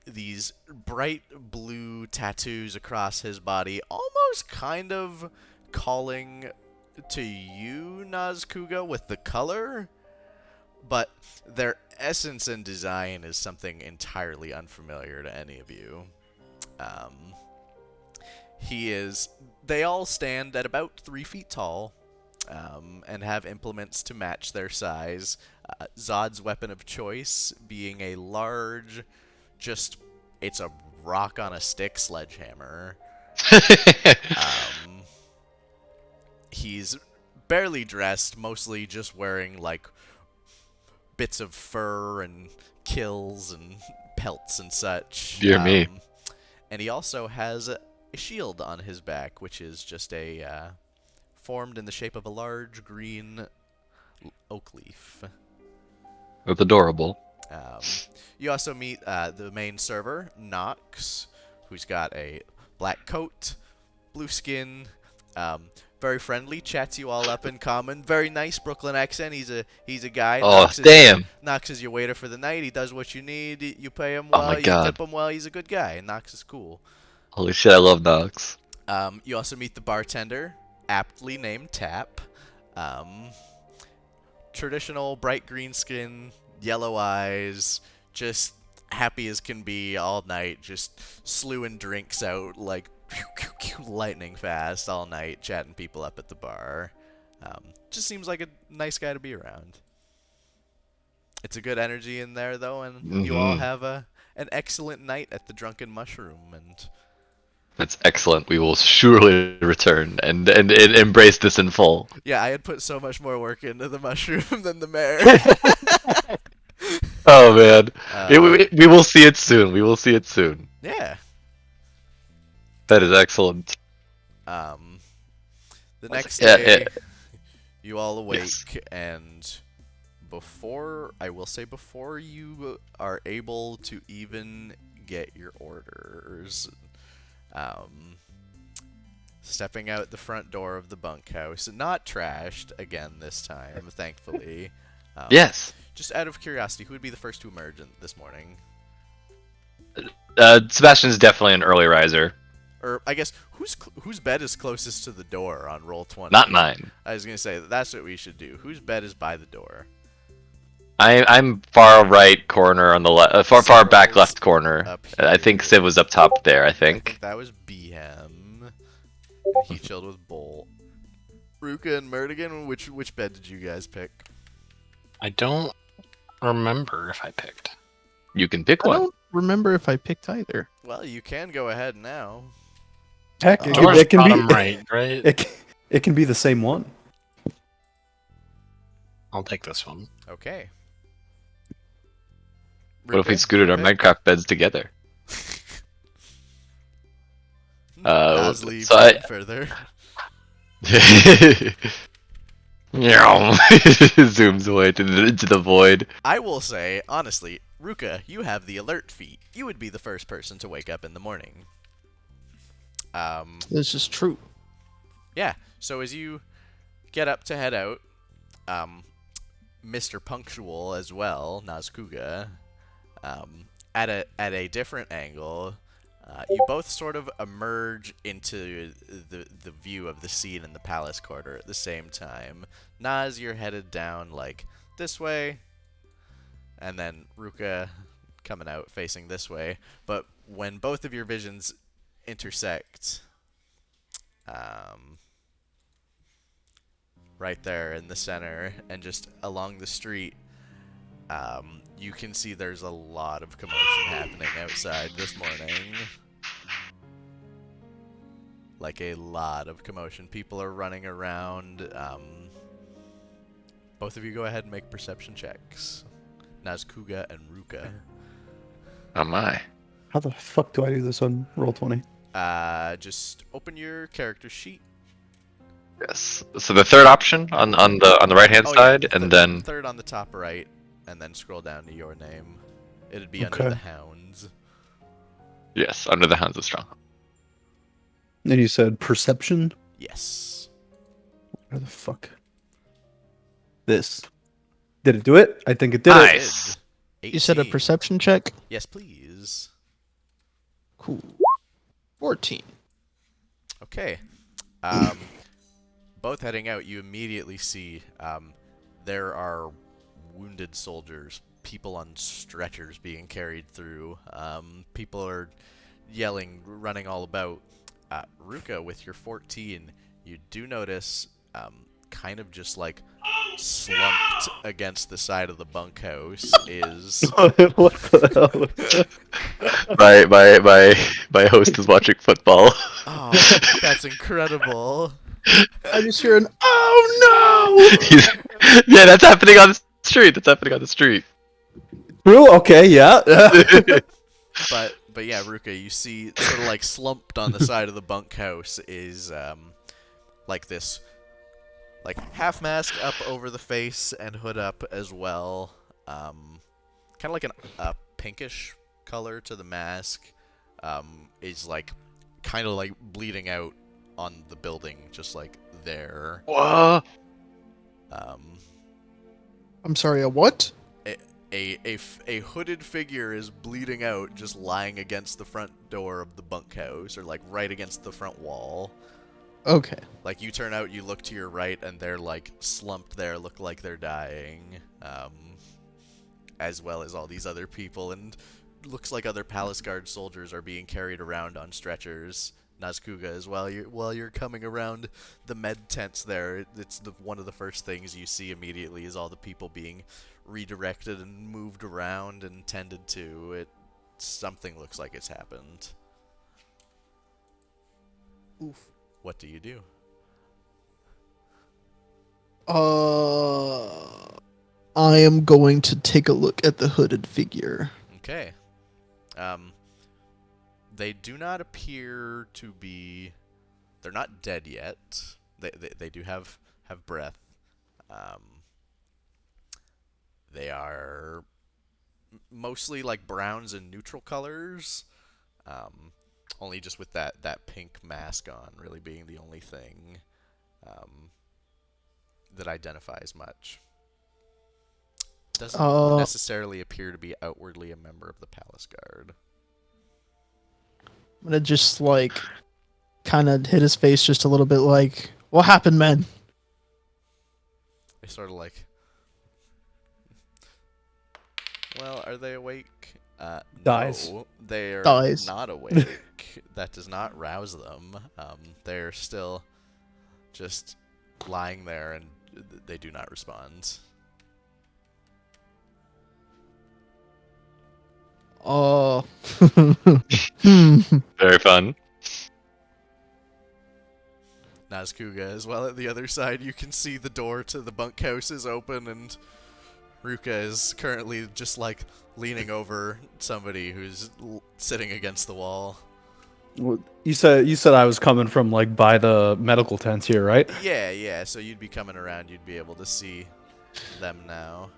these bright blue tattoos across his body, almost kind of calling to you, Nazkuga, with the color. But their essence and design is something entirely unfamiliar to any of you. They all stand at about 3 feet tall, and have implements to match their size. Zod's weapon of choice being a large, it's a rock on a stick sledgehammer. He's barely dressed, mostly just wearing like bits of fur and kills and pelts and such. Dear me. And he also has a shield on his back, which is just formed in the shape of a large green oak leaf. That's adorable. You also meet the main server, Nox, who's got a black coat, blue skin, very friendly, chats you all up in common. Very nice Brooklyn accent. He's a guy. Oh, damn. Nox is your waiter for the night. He does what you need. You pay him Oh well. my You God. tip him well. He's a good guy. And Nox is cool. Holy shit, I love Nox. You also meet the bartender, aptly named Tap. Traditional bright green skin, yellow eyes, just happy as can be all night, just slewing drinks out like lightning fast all night, chatting people up at the bar. Just seems like a nice guy to be around. It's a good energy in there, though, and you all have an excellent night at the Drunken Mushroom, and That's excellent. We will surely return and embrace this in full. Yeah, I had put so much more work into the mushroom than the mayor. Oh man, Uh, we will see it soon. We will see it soon. yeah. That is excellent. Um, the Was- next yeah, day, yeah. you all awake, Yes. and before you are able to even get your orders, um, stepping out the front door of the bunkhouse, not trashed again this time, thankfully. Yes. Just out of curiosity, who would be the first to emerge this morning? Sebastian's definitely an early riser. Or I guess whose bed is closest to the door on roll 20? Not mine. I was gonna say that's what we should do. Whose bed is by the door? I'm far right corner on the left, far back Cyril's left corner. up I think here. Civ was up top there. I I think think. that was Behem. He chilled with Bolt. Ruka and Murdigan, which bed did you guys pick? I don't remember if I picked. You can pick I one. don't remember if I picked either. Well, you can go ahead now. Heck, Door's it can bottom be right, right? it can be the same one. I'll take this one. Okay. What if we Ruka, scooted you our pick? Minecraft beds together? Nas leaves so I- even further. Meow. Zooms away into the void. I will say, honestly, Ruka, you have the alert feat. You would be the first person to wake up in the morning. This is true. Yeah, so as you get up to head out, Mr. Punctual as well, Nazkuga, at a different angle, you both sort of emerge into the view of the scene in the palace quarter at the same time. Naz, you're headed down like this way, and then Ruka coming out facing this way. But when both of your visions intersect, right there in the center and just along the street, you can see there's a lot of commotion happening outside this morning. Like a lot of commotion. People are running around. Both of you go ahead and make perception checks. Nazkuga and Ruka. Oh my. How the fuck do I do this on roll 20? Just open your character sheet. Yes. So the third option on the right hand Oh, side, yeah, and then third on the top right, and then scroll down to your name. It'd be Okay. under the hounds. yes, under the Hounds of Strong. And you said perception? Yes. Where the fuck? This. Did it do it? I think it did Nice. Did. You said a 18. perception check? Yes, please. Cool. 14. Okay. Both heading out, you immediately see there are wounded soldiers, people on stretchers being carried through. People are yelling, running all about. Ruka, with your 14, you do notice kind of just like slumped against the side of the bunkhouse is it. What the hell? My host is watching football. oh, that's incredible. I just hear an oh Yeah, that's happening on the street. That's happening on the street. True? Okay, yeah. But yeah, Ruka, you see sort of like slumped on the side of the bunkhouse is like this like half mask up over the face and hood up as well. Kind of like a pinkish color to the mask. Is like kind of like bleeding out on the building, just like there. Whoa. I'm sorry, a what? A hooded figure is bleeding out, just lying against the front door of the bunkhouse, or like right against the front wall. Okay. Like you turn out, you look to your right, and they're like slumped there, look like they're dying, as well as all these other people, and looks like other palace guard soldiers are being carried around on stretchers. Nazkuga as well. While you're coming around the med tents there, it's one of the first things you see immediately is all the people being redirected and moved around and tended to. Something looks like it's happened. Oof. What do you do? I am going to take a look at the hooded figure. Okay. They do not appear to be. They're not dead yet. They do have breath. They are mostly like browns and neutral colors. Only just with that pink mask on, really being the only thing that identifies much. Doesn't necessarily appear to be outwardly a member of the Palace Guard. I'm gonna just like kind of hit his face just a little bit, like, "What happened, man?" They sort of like, well, are they awake? Dies. No, they're Dies. not awake. That does not rouse them. They're still just lying there, and they do not respond. Oh. Very fun. Nazkuga as well at the other side. You can see the door to the bunkhouse is open, and Ruka is currently just like leaning over somebody who's sitting against the wall. Well, you said I was coming from like by the medical tents here, right? Yeah. So you'd be coming around. You'd be able to see them now.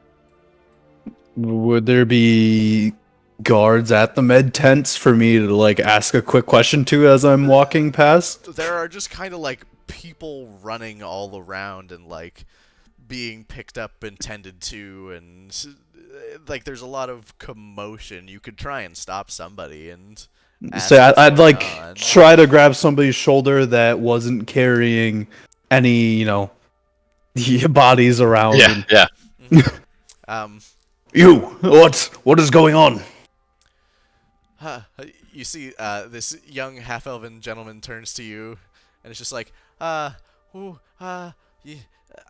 Would there be guards at the med tents for me to like ask a quick question to as I'm walking past? There are just kind of like people running all around and like being picked up and tended to, and like there's a lot of commotion. You could try and stop somebody and ask Say what's I'd going like on. try to grab somebody's shoulder that wasn't carrying any, bodies around. Yeah, and, yeah. You, what is going on? You see, this young half-elven gentleman turns to you, and it's just like,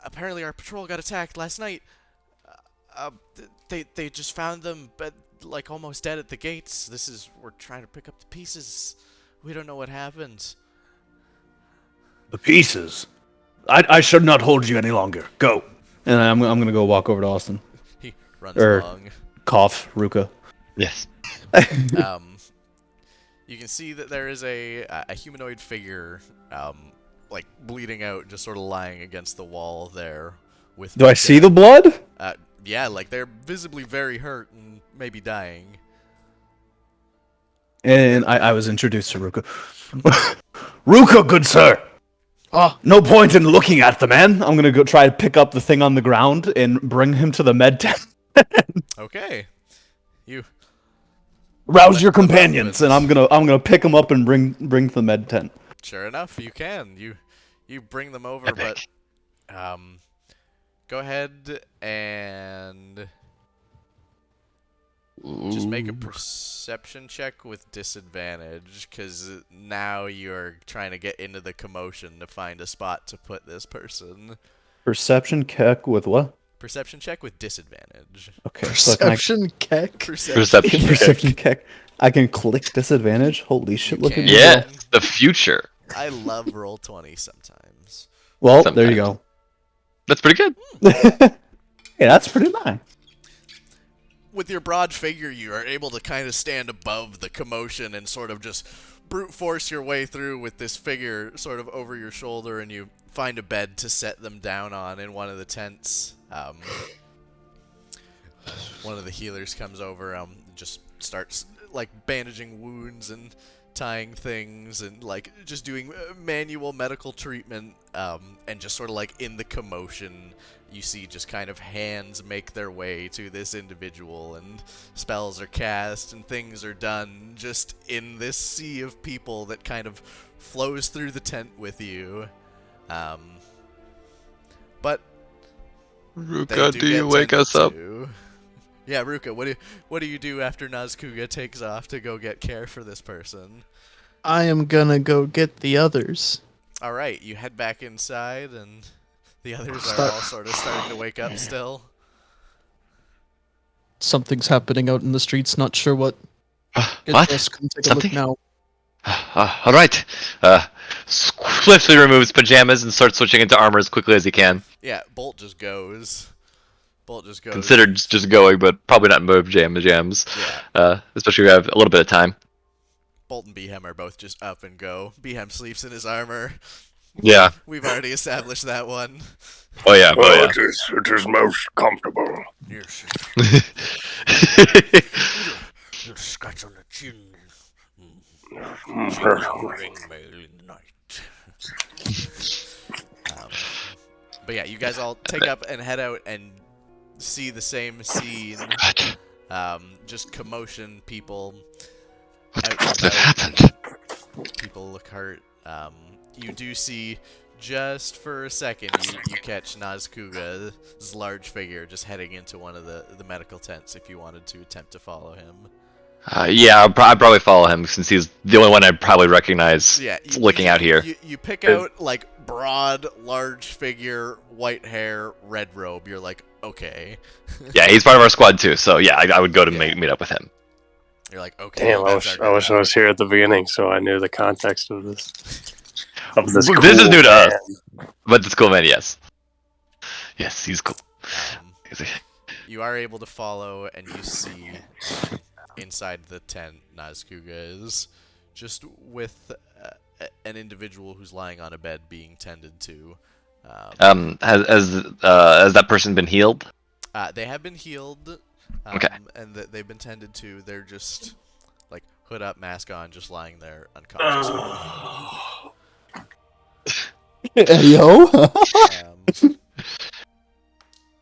apparently our patrol got attacked last night. They just found them, but like almost dead at the gates. We're trying to pick up the pieces. We don't know what happened. The pieces. I should not hold you any longer. Go. And I'm gonna go walk over to Austin. He runs Er. along. Cough, Ruka. Yes. You can see that there is a humanoid figure, like bleeding out, just sort of lying against the wall there. With Do I see the blood? Yeah, like they're visibly very hurt and maybe dying. And I was introduced to Ruka. Ruka, good sir. Oh, No point in looking at the man. I'm gonna go try to pick up the thing on the ground and bring him to the med tent. Okay, you Rouse Let your the blood companions, wins. and I'm gonna pick him up and bring to the med tent. sure enough you can you bring them over, Epic. but go ahead and just make a perception check with disadvantage, because now you're trying to get into the commotion to find a spot to put this person. Perception check with what? Perception check with disadvantage. Okay, perception keck. Perception check. perception check. I can click disadvantage. Holy shit! Look at can. me go. Yeah, the future. I love Roll20 sometimes. Well, there you go. That's pretty good. Hey, that's pretty nice. With your broad figure, you are able to kind of stand above the commotion and sort of just brute force your way through with this figure sort of over your shoulder, and you find a bed to set them down on in one of the tents. One of the healers comes over, just starts like bandaging wounds and tying things and like just doing manual medical treatment, and just sort of like in the commotion you see just kind of hands make their way to this individual, and spells are cast and things are done just in this sea of people that kind of flows through the tent with you. But they Ruka, do you get wake tended us up? to. Yeah, Ruka, what do you do after Nazkuga takes off to go get care for this person? I am gonna go get the others. All right, you head back inside, and the others are Start- all sort of starting to wake up still. Something's happening out in the streets. Not sure what. Get What? dressed, come take a Something? look now. All right. Swiftly removes pajamas and starts switching into armor as quickly as he can. Yeah, Bolt just goes. Bolt just goes. Considered just going, but probably not in pajamas. Yeah. Especially if we have a little bit of time. Bolt and Behem are both just up and go. Behem sleeps in his armor. Yeah. We've already established that one. Oh yeah. Oh yeah. It is most comfortable. Yes. Little scratch on the chin. Ring mail in the night. But yeah, you guys all take up and head out and see the same scene. Just commotion, people out and What about. happened? People look hurt. You do see, just for a second, you catch Nazkuga's large figure just heading into one of the medical tents if you wanted to attempt to follow him. Yeah, I'd probably follow him since he's the only one I'd probably recognize. Yeah, looking out here. You pick out, like, broad, large figure, white hair, red robe. You're like, okay. Yeah, he's part of our squad too, so yeah, I would go to meet up with him. You're like, okay. Damn, I that's wish our I wish guy. I was here at the beginning so I knew the context of this. Of this, This cool is new to us. man. But the cool man, yes. Yes, he's cool. You are able to follow, and you see inside the tent Nazkuga is just with an individual who's lying on a bed being tended to. Has that person been healed? They have been healed, Okay. and they've been tended to. They're just like hood up, mask on, just lying there unconscious. Yo.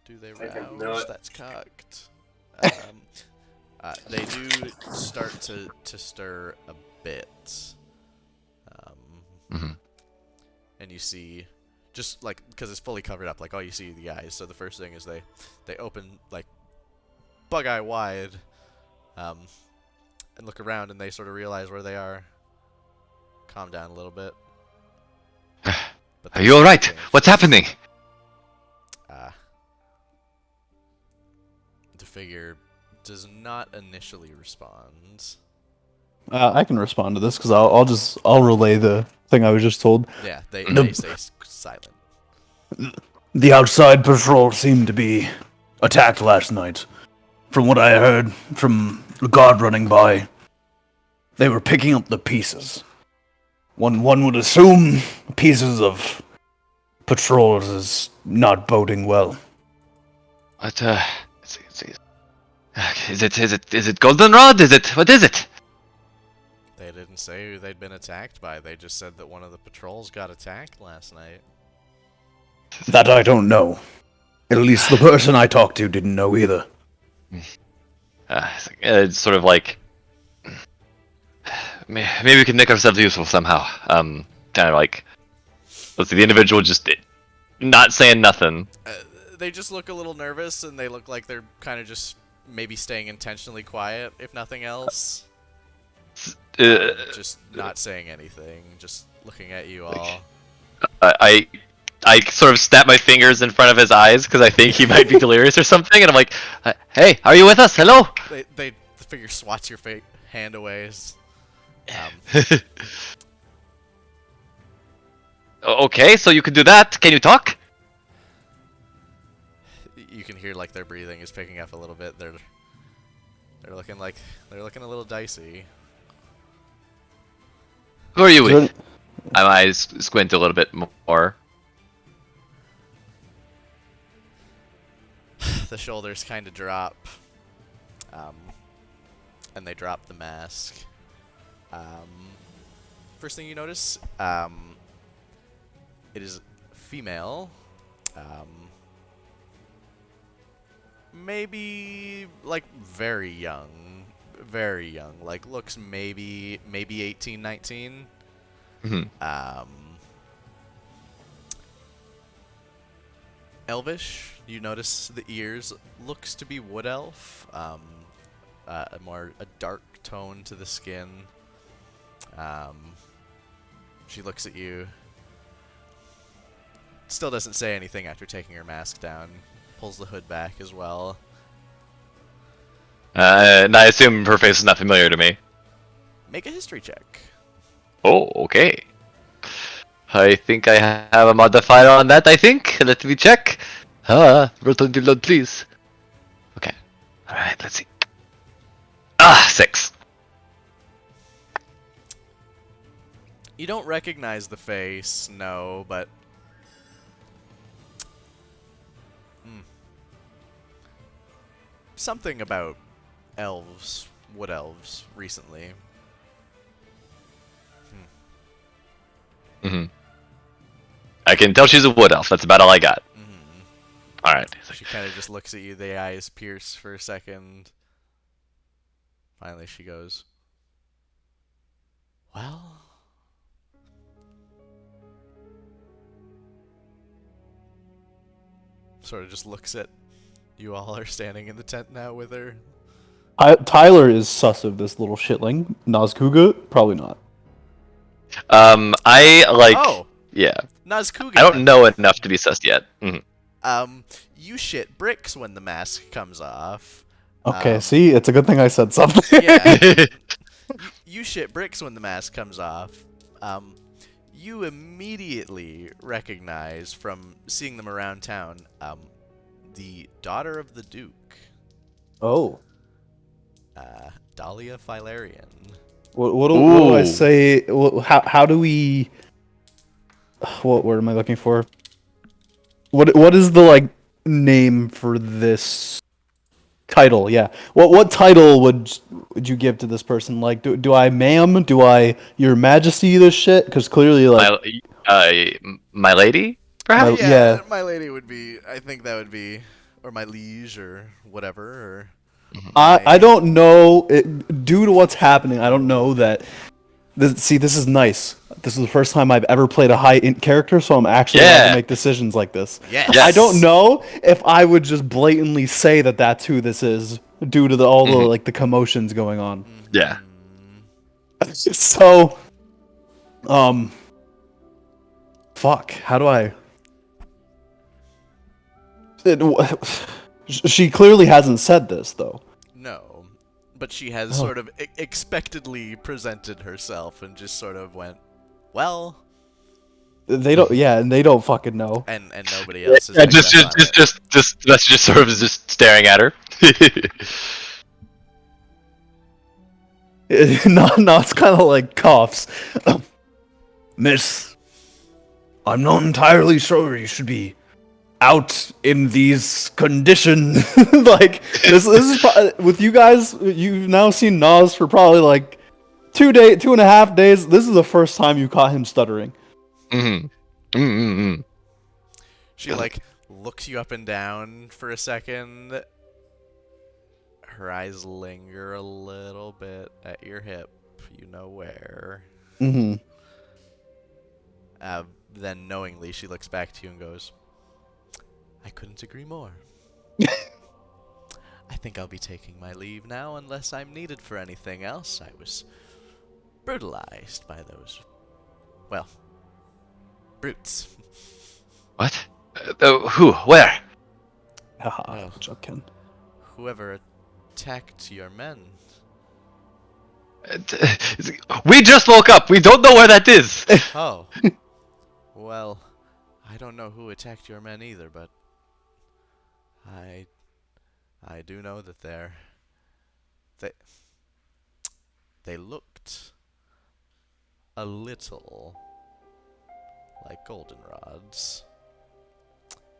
Do they Make 'em rouse? nut. That's cocked. They do start to stir a bit. Mhm. And you see, just like, because it's fully covered up, like all you see are the eyes. So the first thing is they open like bug eye wide, and look around, and they sort of realize where they are. Calm down a little bit. But Are you all right? What's happening? The figure does not initially respond. I can respond to this because I'll relay the thing I was just told. Yeah, they The- stay silent. The outside patrol seemed to be attacked last night. From what I heard from a guard running by, they were picking up the pieces. One would assume pieces of patrols is not boding well. What, is it goldenrod? What is it? They didn't say who they'd been attacked by. They just said that one of the patrols got attacked last night. That I don't know. At least the person I talked to didn't know either. It's sort of like maybe we can make ourselves useful somehow. Kind of like, let's see, the individual just not saying nothing. They just look a little nervous, and they look like they're kind of just maybe staying intentionally quiet, if nothing else. Just not saying anything, just looking at you all. I sort of snap my fingers in front of his eyes because I think he might be delirious or something, and I'm like, "Hey, are you with us? Hello." The figure swats your hand away. Okay, so you can do that. Can you talk? You can hear like their breathing is picking up a little bit. They're looking a little dicey. Who are you with? My eyes squint a little bit more. The shoulders kind of drop, and they drop the mask. First thing you notice, it is female. Maybe like very young, like looks maybe 18, 19. Mhm. Elvish. You notice the ears, looks to be wood elf. A dark tone to the skin. She looks at you. Still doesn't say anything after taking her mask down. Pulls the hood back as well. And I assume her face is not familiar to me. Make a history check. Oh, okay. I think I have a modifier on that, I think. Let me check. Return to load, please. Okay. Alright, let's see. 6. You don't recognize the face, no, but... Something about elves, wood elves, recently. I can tell she's a wood elf. That's about all I got. Alright. She kind of just looks at you, the eyes pierce for a second. Finally she goes, well... Sort of just looks at you all are standing in the tent now with her. Tyler is sus of this little shitling. Nazkuga, probably not. I like. Oh! Yeah. Nazkuga. I don't know enough to be sus yet. You shit bricks when the mask comes off. Okay, see, it's a good thing I said something. Yeah. You shit bricks when the mask comes off. You immediately recognize from seeing them around town, the daughter of the Duke, Oh. Dahlia Philarian. What do I Ooh. say? How do we? What word am I looking for? What is the like name for this title? Yeah. What title would you give to this person? Like, do I ma'am? Do I your majesty this shit? Because clearly, like, My lady, perhaps. Yeah. My lady would be. I think that would be, or my liege, or whatever. Or I don't know. Due to what's happening, I don't know that. See, this is nice. This is the first time I've ever played a high int character, so I'm actually allowed to make decisions like this. Yes. I don't know if I would just blatantly say that that's who this is due to all the like the commotions going on. Yeah. So, fuck. How do I? She clearly hasn't said this though. No, but she has sort of expectedly presented herself and just sort of went, well, They don't. Yeah, and they don't fucking know. and nobody else is. Yeah, picked up on it. that's just sort of just staring at her. No, it's kind of like coughs. Miss, I'm not entirely sure you should be out in these conditions. Like this is with you guys. You've now seen Nas for probably like 2.5 days. This is the first time you caught him stuttering. She like looks you up and down for a second. Her eyes linger a little bit at your hip, you know where. Then knowingly she looks back to you and goes, I couldn't agree more. I think I'll be taking my leave now unless I'm needed for anything else. I was brutalized by those, well, brutes. What? Who? Where? Haha, joking. Whoever attacked your men. We just woke up. We don't know where that is. Oh. Well, I don't know who attacked your men either, but I do know that they looked a little like goldenrods,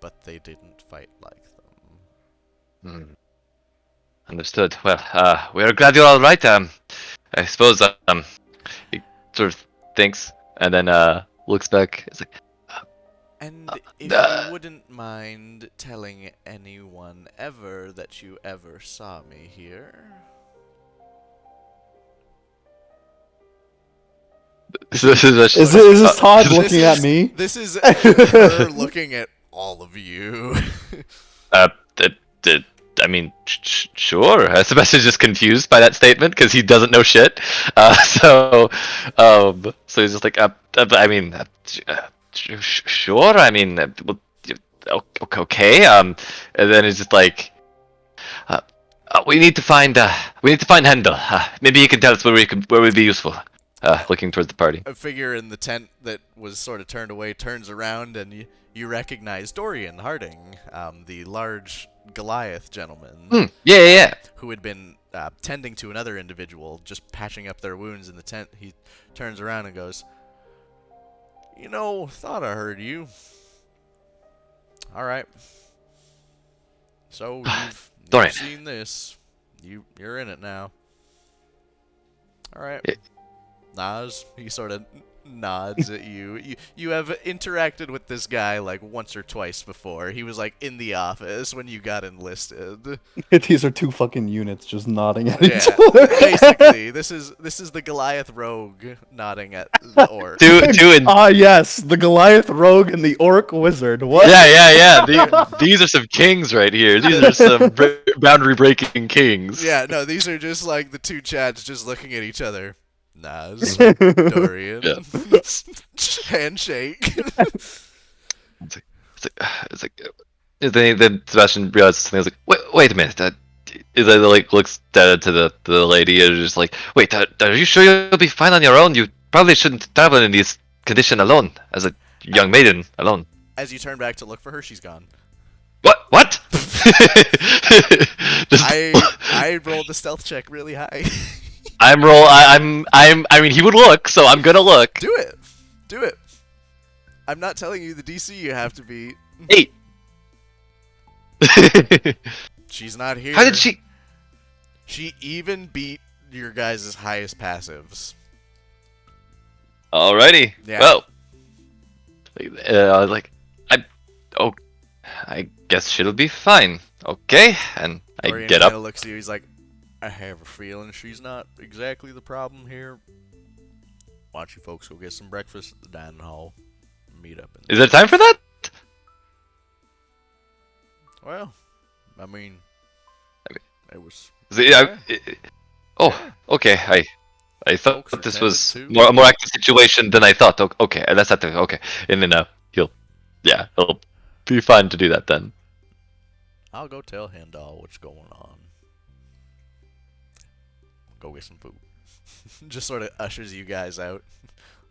but they didn't fight like them. Understood. Well, we're glad you're all right. I suppose he sort of thinks and then looks back. It's like, And if you wouldn't mind telling anyone ever that you ever saw me here. Is this Todd looking at me? This is her looking at all of you. I mean, sure. Sebastian's just confused by that statement because he doesn't know shit. So he's just like, I mean, sure. I mean, okay. And then it's just like, we need to find Hendel. Maybe he can tell us where we'd be useful. looking towards the party. A figure in the tent that was sort of turned away turns around, and you recognize Dorian Harding, the large Goliath gentleman. Yeah. Who had been tending to another individual, just patching up their wounds in the tent. He turns around and goes, thought I heard you. All right. So you've seen this. You're in it now. All right. Nas, he sort of nods at you. You have interacted with this guy like once or twice before. He was like in the office when you got enlisted. These are two fucking units just nodding at each Yeah, other. basically, this is the Goliath rogue nodding at the orc. Yes, the Goliath rogue and the orc wizard. What? Yeah. These are some kings right here. These are some boundary breaking kings. Yeah, no, these are just like the two chads just looking at each other. Nas, Dorian, handshake. Then Sebastian realizes something. I was like, wait a minute. He like looks to the lady and just like, wait, are you sure you'll be fine on your own? You probably shouldn't travel in this condition alone, as a young maiden alone. As you turn back to look for her, she's gone. What? I rolled the stealth check really high. I mean, he would look, so I'm gonna look. Do it. I'm not telling you the DC you have to beat. 8. She's not here. How did she? She even beat your guys' highest passives. Alrighty. Yeah. Well, I guess she'll be fine. Okay, and Dorian I get up. looks at you. He's like, I have a feeling she's not exactly the problem here. Why don't you folks go get some breakfast at the dining hall? Meet up. Is there time for that? Well, I mean, it was. Okay. I thought Folks are this was tended to. a more active situation than I thought. Okay, that's not the okay. And then he'll be fine to do that then. I'll go tell Hendal what's going on. Go get some food. Just sort of ushers you guys out.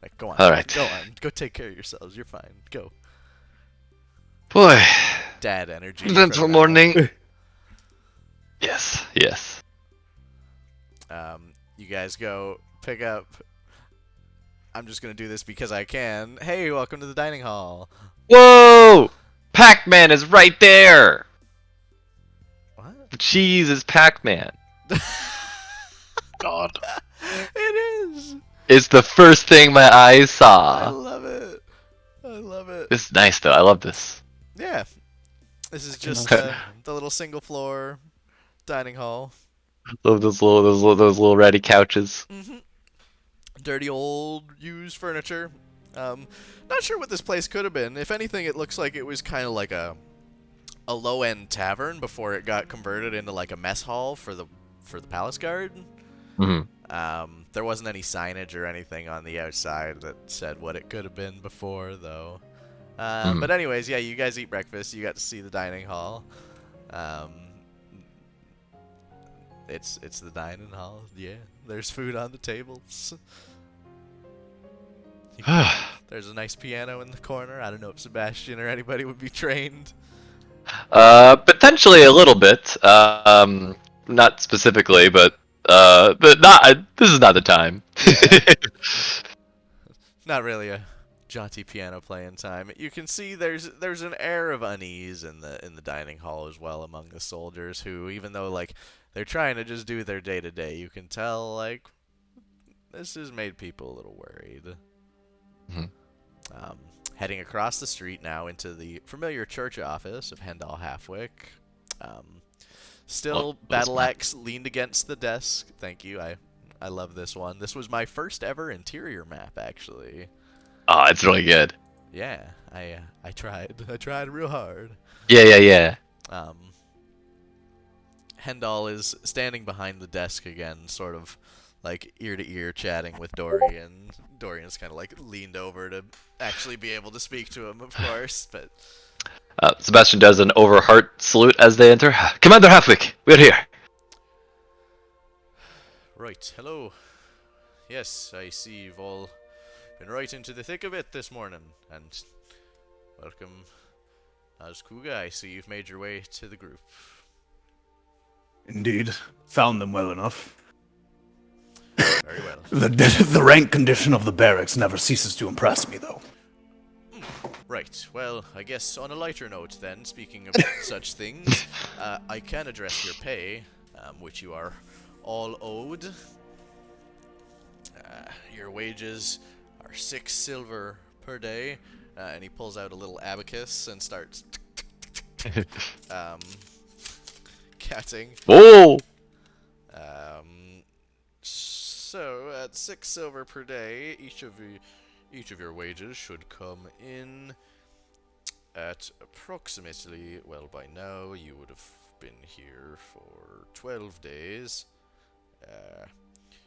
Like, go on. All right. Go on. Go take care of yourselves. You're fine. Go. Boy, Dad energy. eventful from now. morning. Yes. You guys go pick up. I'm just gonna do this because I can. Hey, welcome to the dining hall. Whoa! Pac-Man is right there. What? The cheese is Pac-Man. God. It is. It's the first thing my eyes I saw. love it. This is nice though. I love this. Yeah. This is just the little single floor dining hall. Love those little ratty couches. Dirty old used furniture. Not sure what this place could have been. If anything, it looks like it was kind of like a low-end tavern before it got converted into like a mess hall for the palace guard. There wasn't any signage or anything on the outside that said what it could have been before, though. But anyways, yeah, you guys eat breakfast. You got to see the dining hall. It's the dining hall. Yeah, there's food on the tables. There's a nice piano in the corner. I don't know if Sebastian or anybody would be trained. Potentially a little bit. Not specifically, but not. This is not the time. Not really a jaunty piano playing time. You can see there's an air of unease in the dining hall as well among the soldiers who, even though like they're trying to just do their day to day, you can tell like this has made people a little worried. Heading across the street now into the familiar church office of Hendal Halfwick. Still, Battle Axe leaned against the desk. Thank you. I love this one. This was my first ever interior map, actually. Oh, it's really good. Yeah, I tried. I tried real hard. Yeah. Hendal is standing behind the desk again, sort of like ear to ear chatting with Dorian. Dorian's kind of like leaned over to actually be able to speak to him, of course, but Sebastian does an overheart salute as they enter. Commander Halfwick, we're here. right. Hello. yes, I see you've all been right into the thick of it this morning, and welcome, Nazkuga. I see you've made your way to the group. Indeed. Found them well enough. Very well. The rank condition of the barracks never ceases to impress me, though. Right, well, I guess on a lighter note then, speaking about such things, I can address your pay, which you are all owed. Your wages are 6 silver per day, and he pulls out a little abacus and starts catting. Whoa! So at 6 silver per day, each of your wages should come in at approximately, well, by now you would have been here for 12 days.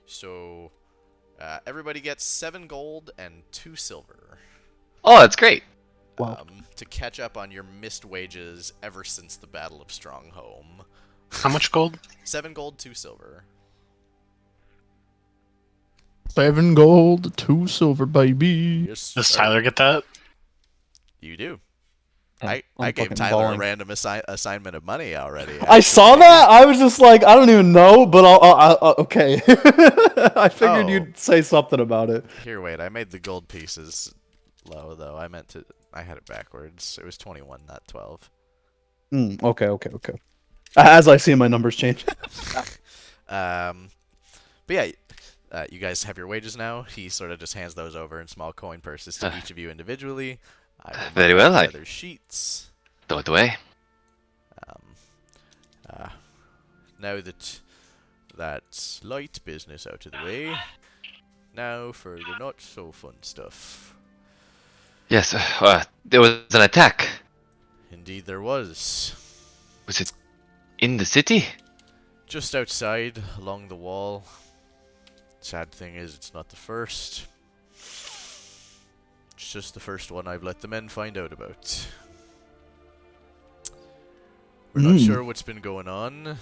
So everybody gets 7 gold and 2 silver. Oh, that's great. Wow. To catch up on your missed wages ever since the Battle of Strongholm. How much gold? 7 gold, 2 silver. 7 gold, 2 silver, baby. Yes, Does sir. Tyler get that? You do. I'm I gave fucking Tyler balling. a random assignment of money already. I saw that. I was just like, I don't even know, but I'll okay. I figured Oh. you'd say something about it. Here, wait. I made the gold pieces low, though. I had it backwards. It was 21, not 12. Okay. As I see my numbers change. But yeah, you guys have your wages now. He sort of just hands those over in small coin purses to each of you individually. I will Very mark well, out I- the other sheets. Throw it away. Now that that's light business out of the way, now for the not so fun stuff. Yes, there was an attack. Indeed, there was. Was it in the city? Just outside, along the wall. Sad thing is, it's not the first. It's just the first one I've let the men find out about. We're not sure what's been going on.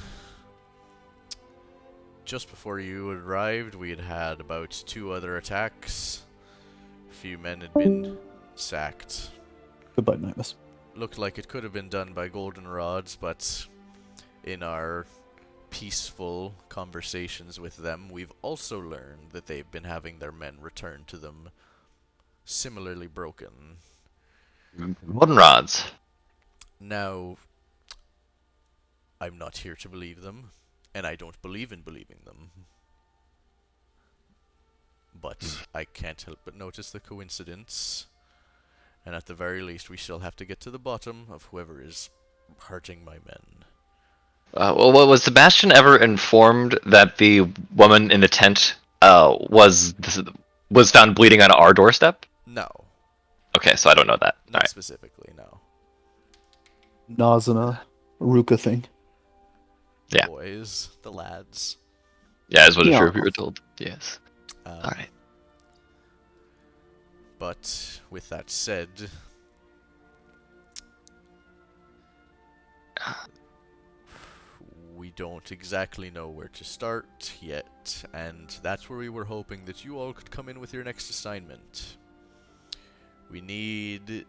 Just before you arrived, we had had about 2 other attacks. A few men had been sacked. Goodbye, Nihilus. Looked like it could have been done by goldenrods, but in our peaceful conversations with them, we've also learned that they've been having their men return to them similarly broken. Modern rods. Now, I'm not here to believe them, and I don't believe in believing them. But I can't help but notice the coincidence, and at the very least we shall have to get to the bottom of whoever is hurting my men. Well, was Sebastian ever informed that the woman in the tent was found bleeding on our doorstep? No, Okay, so I don't know that. not Alright. specifically, no. Nazana, Ruka thing. Yeah. Boys, the lads. Yeah, I was wondering Yeah. if you were told. Yes. Alright. But with that said, we don't exactly know where to start yet, and that's where we were hoping that you all could come in with your next assignment. We need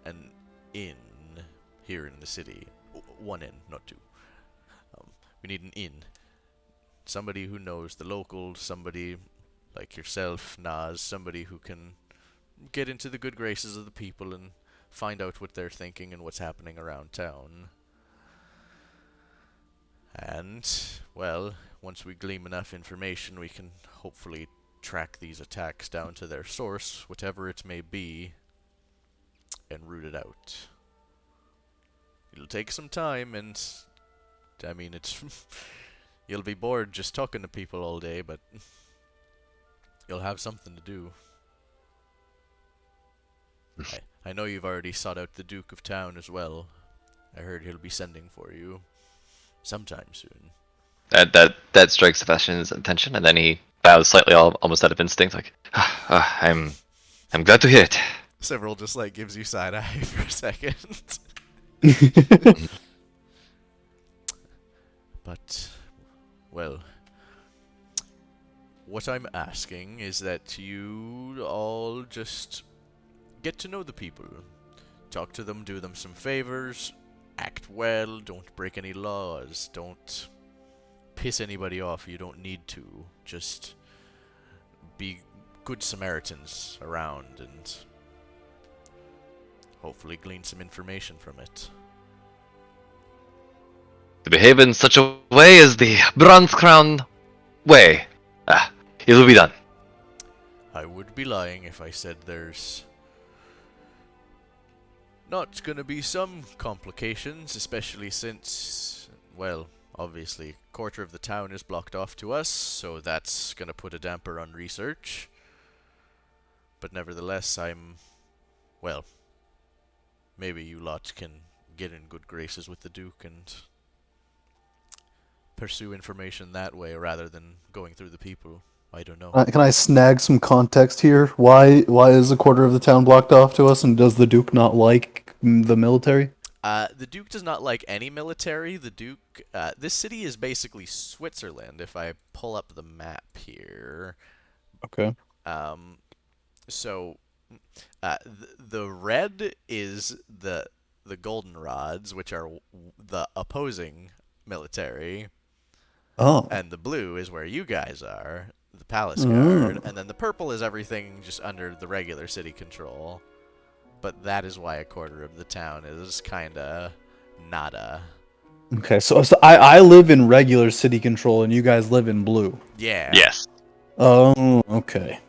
an inn here in the city. 1 inn, not 2. We need an inn. Somebody who knows the locals, somebody like yourself, Naz, somebody who can get into the good graces of the people and find out what they're thinking and what's happening around town. And, well, once we glean enough information, we can hopefully track these attacks down to their source, whatever it may be, and root it out. It'll take some time, and, I mean, it's... you'll be bored just talking to people all day, but you'll have something to do. I know you've already sought out the Duke of Town as well. I heard he'll be sending for you sometime soon. That strikes Sebastian's attention, and then he bows slightly, almost out of instinct, like, I'm glad to hear it. Several just like gives you side eye for a second. But, well, what I'm asking is that you all just get to know the people. Talk to them, do them some favors, act well, don't break any laws, don't piss anybody off you don't need to. Just be good Samaritans around and hopefully glean some information from it. To behave in such a way is the Bronze Crown way. It will be done. I would be lying if I said there's not gonna be some complications, especially since, well, obviously, a quarter of the town is blocked off to us, so that's gonna put a damper on research. But nevertheless, well, maybe you lot can get in good graces with the Duke and pursue information that way rather than going through the people. I don't know. Can I snag some context here? Why is a quarter of the town blocked off to us, and does the Duke not like the military? The Duke does not like any military. The Duke, this city is basically Switzerland, if I pull up the map here. Okay. So, the red is the goldenrods, which are the opposing military. Oh. And the blue is where you guys are, the palace guard. And then the purple is everything just under the regular city control. But that is why a quarter of the town is kinda nada. Okay, so I live in regular city control, and you guys live in blue. Yeah. Yes. Oh, okay.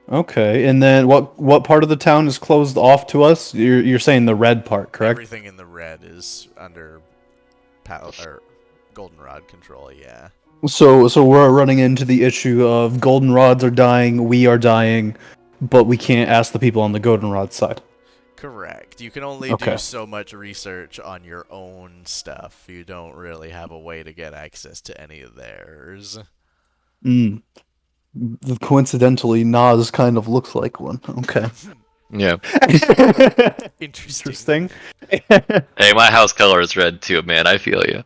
Okay, and then what part of the town is closed off to us? You're saying the red part, correct? Everything in the red is under or goldenrod control, yeah. So we're running into the issue of goldenrods are dying, we are dying, but we can't ask the people on the goldenrod side. Correct. You can only do so much research on your own stuff. You don't really have a way to get access to any of theirs. Coincidentally, Nas kind of looks like one. Okay. Yeah. Interesting. Hey, my house color is red too, man. I feel you.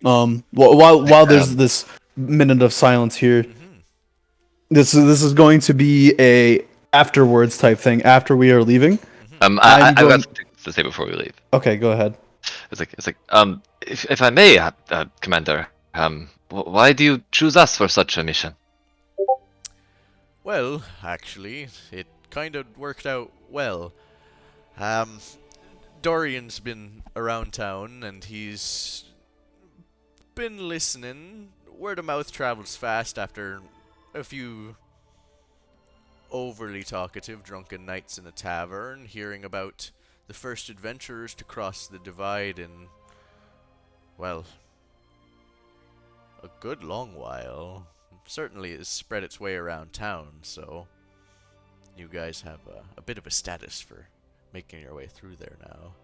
While there's this minute of silence here, this is going to be a afterwards type thing. After we are leaving, I've got something to say before we leave. Okay, go ahead. It's like if I may, Commander, why do you choose us for such a mission? Well, actually, it kind of worked out well. Dorian's been around town, and he's been listening. Word of mouth travels fast after a few overly talkative drunken nights in a tavern, hearing about the first adventurers to cross the divide in, well, a good long while. Certainly has spread its way around town, so you guys have a bit of a status for making your way through there now.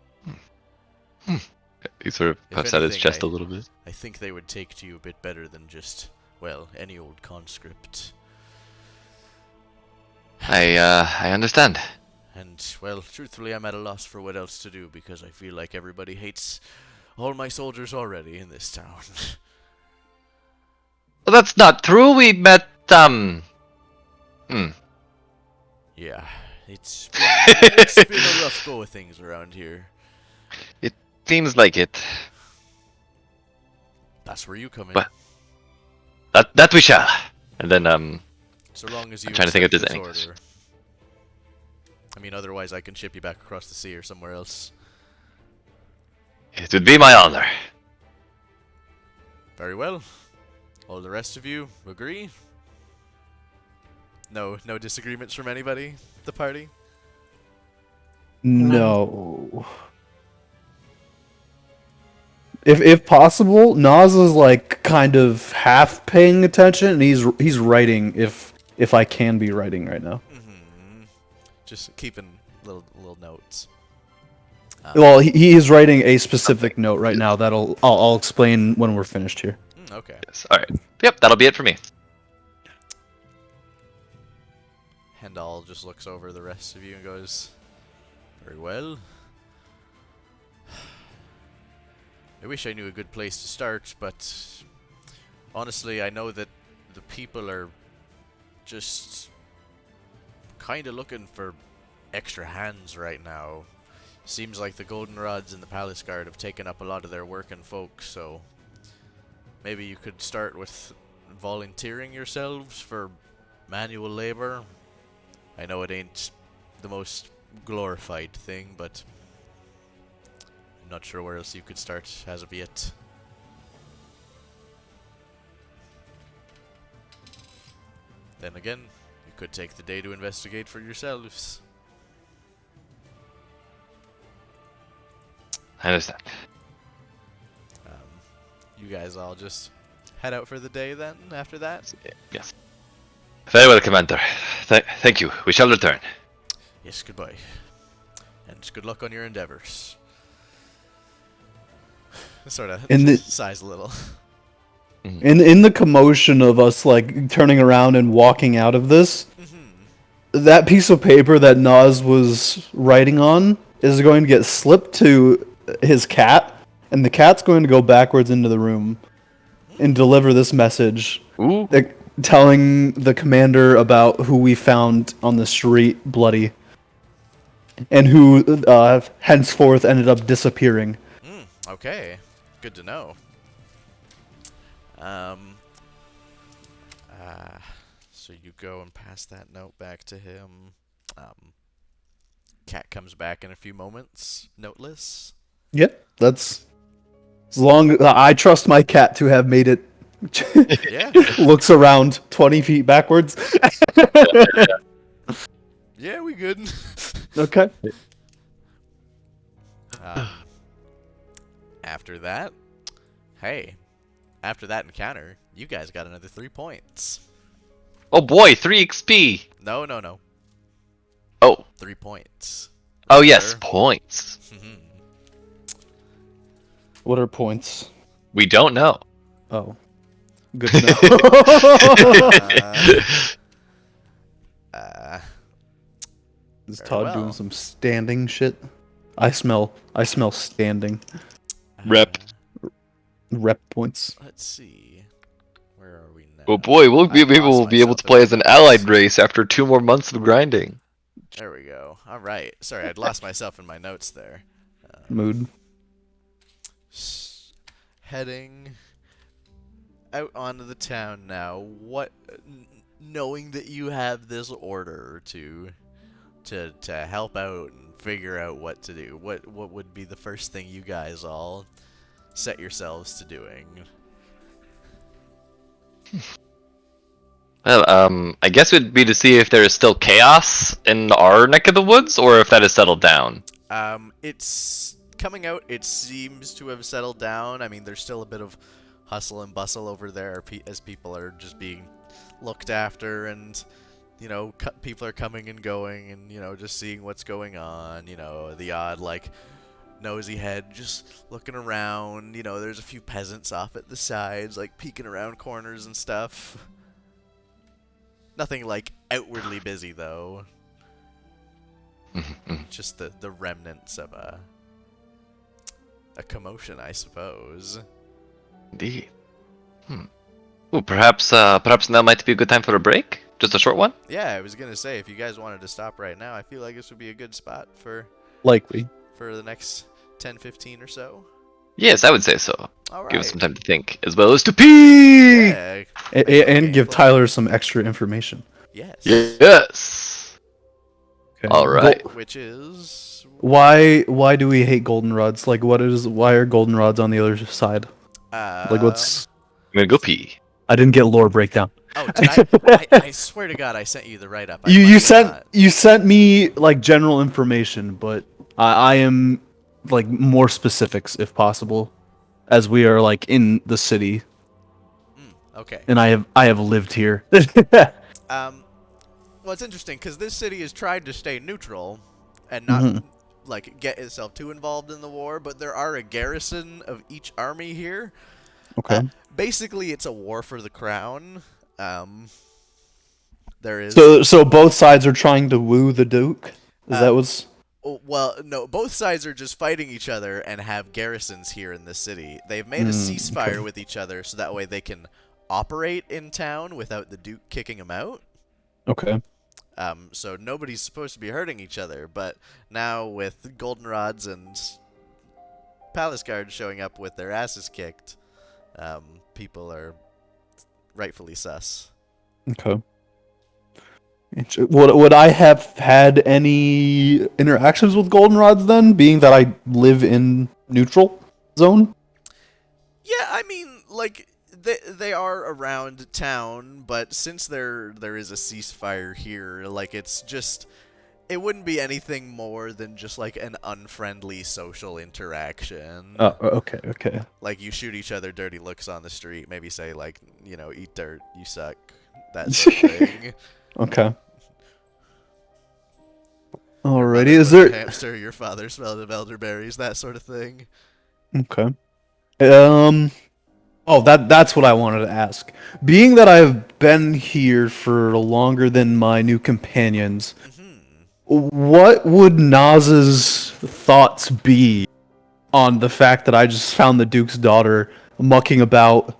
He sort of puffs out his chest a little bit. I think they would take to you a bit better than just, well, any old conscript. I understand. And, well, truthfully, I'm at a loss for what else to do, because I feel like everybody hates all my soldiers already in this town. Well, that's not true. We met, Yeah, it's been a rough go of things around here. It seems like it. That's where you come in. But that we shall. And then, so long as you I'm trying to think if there's accept any this order. I mean, otherwise I can ship you back across the sea or somewhere else. It would be my honor. Very well. All the rest of you agree? No disagreements from anybody at the party? No. If possible, Nas is like kind of half paying attention, and he's writing if I can be writing right now. Just keeping little notes. Well, he is writing a specific note right now that I'll explain when we're finished here. Okay. Yes. All right. Yep. That'll be it for me. Hendal just looks over the rest of you and goes, very well. I wish I knew a good place to start, but honestly, I know that the people are just kind of looking for extra hands right now. Seems like the Goldenrods and the Palace Guard have taken up a lot of their working folks, so maybe you could start with volunteering yourselves for manual labor. I know it ain't the most glorified thing, but I'm not sure where else you could start as of yet. Then again, you could take the day to investigate for yourselves. I understand. You guys all just head out for the day then, after that? Yes. Very well, Commander. Thank you. We shall return. Yes, goodbye. And good luck on your endeavors. Sort of sighs a little. In the commotion of us like turning around and walking out of this, that piece of paper that Nas was writing on is going to get slipped to his cat, and the cat's going to go backwards into the room and deliver this message, telling the commander about who we found on the street, bloody, and who henceforth ended up disappearing. Okay, good to know. So you go and pass that note back to him. Cat comes back in a few moments, noteless. Yep, that's as long. I trust my cat to have made it. Yeah. Looks around 20 feet backwards. Yeah, we good. Okay. After that, after that encounter, you guys got another 3 points. Oh boy, 3 XP. No. Oh. 3 points. Oh yes, points. What are points? We don't know. Oh. Good to know. Is Todd doing some standing shit? I smell standing. Rep points. Let's see. Where are we now? Oh boy, we'll be able to play as an allied race after 2 more months of grinding. There we go. All right. Sorry, I'd lost myself in my notes there. Mood. Heading out onto the town now. What, knowing that you have this order to help out and figure out what to do, what would be the first thing you guys all set yourselves to doing? Well, I guess it would be to see if there is still chaos in our neck of the woods, or if that has settled down. It's coming out. It seems to have settled down. I mean, there's still a bit of hustle and bustle over there as people are just being looked after, and you know, people are coming and going, and you know, just seeing what's going on. You know, the odd like nosy head just looking around. You know, there's a few peasants off at the sides, like peeking around corners and stuff. Nothing like outwardly busy though. Just the remnants of a commotion, I suppose. Indeed. Ooh, perhaps now might be a good time for a break. Just a short one. Yeah, I was gonna say, if you guys wanted to stop right now, I feel like this would be a good spot for likely for the next 10-15 or so. Yes, I would say so. All right. Give us some time to think, as well as to pee. Yeah. And give Tyler some extra information. Yes. Yes. Okay. All right. Which is why do we hate goldenrods? Like, why are goldenrods on the other side? Like, what's? I'm gonna go pee. I didn't get lore breakdown. Oh, did I swear to God, I sent you the write-up. You sent me like general information, but I am like more specifics if possible, as we are like in the city. Okay. And I have lived here. Well, it's interesting because this city has tried to stay neutral and not like get itself too involved in the war, but there are a garrison of each army here. Okay. Basically, it's a war for the crown. There is so both sides are trying to woo the Duke. Is that what's? Well, no, both sides are just fighting each other and have garrisons here in the city. They've made a ceasefire okay. with each other so that way they can operate in town without the Duke kicking them out. Okay. So nobody's supposed to be hurting each other, but now with goldenrods and palace guards showing up with their asses kicked, people are rightfully sus. Okay. Would I have had any interactions with goldenrods then, being that I live in neutral zone? Yeah, I mean, like they are around town, but since there is a ceasefire here, like it's just it wouldn't be anything more than just like an unfriendly social interaction. Oh, okay, okay. Like you shoot each other dirty looks on the street, maybe say like, eat dirt, you suck, that sort of thing. Okay. Your Alrighty, mother is was a there... hamster, your father smelled of elderberries, that sort of thing. Okay. Oh, that's what I wanted to ask. Being that I've been here for longer than my new companions, what would Naz's thoughts be on the fact that I just found the Duke's daughter mucking about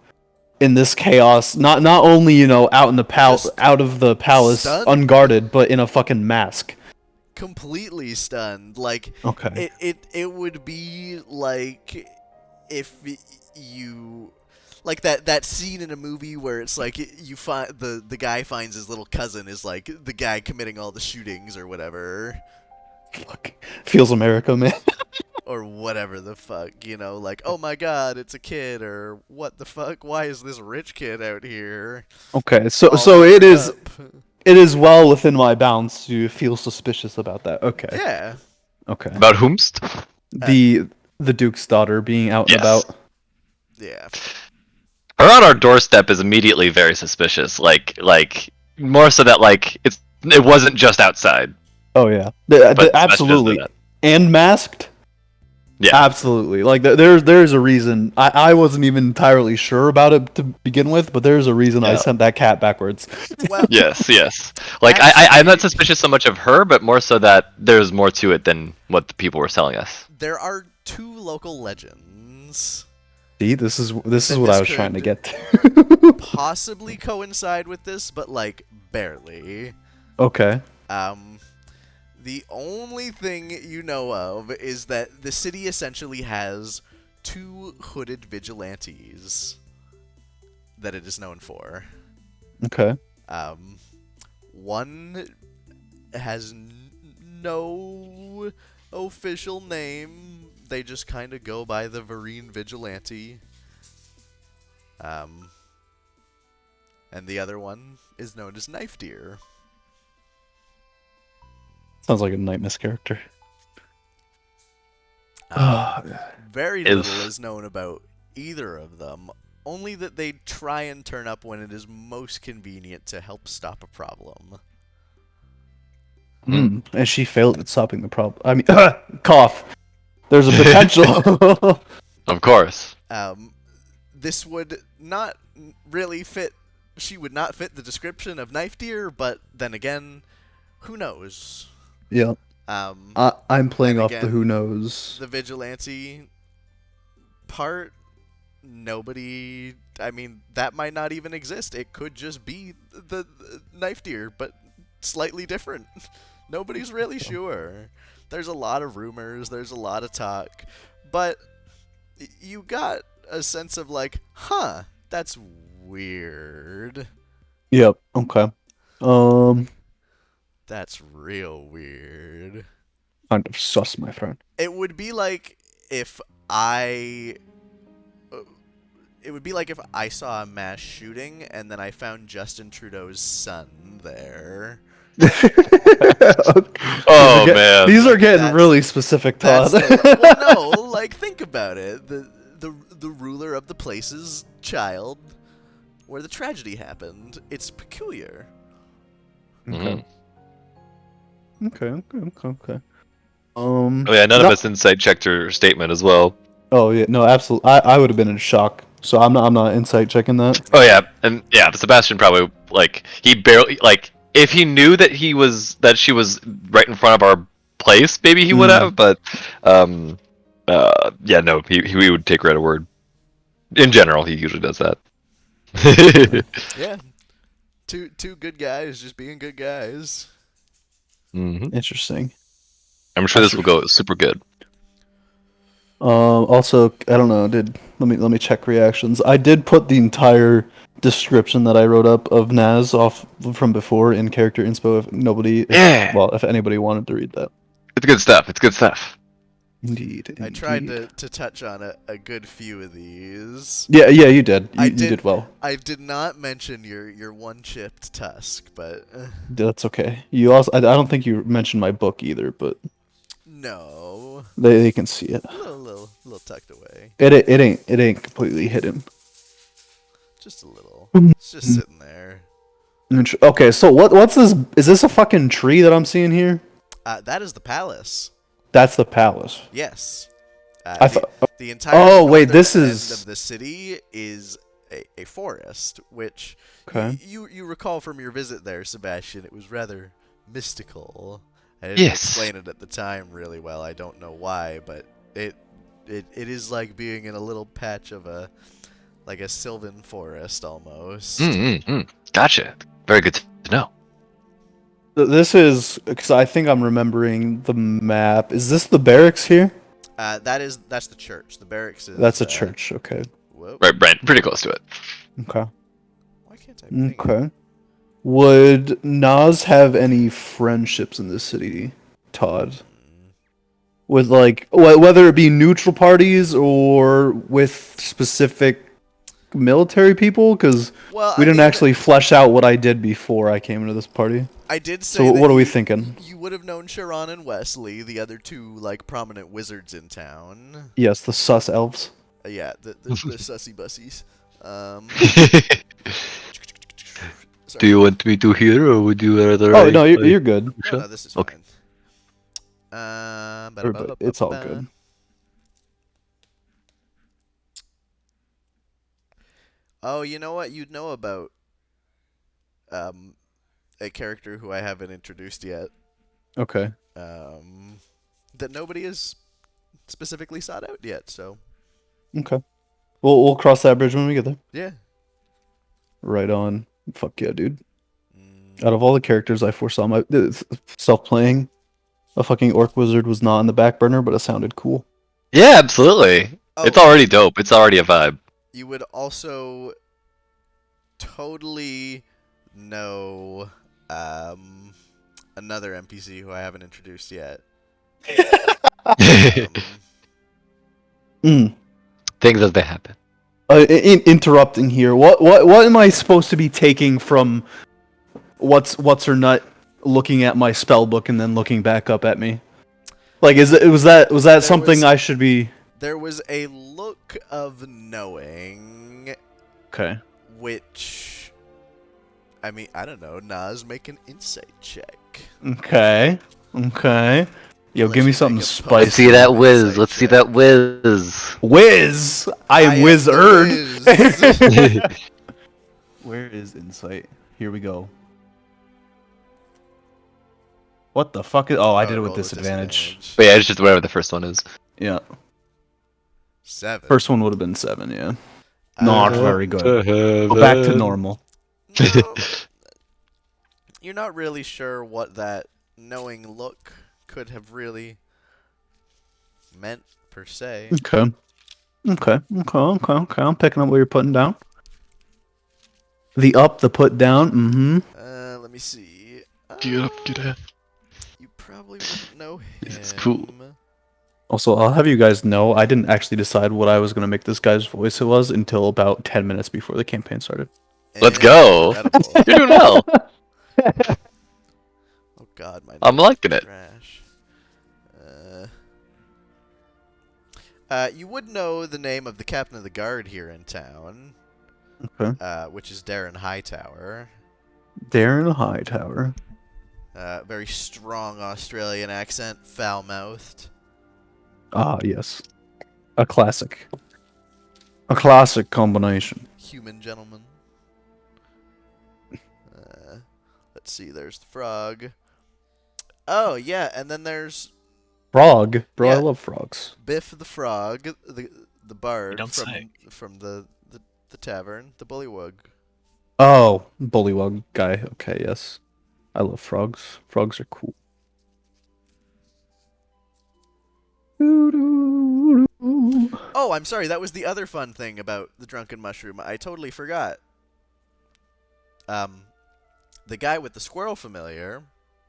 in this chaos? Not only, out in the out of the palace stunned. unguarded, but in a fucking mask. Completely stunned. Like, Okay. it would be like if you like that scene in a movie where it's like you find the guy finds his little cousin is like the guy committing all the shootings or whatever. Fuck. Feels America, man. Or whatever the fuck, like, oh my god, it's a kid, or what the fuck, why is this rich kid out here? Okay, so all it armored is up? it is well within my bounds to feel suspicious about that. Okay. Yeah. Okay. About whomst? The Duke's daughter being out and Yes. about. Yeah. Her on our doorstep is immediately very suspicious. Like more so that it wasn't just outside. Oh yeah. But Absolutely. especially And masked? Yeah. Absolutely. Like there's a reason. I wasn't even entirely sure about it to begin with, but there's a reason I Yeah. sent that cat backwards. Well, Yes. Like I'm not suspicious so much of her, but more so that there's more to it than what the people were selling us. there are 2 local legends See, this is what this I was trying to could- get to. possibly coincide with this, but like barely. Okay. The only thing you know of is that the city essentially has 2 hooded vigilantes that it is known for. Okay. One has no official name. They just kind of go by the Vereen Vigilante. And the other one is known as Knife Deer. Sounds like a Nightmares character. Very If- little is known about either of them, only that they try and turn up when it is most convenient to help stop a problem. And she failed at stopping the problem. I mean, cough. There's a potential. Of course. This would not really fit. She would not fit the description of Knife Deer, but then again, who knows? Yeah. I'm playing and off again, the who knows. The vigilante part, nobody. I mean, that might not even exist. It could just be the Knife Deer, but slightly different. Nobody's really sure. There's a lot of rumors. There's a lot of talk, but you got a sense of like, huh, that's weird. Yep. Okay. That's real weird. Kind of sus, my friend. It would be like if I. It would be like if I saw a mass shooting and then I found Justin Trudeau's son there. Oh man. These are getting That's- really specific, Todd. Well, no, like think about it. The ruler of the place's child, where the tragedy happened. It's peculiar. Mhm. Okay. Oh yeah, none of us insight checked her statement as well. Oh yeah, no, absolutely. I would have been in shock. So I'm not insight checking that. Oh yeah, and yeah, Sebastian probably he barely if he knew that she was right in front of our place, maybe he would have. But yeah, no, he would take her at a word. In general, he usually does that. Yeah. Two good guys just being good guys. Interesting. I'm sure this will go super good. Also, I don't know. Let me check reactions. I did put the entire description that I wrote up of Naz off from before in character inspo. If anybody wanted to read that. It's good stuff. It's good stuff. Indeed. I tried to touch on a good few of these. Yeah, you did. You did well. I did not mention your one-chipped tusk, but That's okay. You also, I don't think you mentioned my book either, but no, they can see it. a little tucked away, It ain't completely hidden. just a little. It's just sitting there. Okay, so what's this? Is this a fucking tree that I'm seeing here? That is the palace. That's the palace. Yes. I thought. The entire Oh wait, northern this end is of the city is a forest, which okay. you recall from your visit there, Sebastian. It was rather mystical. I didn't Yes. explain it at the time really well. I don't know why, but it is like being in a little patch of a sylvan forest almost. Gotcha. Very good to know. This is because I think I'm remembering the map. Is this the barracks here? That's the church. The barracks is. That's a church. Okay. Whoa. Right, pretty close to it. Okay. Why can't I ping it? Okay. Would Nas have any friendships in this city, Todd? With whether it be neutral parties or with specific military people, because Well, we didn't actually flesh out what I did before I came into this party. I did say. So that what are we thinking? You would have known Sharon and Wesley, the other two prominent wizards in town. Yes, the sus elves. Yeah, the sussy bussies. Do you want me to hear, or would you rather? Oh no, you're good. No, this is Okay. fine. It's all good. Oh, you know what? You'd know about a character who I haven't introduced yet. Okay. That nobody has specifically sought out yet. So. Okay. We'll cross that bridge when we get there. Yeah. Right on. Fuck yeah, dude. Out of all the characters I foresaw myself playing, a fucking orc wizard was not on the back burner, but it sounded cool. Yeah, absolutely. Oh, It's already dope. It's already a vibe. You would also totally know another NPC who I haven't introduced yet. Things as they happen. Interrupting here. What am I supposed to be taking from what's her nut looking at my spell book and then looking back up at me? Was that something I should be? There was a look of knowing. Okay. Which, I mean, I don't know. Nas, make an insight check. Okay. Yo, give me something spicy. Let's see that whiz. Let's see that whiz. Whiz! I am wizard! Where is insight? Here we go. What the fuck is... Oh, I did it with disadvantage. But yeah, it's just whatever the first one is. Yeah. 7. First one would have been 7, yeah. Not very good. Go back to normal. No, you're not really sure what that knowing look could have really meant, per se. Okay. I'm picking up what you're putting down. The up, the put down, Let me see. Get up, get up. You probably wouldn't know him. It's cool. Also, I'll have you guys know, I didn't actually decide what I was going to make this guy's voice was until about 10 minutes before the campaign started. Let's go. Incredible. You're doing well. Oh god, my I'm liking it. trash. You would know the name of the captain of the guard here in town. Okay. Which is Darren Hightower. Darren Hightower. Very strong Australian accent, foul-mouthed. Ah, yes. A classic. A classic combination. Human gentleman. Let's see, there's the frog. Oh, yeah, and then there's Frog, bro. I Yeah. love frogs. Biff the frog, the bard don't from say. the tavern, the bullywug. Oh, bullywug guy. Okay, yes. I love frogs. Frogs are cool. Oh, I'm sorry. That was the other fun thing about the drunken mushroom. I totally forgot. The guy with the squirrel familiar,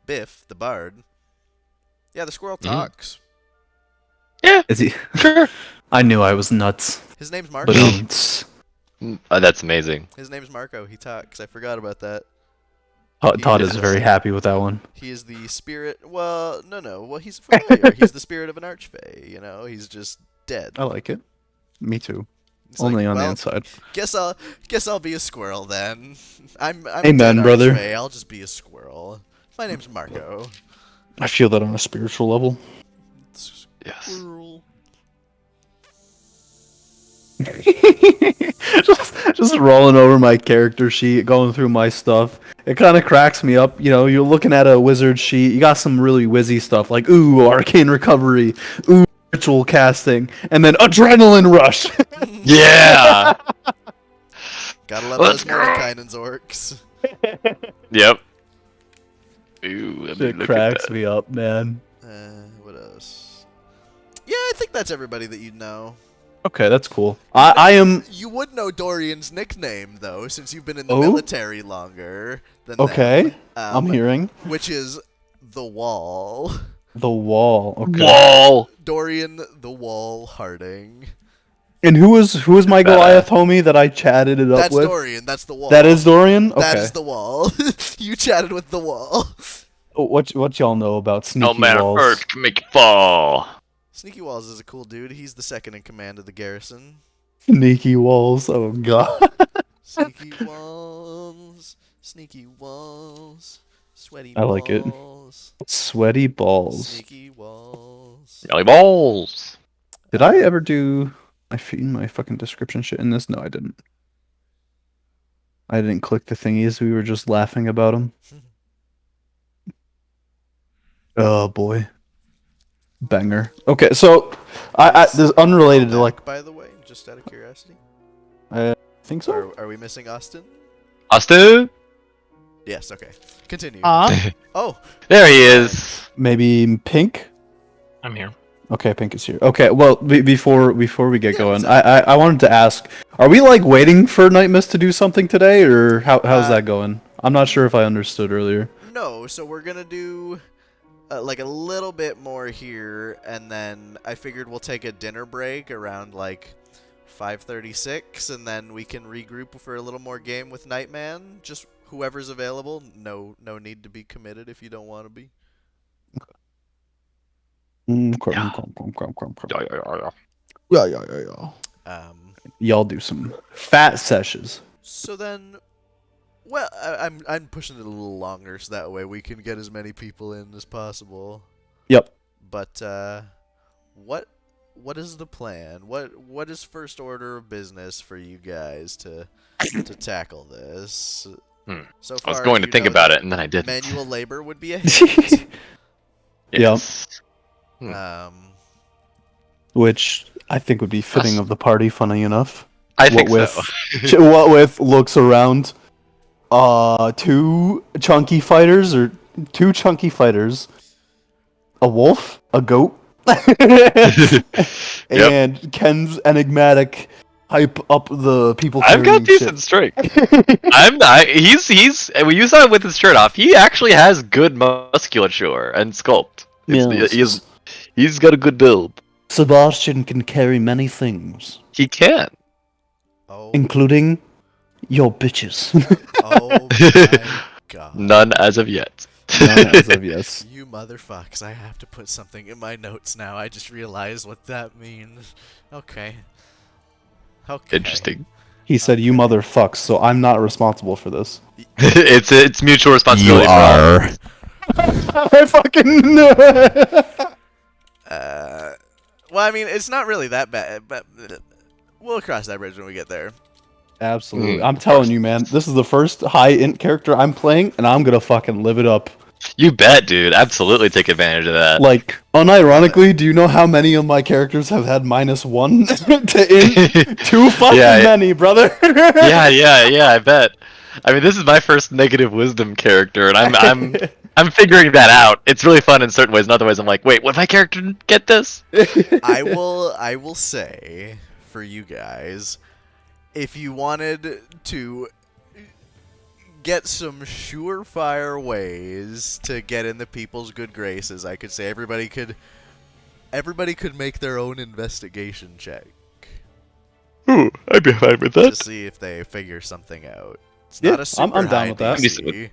Biff the bard. Yeah, the squirrel talks. Yeah, Is he? sure. I knew I was nuts. His name's Marco. But That's amazing. His name's Marco. He talks. I forgot about that. Todd is very happy with that one. He is the spirit. Well, no. Well, he's familiar. He's the spirit of an archfey. You know, he's just dead. I like it. Me too. It's Only like, on the well, inside. Guess I'll be a squirrel then. I'm a Amen, dead brother. archfey. I'll just be a squirrel. My name's Marco. I feel that on a spiritual level. Yes. Squirrel. just rolling over my character sheet, going through my stuff. It kind of cracks me up. You know, you're looking at a wizard sheet. You got some really whizzy stuff like, ooh, arcane recovery, ooh, ritual casting, and then adrenaline rush. Yeah. Gotta love Let's those Mordenkainen's orcs. Yep. Ooh, I mean, It look at cracks that. me up, man. What else? Yeah, I think that's everybody that you know. Okay, that's cool. I am You would know Dorian's nickname though, since you've been in the Oh? military longer than okay. them, I'm hearing which is the Wall. the wall. Okay. Wall. Dorian the Wall Harding. And who was my Goliath homie that I chatted it up That's with? Dorian. That's the Wall. That is Dorian. Okay. That is the Wall. You chatted with the Wall. What y'all know about No sneaky matter walls? first can make you fall. Sneaky Walls is a cool dude. He's the second in command of the garrison. Sneaky walls. Oh god. Sneaky walls, sneaky walls, sweaty I like it. walls, Sweaty balls. sneaky walls. Jelly balls. Did I ever do my fucking description shit in this? No, I didn't. I didn't click the thingies. We were just laughing about them. Oh boy. Banger. Okay, so I this is unrelated to like By the way, just out of curiosity, I think so. are we missing Austin? Austin? Yes. Okay. Continue. Ah, Oh, There he is. Maybe Pink. I'm here. Okay, Pink is here. Okay, well before we get Yeah, going, what's up? I wanted to ask: are we like waiting for Night Mist to do something today, or how's that going? I'm not sure if I understood earlier. no. So we're gonna do like a little bit more here, and then I figured we'll take a dinner break around like 5:36, and then we can regroup for a little more game with Nightman. Just whoever's available. No need to be committed if you don't want to be. Yeah. Y'all do some fat sessions. So then, well, I'm pushing it a little longer so that way we can get as many people in as possible. Yep. But what is the plan? What is first order of business for you guys to tackle this? So I was far, going to you think know about that it, and then I didn't. Manual labor would be a hit. Yes. Which I think would be fitting of the party, funny enough. I think so. What with looks around two chunky fighters, a wolf, a goat, and Ken's enigmatic hype up the people I've got carrying decent shit. strength. He's when you saw him with his shirt off, he actually has good musculature and sculpt. Yes. He's got a good build. Sebastian can carry many things, He can. Oh, including your bitches. oh my god. None as of yet. None as of yes. You motherfucks, I have to put something in my notes now. I just realized what that means. Okay. Okay. Interesting. He said, "You motherfucks," so I'm not responsible for this. it's mutual responsibility. You are. I fucking Well, I mean, it's not really that bad, but we'll cross that bridge when we get there. Absolutely. I'm telling you, man, this is the first high int character I'm playing, and I'm gonna fucking live it up. You bet, dude. Absolutely take advantage of that. Like, unironically, do you know how many of my characters have had -1 to int? Too fucking Yeah, many, brother. yeah. I bet. I mean, this is my first negative wisdom character, and I'm figuring that out. It's really fun in certain ways. In other ways, I'm like, wait, would my character get this? I will say for you guys, if you wanted to get some surefire ways to get in the people's good graces, I could say everybody could make their own investigation check Ooh, I'd be fine with to that. see if they figure something out. It's Yeah, not a super I'm down high with that. I'm decent with- DC.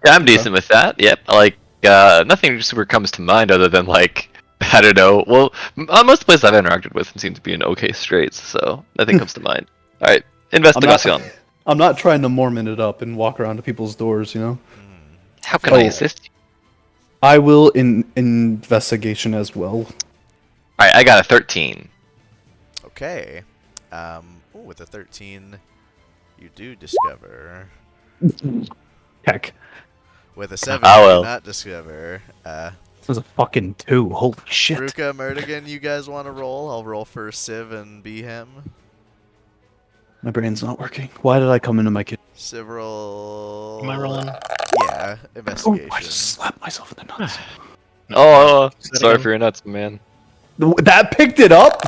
Yeah, I'm decent with that. Yep. Like, nothing super comes to mind other than like, I don't know. Well, most places I've interacted with seem to be in okay straits, so nothing comes to mind. All right, investigation. I'm not trying to Mormon it up and walk around to people's doors, you know? How can I Oh. assist you? I will in investigation as well. All right, I got a 13. Okay. With a 13, you do discover. Heck, With a 7, Ah, you well. do not discover. it was a fucking 2. Holy shit. Ruka, Murdigan, you guys want to roll? I'll roll for Civ and Behem. My brain's not working. Why did I come into my kitchen? Civ roll. Am I rolling? Yeah, Oh, investigation. I just slapped myself in the nuts. Oh, Say that sorry again. for your nuts, man. That picked it up?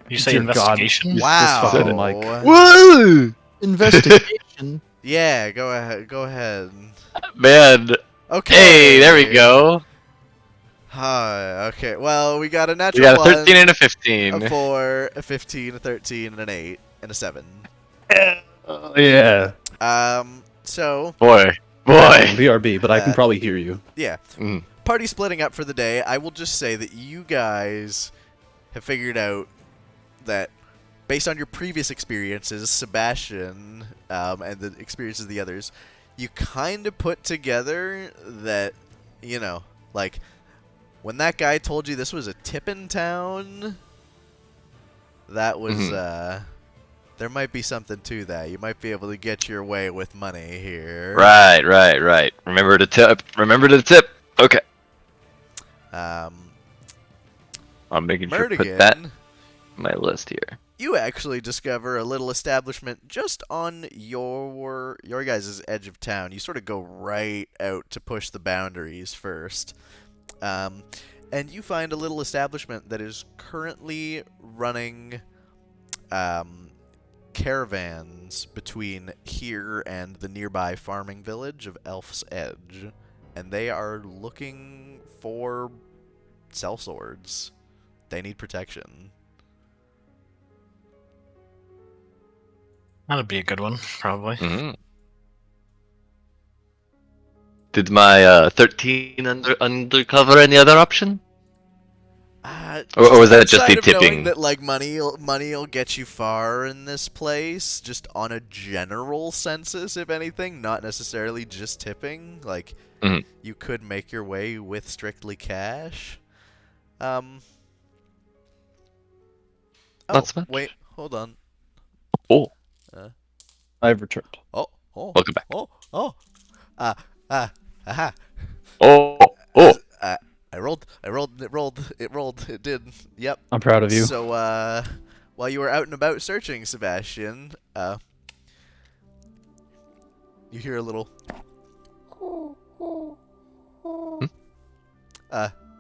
You say Dear God. investigation? This Wow. fucking mic. Woo! Investigation. Yeah, go ahead. Go ahead. Man. Okay. Hey, there we go. Hi. Okay. Well, we got a We natural got a 1, 13 and a a 15. 4, a 15, a 13, and an 8, and a 7. Yeah. So Boy. BRB, but I can Uh, probably hear you. yeah. Mm. Party splitting up for the day. I will just say that you guys have figured out that based on your previous experiences, Sebastian, and the experiences of the others, you kind of put together that, you know, like, when that guy told you this was a tippin' town, that was, there might be something to that. You might be able to get your way with money here. Right. Remember to tip. Okay. Um, I'm making sure to put that on my list here. you actually discover a little establishment just on your guys' edge of town. You sort of go right out to push the boundaries first. And you find a little establishment that is currently running caravans between here and the nearby farming village of Elf's Edge. And they are looking for sellswords. They need protection. That'd be a good one, probably. Mhm. Did my 13 undercover any other option? Or was that just the outside of knowing tipping? that like money'll get you far in this place, just on a general census, if anything, not necessarily just tipping. Like Mhm. you could make your way with strictly cash. Not so much. Wait, hold on. Oh, I've returned. Oh, welcome back. Aha. Oh. I rolled, it did. Yep. I'm proud of you. So, while you were out and about searching, Sebastian, you hear a little...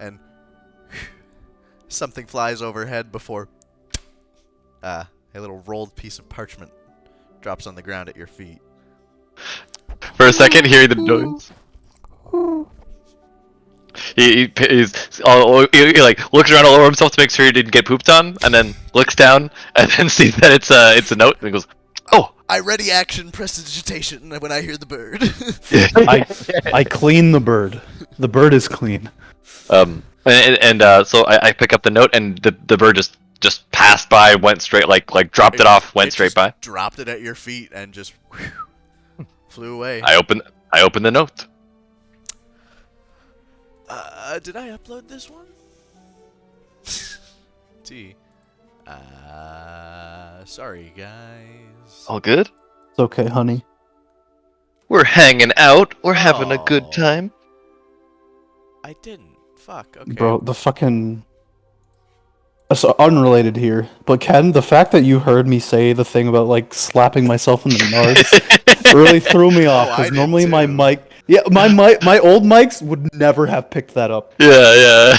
and something flies overhead before a little rolled piece of parchment drops on the ground at your feet. For a second, hearing the noise. He like looks around all over himself to make sure he didn't get pooped on, and then looks down and then sees that it's a note, and he goes, "Oh, I ready action prestidigitation when I hear the bird. I clean the bird. The bird is clean. So I pick up the note, and the bird just passed by, went straight, like dropped it off, went straight just by. Dropped it at your feet and just flew away. I open the note. Did I upload this one? T. Sorry guys. All good. It's okay, honey. We're hanging out. We're having a good Oh. time. I didn't. Fuck. Okay. Bro, the fucking... So unrelated here, but Ken, the fact that you heard me say the thing about like slapping myself in the nards really threw me off I because did normally my too. mic, my old mics would never have picked that up. Yeah.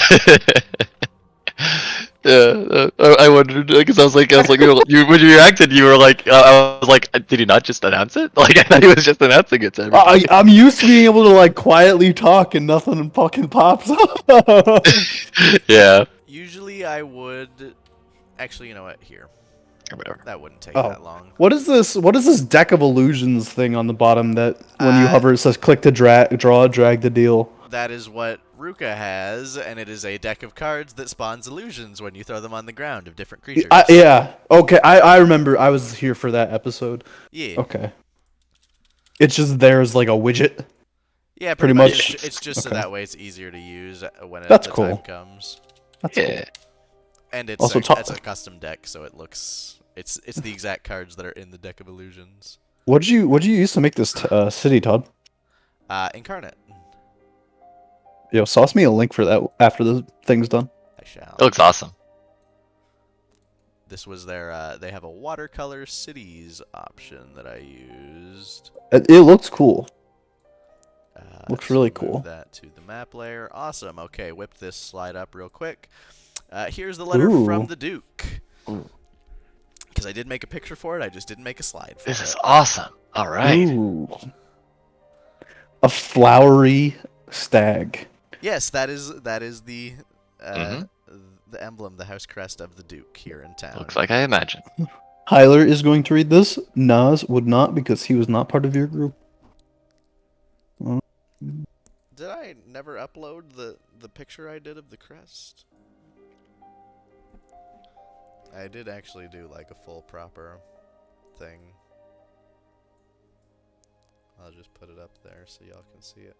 Yeah, I wondered because I was like, you when you reacted, you were like, I was like, did he not just announce it? Like, I thought he was just announcing it to everybody. I'm used to being able to like quietly talk and nothing fucking pops up. Yeah, Usually I would. Actually, you know what? Here. whatever. That wouldn't take Oh. that long. What is this? What is this deck of illusions thing on the bottom that when you hover it says click to drag to deal? That is what Ruka has, and it is a deck of cards that spawns illusions when you throw them on the ground of different creatures. Yeah. Okay. I remember. I was here for that episode. Yeah. Okay. It's just there as like a widget. Yeah, pretty pretty much. much. It's just so Okay. that way it's easier to use when That's the cool. time comes. That's cool. Yeah. And it's Also it's a custom deck, so it looks it's the exact cards that are in the deck of illusions. What'd you use to make this city, Todd? Incarnate. Yo, sauce me a link for that after the thing's done. I shall. It looks awesome. This was their they have a watercolor cities option that I used. It looks cool. Looks So really move cool. that to the map layer. Awesome. Okay, whip this slide up real quick. Here's the letter Ooh. from the Duke. Ooh. Because I did make a picture for it, I just didn't make a slide for This it. is awesome. All right. Ooh. A flowery stag. Yes, that is the Mhm. the emblem, the house crest of the Duke here in town. Looks like I imagined. Hyler is going to read this. Nas would not because he was not part of your group. Did I never upload the picture I did of the crest? I did actually do like a full proper thing. I'll just put it up there so y'all can see it.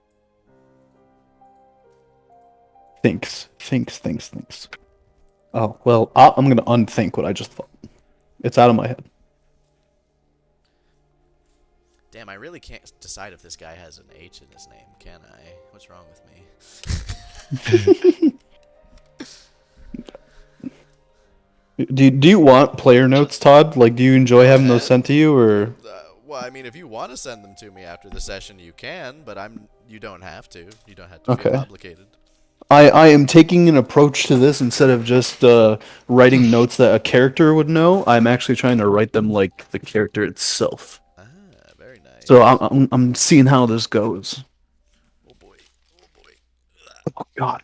Thinks. Oh, well, I'm going to unthink what I just thought. It's out of my head. Damn, I really can't decide if this guy has an H in his name, can I? What's wrong with me? Do you want player notes, Todd? Like, do you enjoy having those sent to you, or? Well, I mean, if you want to send them to me after the session, you can, but you don't have to. You don't have to feel Okay. obligated. I am taking an approach to this instead of just writing notes that a character would know. I'm actually trying to write them like the character itself. Ah, very nice. So I'm seeing how this goes. Oh boy. Oh boy. Oh God.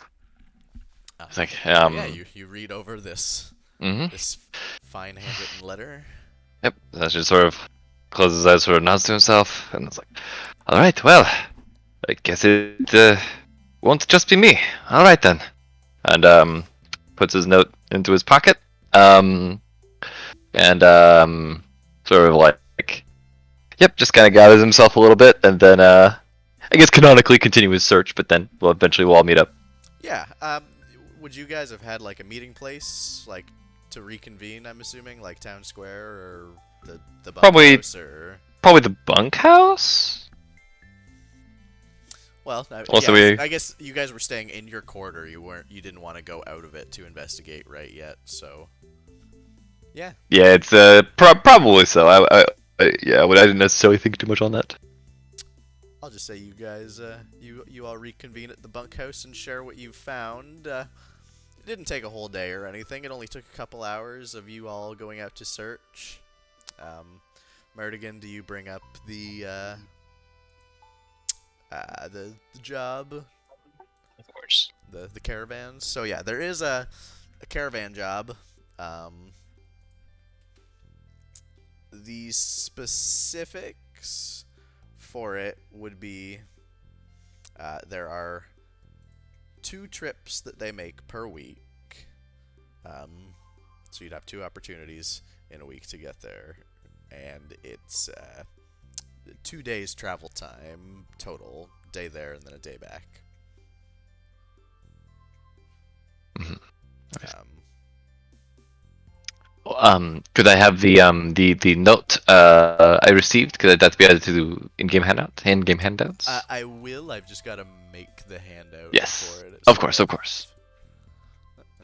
It's like, Yeah, you read over this Mhm. this fine handwritten letter. Yep. That just sort of closes his eyes, sort of nods to himself, and it's like, all right, well, I guess it won't just be me. All right then, and puts his note into his pocket, and sort of like, yep, just kind of gathers himself a little bit, and then I guess canonically continue his search, but then we'll all meet up. Yeah. Would you guys have had like a meeting place, like to reconvene? I'm assuming, like town square or the Probably- bunkhouse or. Probably the bunkhouse. Well, Also, I guess you guys were staying in your quarter. You didn't want to go out of it to investigate right yet. So, yeah. Yeah, it's probably so. I didn't necessarily think too much on that. I'll just say you guys, you all reconvene at the bunkhouse and share what you've found. It didn't take a whole day or anything. It only took a couple hours of you all going out to search. Merdigan, do you bring up the job? Of course. The caravans. So yeah, there is a caravan job. The specifics for it would be there are 2 trips that they make per week. So you'd have 2 opportunities in a week to get there, and it's 2 days travel time total, day there and then a day back. Mhm. Could I have the note I received? Could that be added to in-game handouts? I will. I've just got to make the handout Yes, for it. of course, of course.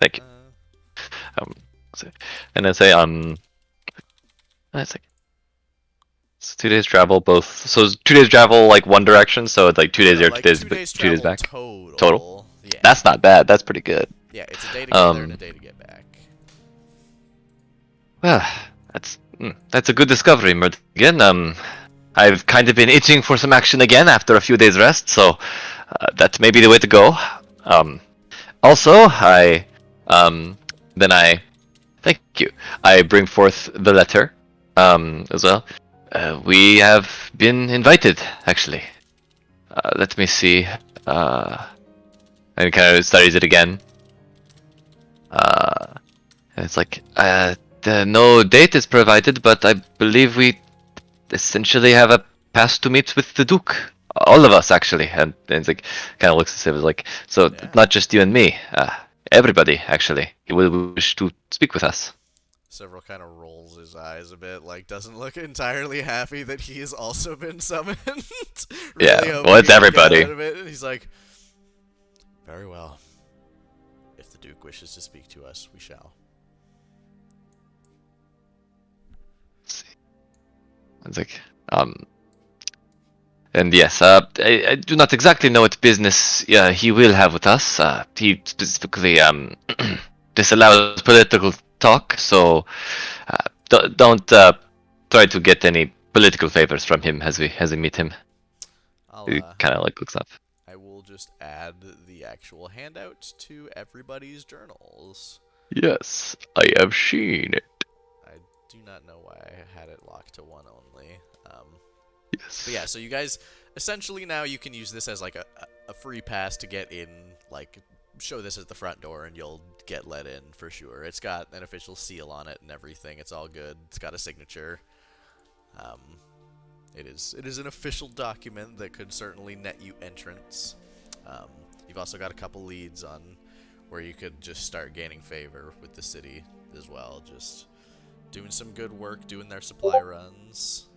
Thank you. Um, so- and I say it's like it's 2 days travel both. So it's 2 days travel like one direction. So it's like 2 days there, like 2 days 2 days back. total. Yeah. That's not bad. That's pretty good. Yeah, it's a day to get there and a day to get back. Well, that's a good discovery, Merdigan. I've kind of been itching for some action again after a few days rest, so that may be the way to go. Also, then I thank you. I bring forth the letter, as well. We have been invited, actually. Let me see. And kind of studies it again. And it's like, no date is provided, but I believe we essentially have a pass to meet with the Duke. All of us, actually. And it's like, kind of looks as if it's like, so Yeah. not just you and me. Everybody, actually. He will wish to speak with us. Several kind of rolls his eyes a bit, like doesn't look entirely happy that he has also been summoned. Yeah, hoping well, it's he'll get everybody. out of it, and he's like, very well. If the Duke wishes to speak to us, we shall. It's like, and yes, I do not exactly know what business he will have with us. He specifically disallows political talk, so don't try to get any political favors from him as we meet him. He kind of like looks up. I will just add the actual handout to everybody's journals. Yes, I have seen it. I do not know why I had it locked to one only. Yes. But yeah, so you guys, essentially now you can use this as like a free pass to get in, like, show this at the front door and you'll get let in for sure. It's got an official seal on it and everything. It's all good. It's got a signature. It is an official document that could certainly net you entrance. You've also got a couple leads on where you could just start gaining favor with the city as well. Just doing some good work, doing their supply runs.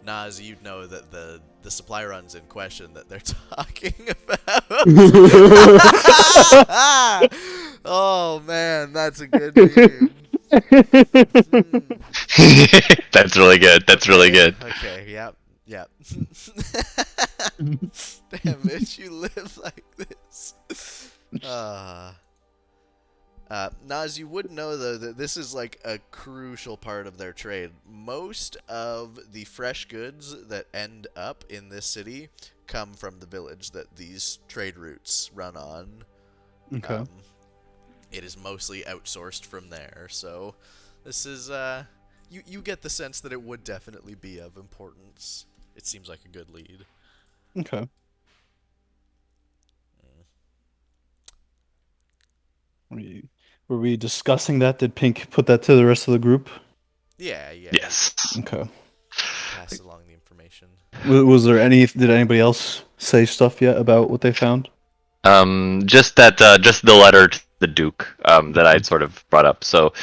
Nas, you'd know that the supply runs in question that they're talking about. Oh man, that's a good meme. That's really good. That's really good. Okay, yep. Damn bitch, you live like this. Nas, you would know though that this is like a crucial part of their trade. Most of the fresh goods that end up in this city come from the village that these trade routes run on. Okay. It is mostly outsourced from there, so this is you get the sense that it would definitely be of importance. It seems like a good lead. Okay. Were we discussing that? Did Pink put that to the rest of the group? Yeah. Yes. Okay. Pass along the information. Was there any? Did anybody else say stuff yet about what they found? Just the letter to the Duke that I sort of brought up. So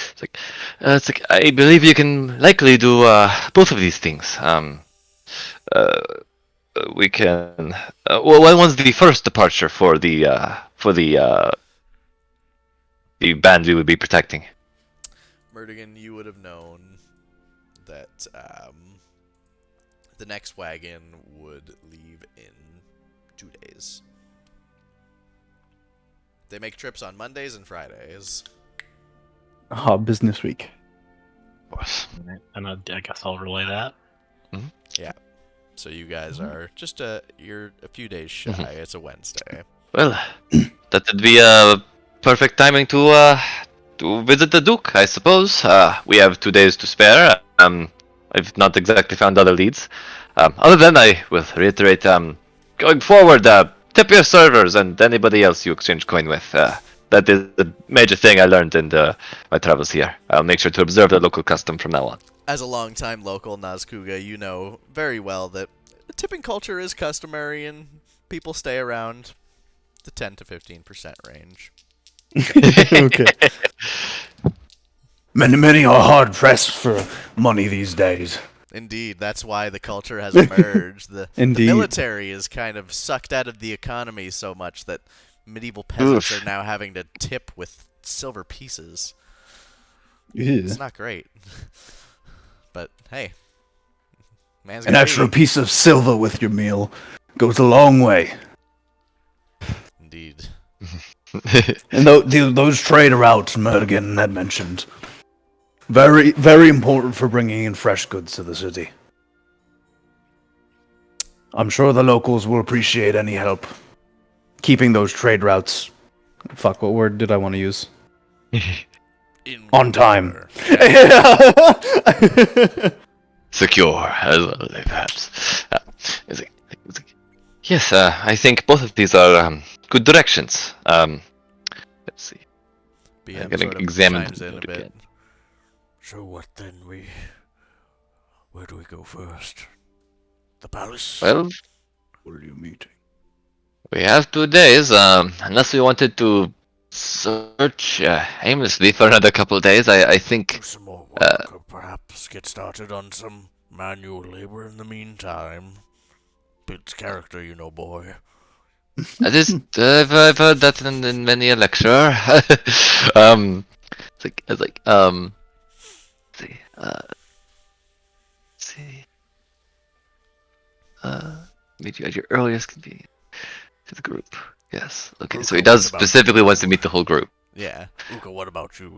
it's like I believe you can likely do both of these things. We can. Well, when was the first departure for the band we would be protecting? Merdigan, you would have known that the next wagon would leave in 2 days. They make trips on Mondays and Fridays. Business week. Of course. And I guess I'll relay that. Yeah. So you guys are just you're a few days shy. It's a Wednesday. Well, that would be a perfect timing to visit the Duke, I suppose. We have 2 days to spare. I've not exactly found other leads. Other than I will reiterate, going forward, tip your servers and anybody else you exchange coin with. That is the major thing I learned in my travels here. I'll make sure to observe the local custom from now on. As a longtime local Nazkuga, you know very well that tipping culture is customary and people stay around the 10 to 15% range. Okay. Many are hard pressed for money these days. Indeed, that's why the culture has emerged. The Indeed. military is kind of sucked out of the economy so much that medieval peasants are now having to tip with silver pieces. Ew. It's not great. But hey, man's An gotta extra eat. piece of silver with your meal goes a long way. Indeed. And those trade routes Mergen had mentioned, very, very important for bringing in fresh goods to the city. I'm sure the locals will appreciate any help keeping those trade routes Fuck, what word did I want to use? In on time. order. Yeah. Secure, as well, perhaps. Is it- yes, I think both of these are good directions. Let's see. I'm BM gonna sort of examine chimes the in a note bit. again. So what then? Where do we go first? The palace? Well, What are you meeting? we have 2 days. Unless we wanted to search aimlessly for another couple of days, I Do think. some more work, or perhaps get started on some manual labor in the meantime. Builds character, you know, boy. I've heard that in many a lecture. It's like let's see, meet you at your earliest convenience to the group. Yes. Okay. So he Uka, does what about specifically you? wants to meet the whole group. Yeah. Uka, what about you?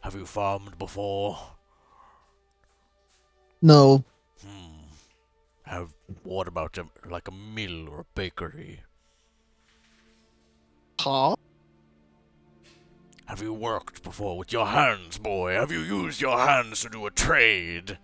Have you farmed before? No. What about like a mill or a bakery? Huh? Have you worked before with your hands, boy? Have you used your hands to do a trade?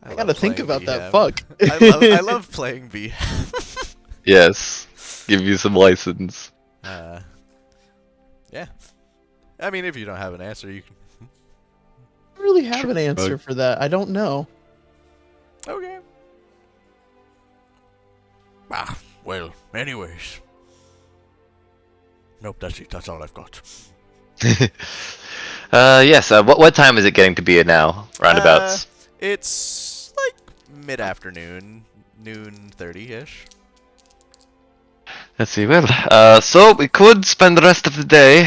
I gotta love think playing about that. BM. Fuck. I love playing BM. Yes. Give you some license. Yeah. I mean, if you don't have an answer, you can. I don't really have an answer for that. I don't know. Okay. Well, anyways. Nope, that's it. That's all I've got. Yes. What time is it getting to be now? Roundabouts. It's like mid-afternoon, noon 30-ish. Let's see. Well, so we could spend the rest of the day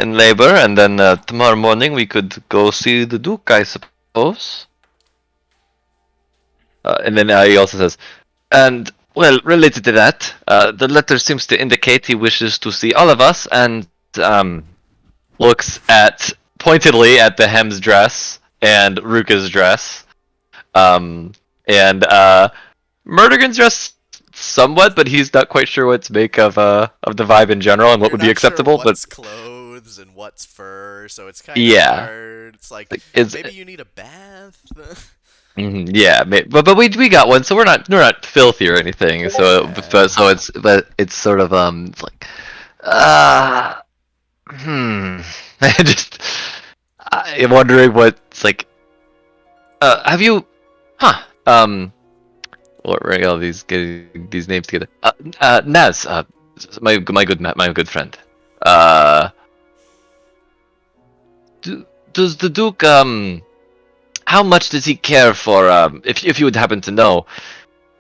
in labor, and then tomorrow morning we could go see the Duke, I suppose. And then he also says, and well, related to that, the letter seems to indicate he wishes to see all of us, and looks at pointedly at the Hem's dress and Ruka's dress, and Murdergan's dress somewhat, but he's not quite sure what to make of the vibe in general and what You're would be not acceptable. Sure But what's clothes and what's fur, so it's kind of yeah, hard. It's like it's maybe you need a bath. yeah, but we got one, so we're not filthy or anything. So it's sort of it's like just I'm wondering what's like. Have you, what bring all these getting these names together? Naz, my good friend. Does the Duke how much does he care for if you would happen to know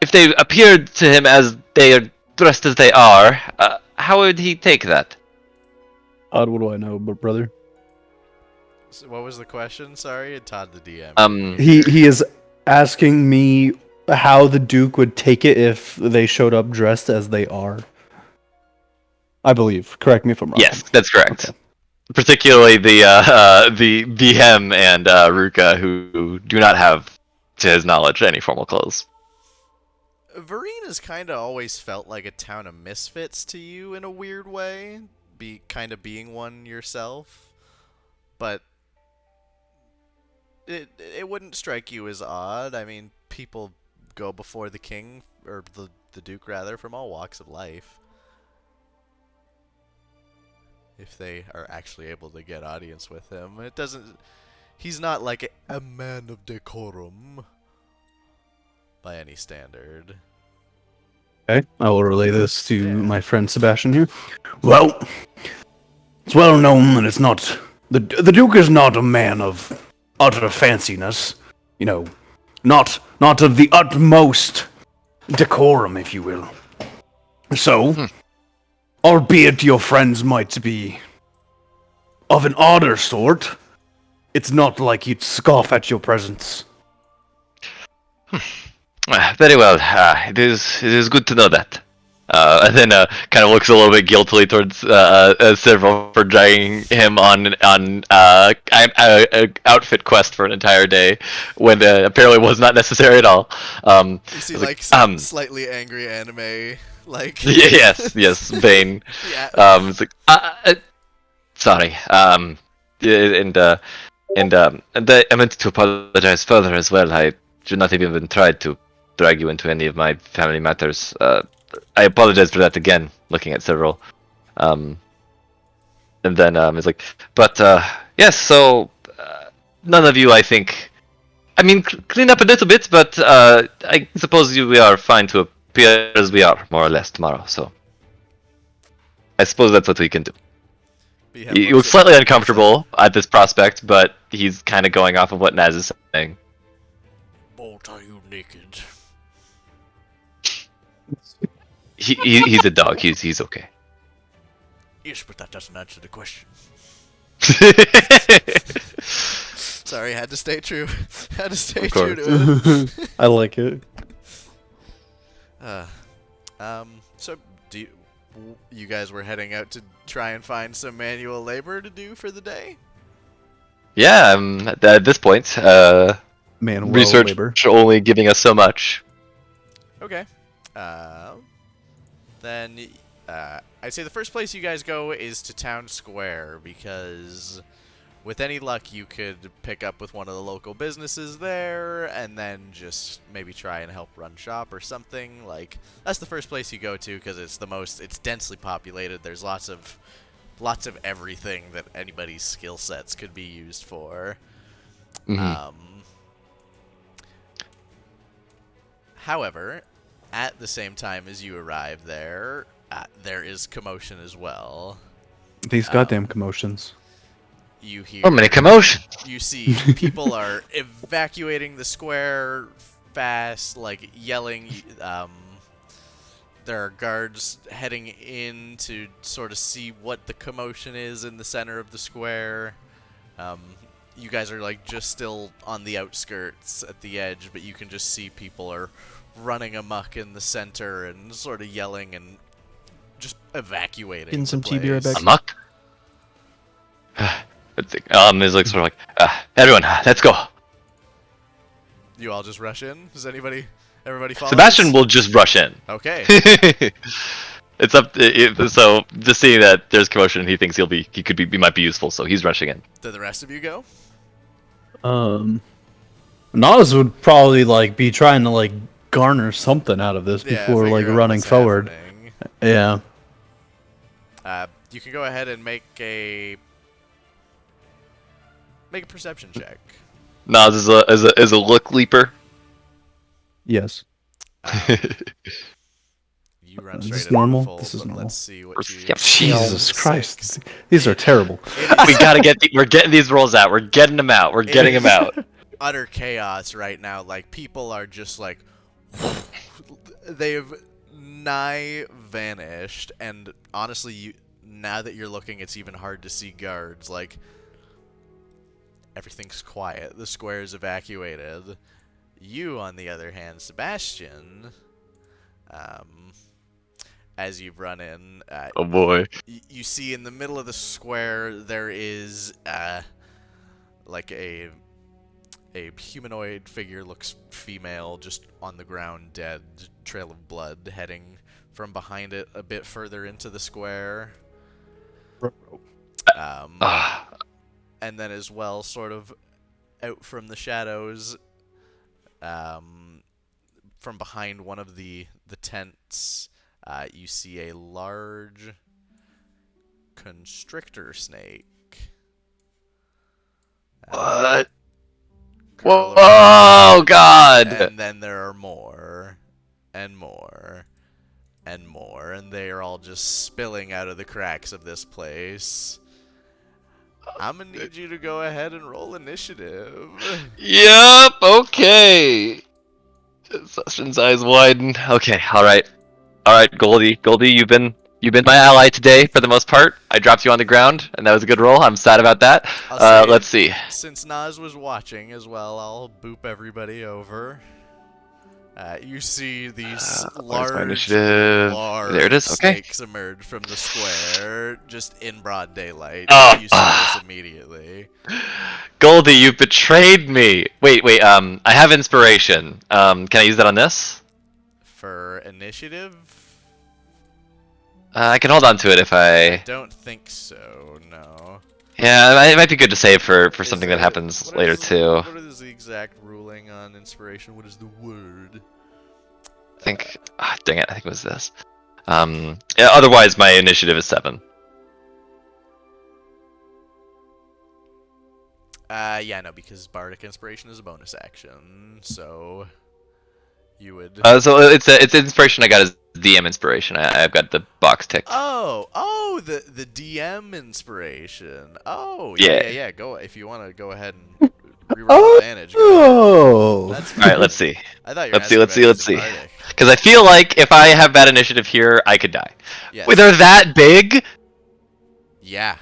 if they appeared to him as they are dressed as they are, how would he take that? Odd, what do I know, but brother? So what was the question? Sorry, Todd the DM. He is asking me how the Duke would take it if they showed up dressed as they are. I believe. Correct me if I'm wrong. Yes, that's correct. Okay. Particularly the BM and Ruka, who do not have, to his knowledge, any formal clothes. Vereen has kind of always felt like a town of misfits to you in a weird way, being one yourself, but it wouldn't strike you as odd. I mean, people go before the king, or the Duke rather, from all walks of life. If they are actually able to get audience with him. He's not like a man of decorum by any standard. Okay, I will relay this to Yeah. my friend Sebastian here. Well, it's well known that it's not the Duke is not a man of utter fanciness. You know, not of the utmost decorum, if you will. So, albeit your friends might be of an odder sort, it's not like he'd scoff at your presence. Very well. It is good to know that. And then kind of looks a little bit guiltily towards Cyril for dragging him on a outfit quest for an entire day when apparently was not necessary at all. You see, I was like, like, some slightly angry anime, like... yes, Bane. Yeah. It's like, sorry. I meant to apologize further as well. I should not have even tried to drag you into any of my family matters. I apologize for that again, looking at several. And then it's like, but yes, so none of you, I think. I mean, clean up a little bit, but I suppose we are fine to appear as we are, more or less, tomorrow. So I suppose that's what we can do. He looks slightly uncomfortable at this prospect, but he's kind of going off of what Naz is saying. Bolt, are you naked? He's a dog. He's okay. Yes, but that doesn't answer the question. Sorry, had to stay true. Had to stay Of true course. to it. I like it. So, you guys were heading out to try and find some manual labor to do for the day? Yeah, at this point, Man, research labor. only giving us so much. Okay. Then, I'd say the first place you guys go is to Town Square, because with any luck you could pick up with one of the local businesses there, and then just maybe try and help run shop or something. Like, that's the first place you go to, because it's densely populated. There's lots of everything that anybody's skill sets could be used for. However, at the same time as you arrive there, there is commotion as well. These goddamn commotions. You hear... Oh, many commotion! You see people are evacuating the square fast, like, yelling. There are guards heading in to sort of see what the commotion is in the center of the square. You guys are, like, just still on the outskirts at the edge, but you can just see people are running amok in the center and sort of yelling and just evacuating. Getting some the tea beer place. back. Amok? Is like sort of like, everyone, let's go. You all just rush in? Everybody follow? Sebastian will just rush in. Okay. It's up to, so just seeing that there's commotion, he thinks he might be useful, so he's rushing in. Do the rest of you go? Nas would probably like be trying to like garner something out of this Yeah, before like figure out running what's forward. happening. Yeah. You can go ahead and make a perception check. Nas is a look leaper. Yes. You run Is straight this into normal? the fold, This is but normal. let's see what you... Yep. Jesus 6. Christ. These are terrible. We gotta we're getting these rolls out. We're getting them out. We're getting them out. Utter chaos right now. Like, people are just like... They've nigh vanished, and honestly, now that you're looking, it's even hard to see guards. Like, everything's quiet. The square's evacuated. You, on the other hand, Sebastian, as you've run in, Oh boy. you see in the middle of the square there is like a humanoid figure, looks female, just on the ground, dead, trail of blood heading from behind it a bit further into the square. And then as well, sort of out from the shadows, from behind one of the tents, you see a large constrictor snake. What? Curl Whoa, around, God! And then there are more and more. and more, and they are all just spilling out of the cracks of this place. I'm gonna need you to go ahead and roll initiative. Yep. Okay. Session's eyes widen. Okay. All right. Goldie. Goldie, you've been my ally today for the most part. I dropped you on the ground, and that was a good roll. I'm sad about that. I'll say, Let's see. Since Nas was watching as well, I'll boop everybody over. You see these Where's my large initiative? There it is. Okay. snakes emerge from the square, just in broad daylight. Oh. You see this immediately. Goldie, you betrayed me. Wait. I have inspiration. Can I use that on this? For initiative? I can hold on to it if I don't think so, no. Yeah, it might be good to save for something that Is it- happens what later is the- too. What is the exact ruling on inspiration? What is the word? I think. Dang it! I think it was this. Yeah, otherwise, my initiative is 7. Yeah, no, because Bardic Inspiration is a bonus action, so you would. So it's inspiration I got as DM inspiration. I've got the box ticked. Oh, the DM inspiration. Oh, Yeah. yeah. Go if you want to go ahead and reroll advantage. Go ahead. Oh. That's All right, let's see. I thought you were Let's see. asking Let's about see. using Bardic. Because I feel like if I have bad initiative here, I could die. Yes. Wait, they're that big? Yeah.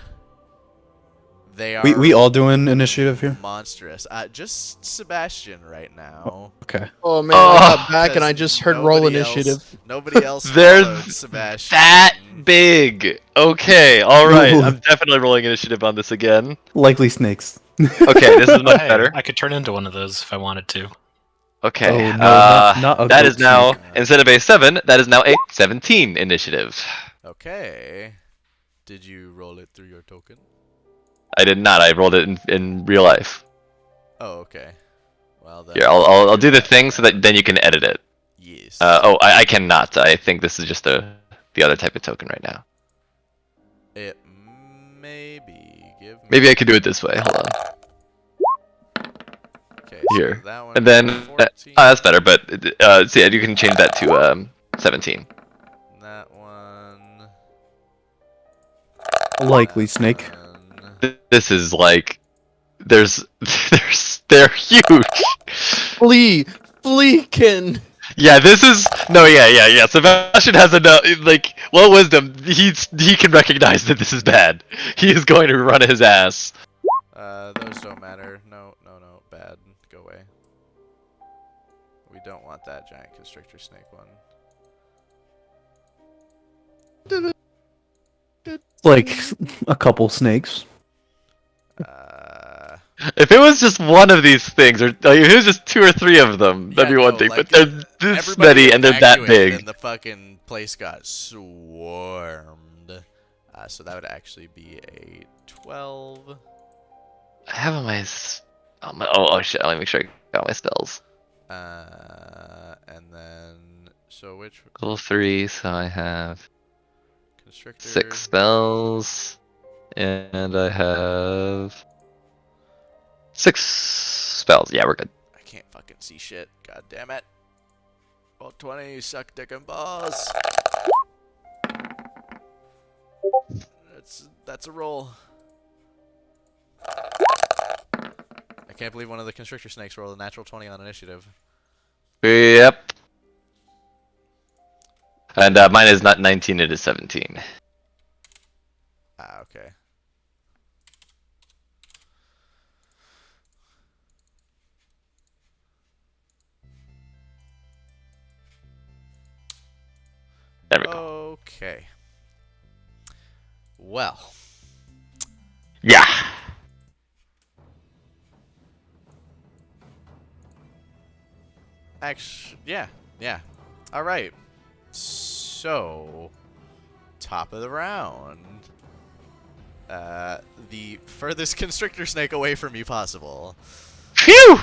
They are. We all doing initiative here? monstrous. Just Sebastian right now. Okay. Oh man, Oh, I got back and I Because just heard roll nobody else- initiative. Nobody else They're followed Sebastian. That big. Okay, all right. Ooh. I'm definitely rolling initiative on this again. Likely snakes. Okay, this is much Hey, better. I could turn into one of those if I wanted to. Okay. Oh, no, not a that goat is now snake. instead of a 7, that is now a 17 initiative. Okay. Did you roll it through your token? I did not. I rolled it in real life. Oh, okay. Well, then. Here, I'll do the thing so that then you can edit it. Yes. I cannot. I think this is just the other type of token right now. It maybe give me. Maybe I could do it this way. Hold on. Okay, Here. So that one And is then 14. that's better. But so yeah, you can change that to 17. That one. Likely snake. one. This is like they're huge. Fleekin. Yeah, this is yeah. Sebastian has enough. Like, well, wisdom. He can recognize that this is bad. He is going to run his ass. Those don't matter. No, bad. Go away. We don't want that giant constrictor snake one. Like a couple snakes. If it was just one of these things, or like, if it was just 2 or 3 of them, that'd be Yeah, one no, thing. like, But they're this everybody many and they're that evacuated big. And the fucking place got swarmed. So that would actually be a 12. I have on my. Oh shit! Let me make sure I got my spells. And then so which Level 3, so I have constrictor? 6 spells, and I have 6 spells. Yeah, we're good. I can't fucking see shit. God damn it. Roll 20, suck dick and balls. That's a roll. I can't believe one of the constrictor snakes rolled a natural 20 on initiative. Yep. And mine is not 19; it is 17. Okay. There we go. Okay. Well. Yeah. Actually, yeah. All right. So, top of the round. The furthest constrictor snake away from you possible. Phew.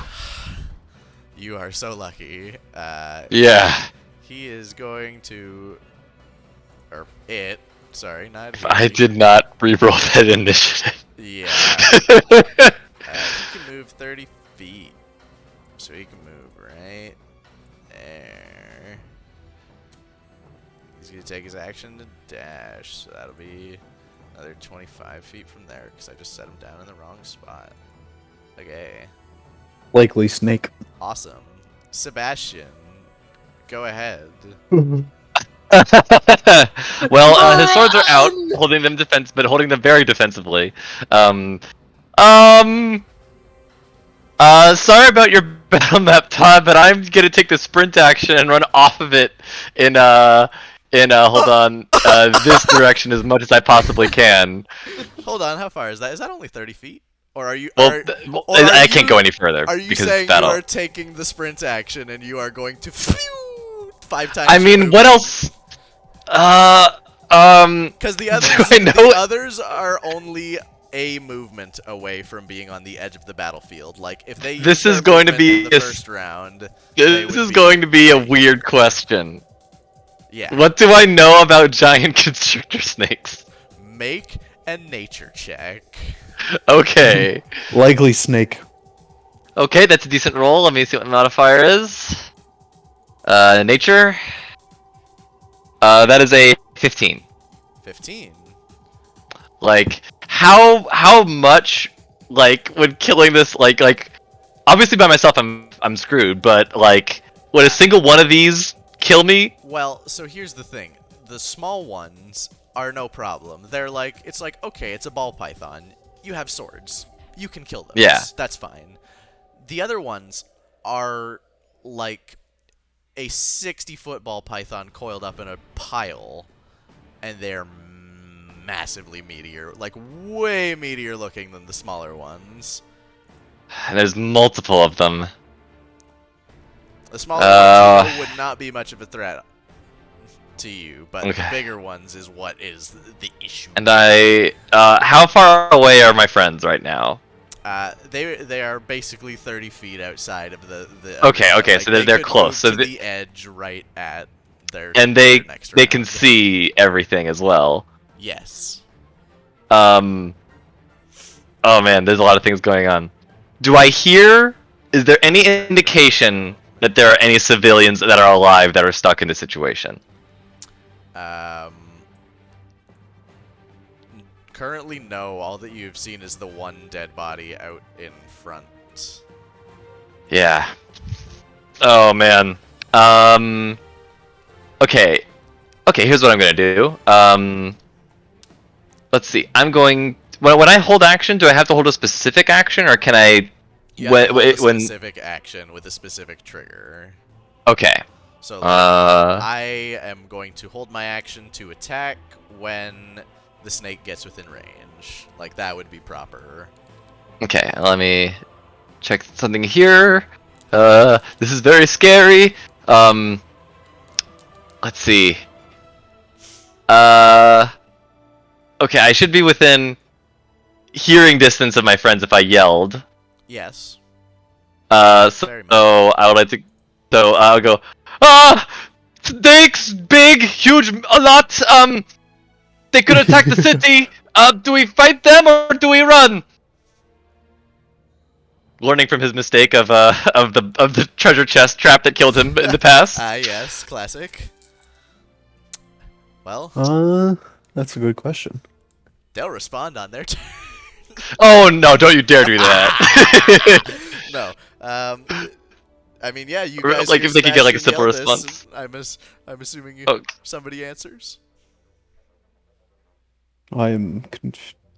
You are so lucky. Yeah. He is going to, or it. Sorry, not he. I did not reroll that initiative. Yeah. He can move 30 feet, so he can move right there. He's gonna take his action to dash, so that'll be another 25 feet from there, because I just set him down in the wrong spot. Okay. Likely snake. Awesome. Sebastian, go ahead. Well, his swords are out, holding them holding them very defensively. Sorry about your battle map, Todd, but I'm gonna take the sprint action and run off of it in this direction as much as I possibly can. Hold on, how far is that? Is that only 30 feet? Or are you? Well, I can't go any further Are you because saying it's battle. you are taking the sprint action and you are going to 5 times? I mean, what else? Because the others, I know the others are only a movement away from being on the edge of the battlefield. Like if they This use is their going to movement in be the a first round. This is going to be a weird question. Yeah. What do I know about giant constrictor snakes? Make a nature check. Okay. Likely snake. Okay, that's a decent roll. Let me see what the modifier is. Nature. That is a 15. 15. Like, how much, like, would killing this, like, obviously by myself I'm screwed, but, like, would a single one of these kill me? Well, so here's the thing. The small ones are no problem. They're like, it's like, okay, it's a ball python. You have swords. You can kill those. Yeah. That's fine. The other ones are like a 60-foot ball python coiled up in a pile, and they're massively meatier, like way meatier looking than the smaller ones. And there's multiple of them. The smaller ones would not be much of a threat to you, but the bigger ones is what is the issue. And how far away are my friends right now? They are basically 30 feet outside of the Okay, like, so they're could close. move So to the edge right at their and their next they can round. see everything as well. Yes. Oh man, there's a lot of things going on. Do I hear? Is there any indication that there are any civilians that are alive that are stuck in this situation? Currently, no. All that you've seen is the one dead body out in front. Yeah. Oh man. Okay. Okay, here's what I'm gonna do. Let's see. I'm going. When I hold action, do I have to hold a specific action, or can I? You have to hold a specific action with a specific trigger. Okay. So like, I am going to hold my action to attack when the snake gets within range. Like that would be proper. Okay, let me check something here. This is very scary. Let's see. Okay, I should be within hearing distance of my friends if I yelled. Yes. So I would like to. So I'll go. Snakes, big, huge, a lot. They could attack the city. Do we fight them or do we run? Learning from his mistake of the treasure chest trap that killed him in the past. Yes, classic. Well. That's a good question. They'll respond on their turn. Oh no! Don't you dare do that. No. I mean, yeah, you guys. Like if they could get like a simple Sebastian response. I'm assuming you. Somebody answers. I am.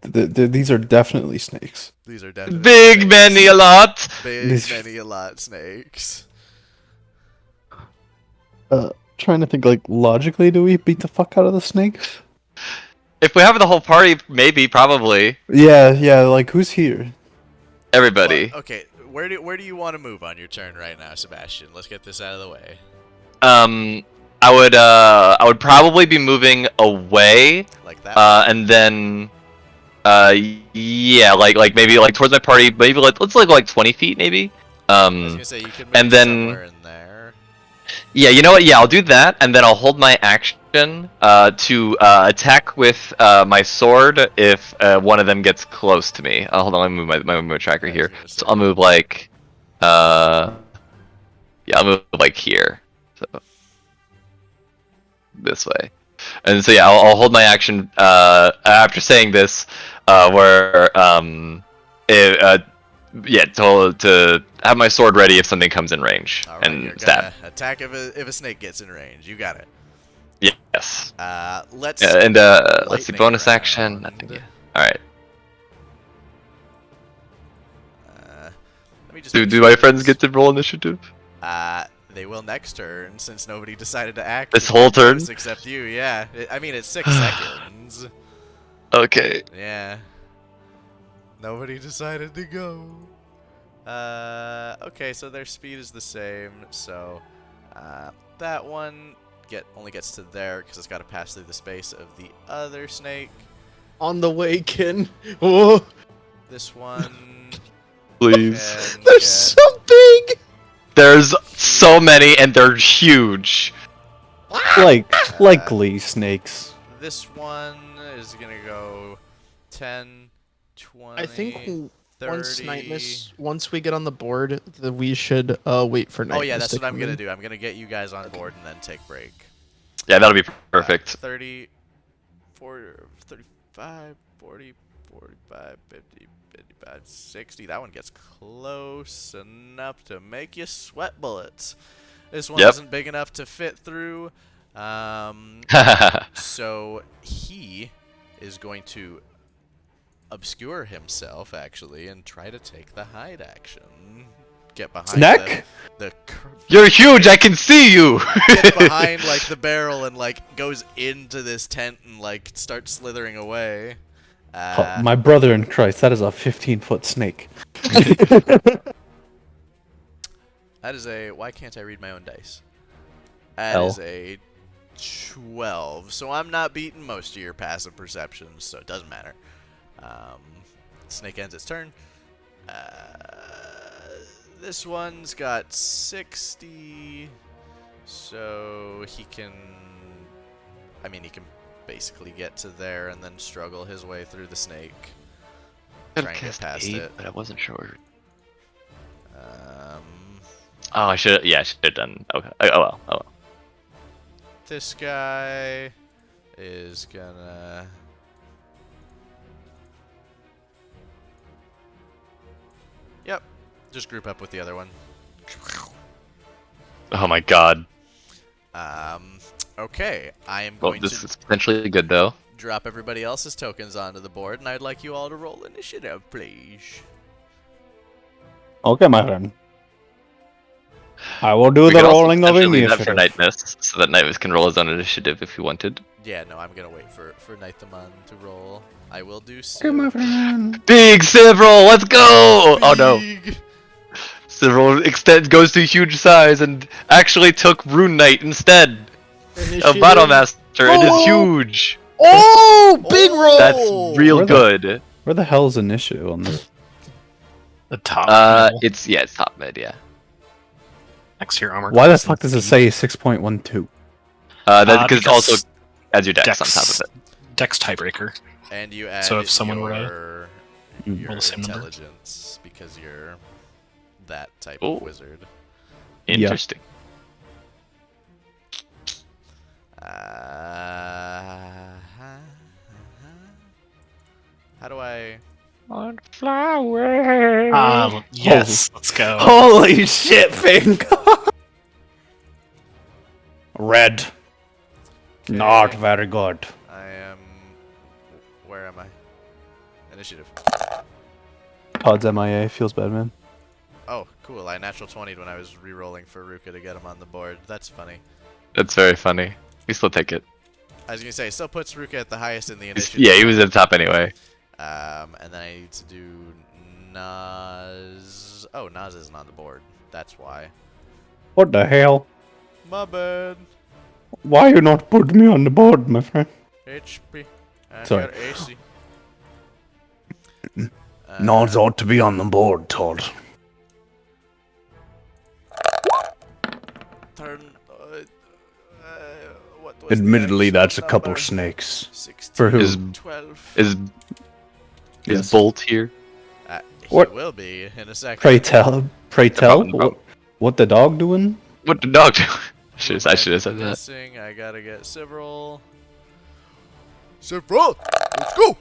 These are definitely snakes. These are definitely big, snakes. many, a lot. Big, many, a lot snakes. Trying to think, like, logically, do we beat the fuck out of the snakes? If we have the whole party, maybe, probably. Yeah, like, who's here? Everybody. Well, okay, where do you want to move on your turn right now, Sebastian? Let's get this out of the way. I would probably be moving away. Like that? And then, yeah, like maybe like towards my party, maybe let's like 20 feet, maybe. I was gonna say you can move and then somewhere in there. Yeah, you know what? Yeah, I'll do that, and then I'll hold my action to attack with my sword if one of them gets close to me. Hold on, let me move my movement tracker here. So I'll move like, yeah, I'll move like here. So this way. And so yeah, I'll hold my action after saying this, where yeah, to have my sword ready if something comes in range All right, and you're stab. gonna attack if a snake gets in range. You got it. Yes. Let's Let's see, lightning bonus round. action. Nothing yet. All right. Let me just Do my friends get to roll initiative? They will next turn since nobody decided to act. This whole turn? Except you, yeah. I mean, it's 6 seconds. Okay. Yeah. Nobody decided to go. Okay, so their speed is the same. So, that one only gets to there because it's got to pass through the space of the other snake. On the way, Kin. Oh, This one. Please. they're so big. There's so many and they're huge. Like Glee snakes. This one is gonna go 10, 20. I think once 30. Nightmas, once we get on the board, we should wait for Nightmas. Oh yeah, that's to what I'm come gonna in. do. I'm gonna get you guys on board and then take break. Yeah, that'll be perfect. 30, 40, 35, 40, 45, 50, 55, 60. That one gets close enough to make you sweat bullets. This one isn't big enough to fit through. So he is going to obscure himself, actually, and try to take the hide action. Get behind Snack? You're huge, I can see you! Get behind, like, the barrel and, like, goes into this tent and, like, starts slithering away. My brother in Christ, that is a 15-foot snake. That is a... Why can't I read my own dice? That L. is a 12. So I'm not beating most of your passive perceptions, so it doesn't matter. Snake ends its turn. This one's got 60, so he can... I mean, he can basically get to there and then struggle his way through the snake. Try and get past it. But I wasn't sure. Oh, I should have done. Okay. Oh well. Oh well. This guy is gonna... Yep. Just group up with the other one. Oh my god. Okay. I am Well, going this to is potentially good though. drop everybody else's tokens onto the board, and I'd like you all to roll initiative, please. Okay, my friend. I will do We the could also rolling of potentially leave that for initiative. Nightmas, so that Nightmas can roll his own initiative if he wanted. Yeah, no, I'm gonna wait for Naithaman to roll. I will do so. Okay, my friend. Big Civ roll, let's go! Oh no. Big. Civ roll goes to huge size and actually took Rune Knight instead of Battle Master. It is huge. Oh, big roll! That's real Where the- good. Where the hell is initiative on this? The top. It's top mid, yeah. Next to your armor. Why the class fuck does it and say 6.12? That's because it also because adds your dex on top of it. Dex tiebreaker. And you add So if someone were to your, your roll the same number. intelligence because you're that type Ooh. of wizard. Interesting. How do I... On Ah, yes. Let's go. Holy shit, Fink! Red. Not very good. I am... Where am I? Initiative. Pod's MIA. Feels bad, man. Oh, cool. I natural 20'd when I was re-rolling for Ruka to get him on the board. That's funny. That's very funny. We still take it. I was gonna say, still puts Ruka at the highest in the initiative. Yeah, he was at the top anyway. And then I need to do Nas. Oh, Nas isn't on the board. That's why. What the hell? My bad. Why you not put me on the board, my friend? HP. I Sorry. got AC. Nods ought to be on the board, Todd. Turn. What was the Admittedly, actual that's a couple number? snakes. 16, For who? Is 12. is Yes. Bolt here? He What? will be in a second. Pray tell. What the dog doing? What the dog do? I should have said that. Missing. I gotta get several. Several. Let's go.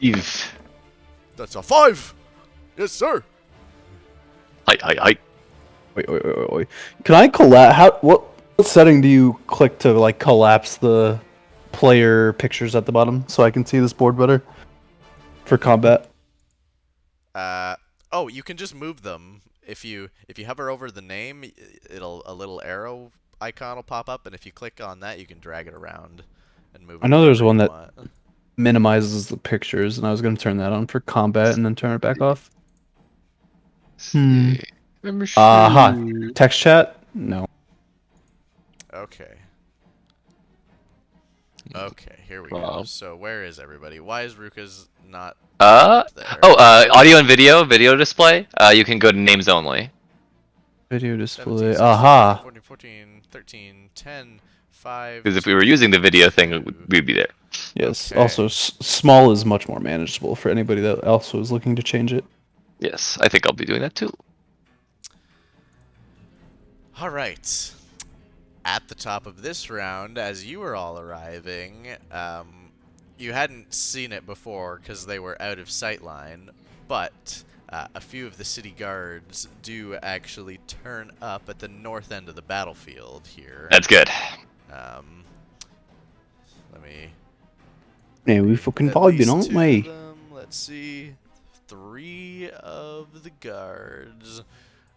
Eve. That's a 5. Yes, sir. Hi. Wait. Can I collapse? What setting do you click to like collapse the player pictures at the bottom so I can see this board better for combat? Oh, you can just move them. If you hover over the name, a little arrow icon will pop up, and if you click on that, you can drag it around and move it. I know there's wherever one you that want. minimizes the pictures, and I was going to turn that on for combat and then turn it back off. Aha. Text chat? No. Okay. Okay, here we go. Wow. So where is everybody? Why is Ruka's not Uh up there? oh. Audio and video display. You can go to names only. Video 17, display. 16, Aha. 14, 13, 10, 5. Because if we were using the video thing, we'd be there. Yes. Okay. Also, small is much more manageable for anybody that also is looking to change it. Yes, I think I'll be doing that too. All right. At the top of this round, as you were all arriving, you hadn't seen it before because they were out of sightline, but a few of the city guards do actually turn up at the north end of the battlefield here. That's good. Let me... Yeah, we fucking at vibing, least aren't 2 we? of them. Let's see. 3 of the guards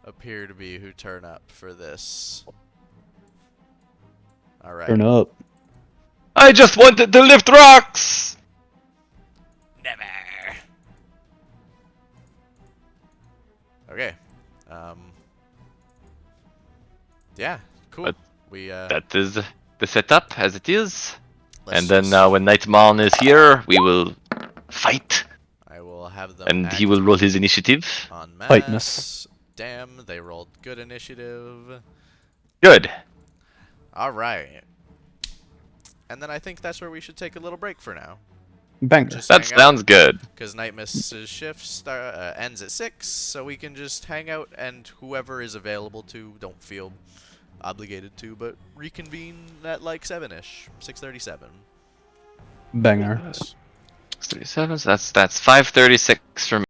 appear to be who turn up for this. All right. Turn up. I just wanted to lift rocks. Never. Okay. Yeah. Cool. But We That is the setup as it is. let's And then just- when Nightmawn is here, we will fight. I will have them. And he act will roll his initiative. on Fight mass. Damn, they rolled good initiative. Good. All right. And then I think that's where we should take a little break for now. Banger. Just That hang out. sounds good. Because Night Mist's shift ends at 6, so we can just hang out, and whoever is available to, don't feel obligated to, but reconvene at like 7-ish, 6:37. Banger. 37, so that's 5:36 for me.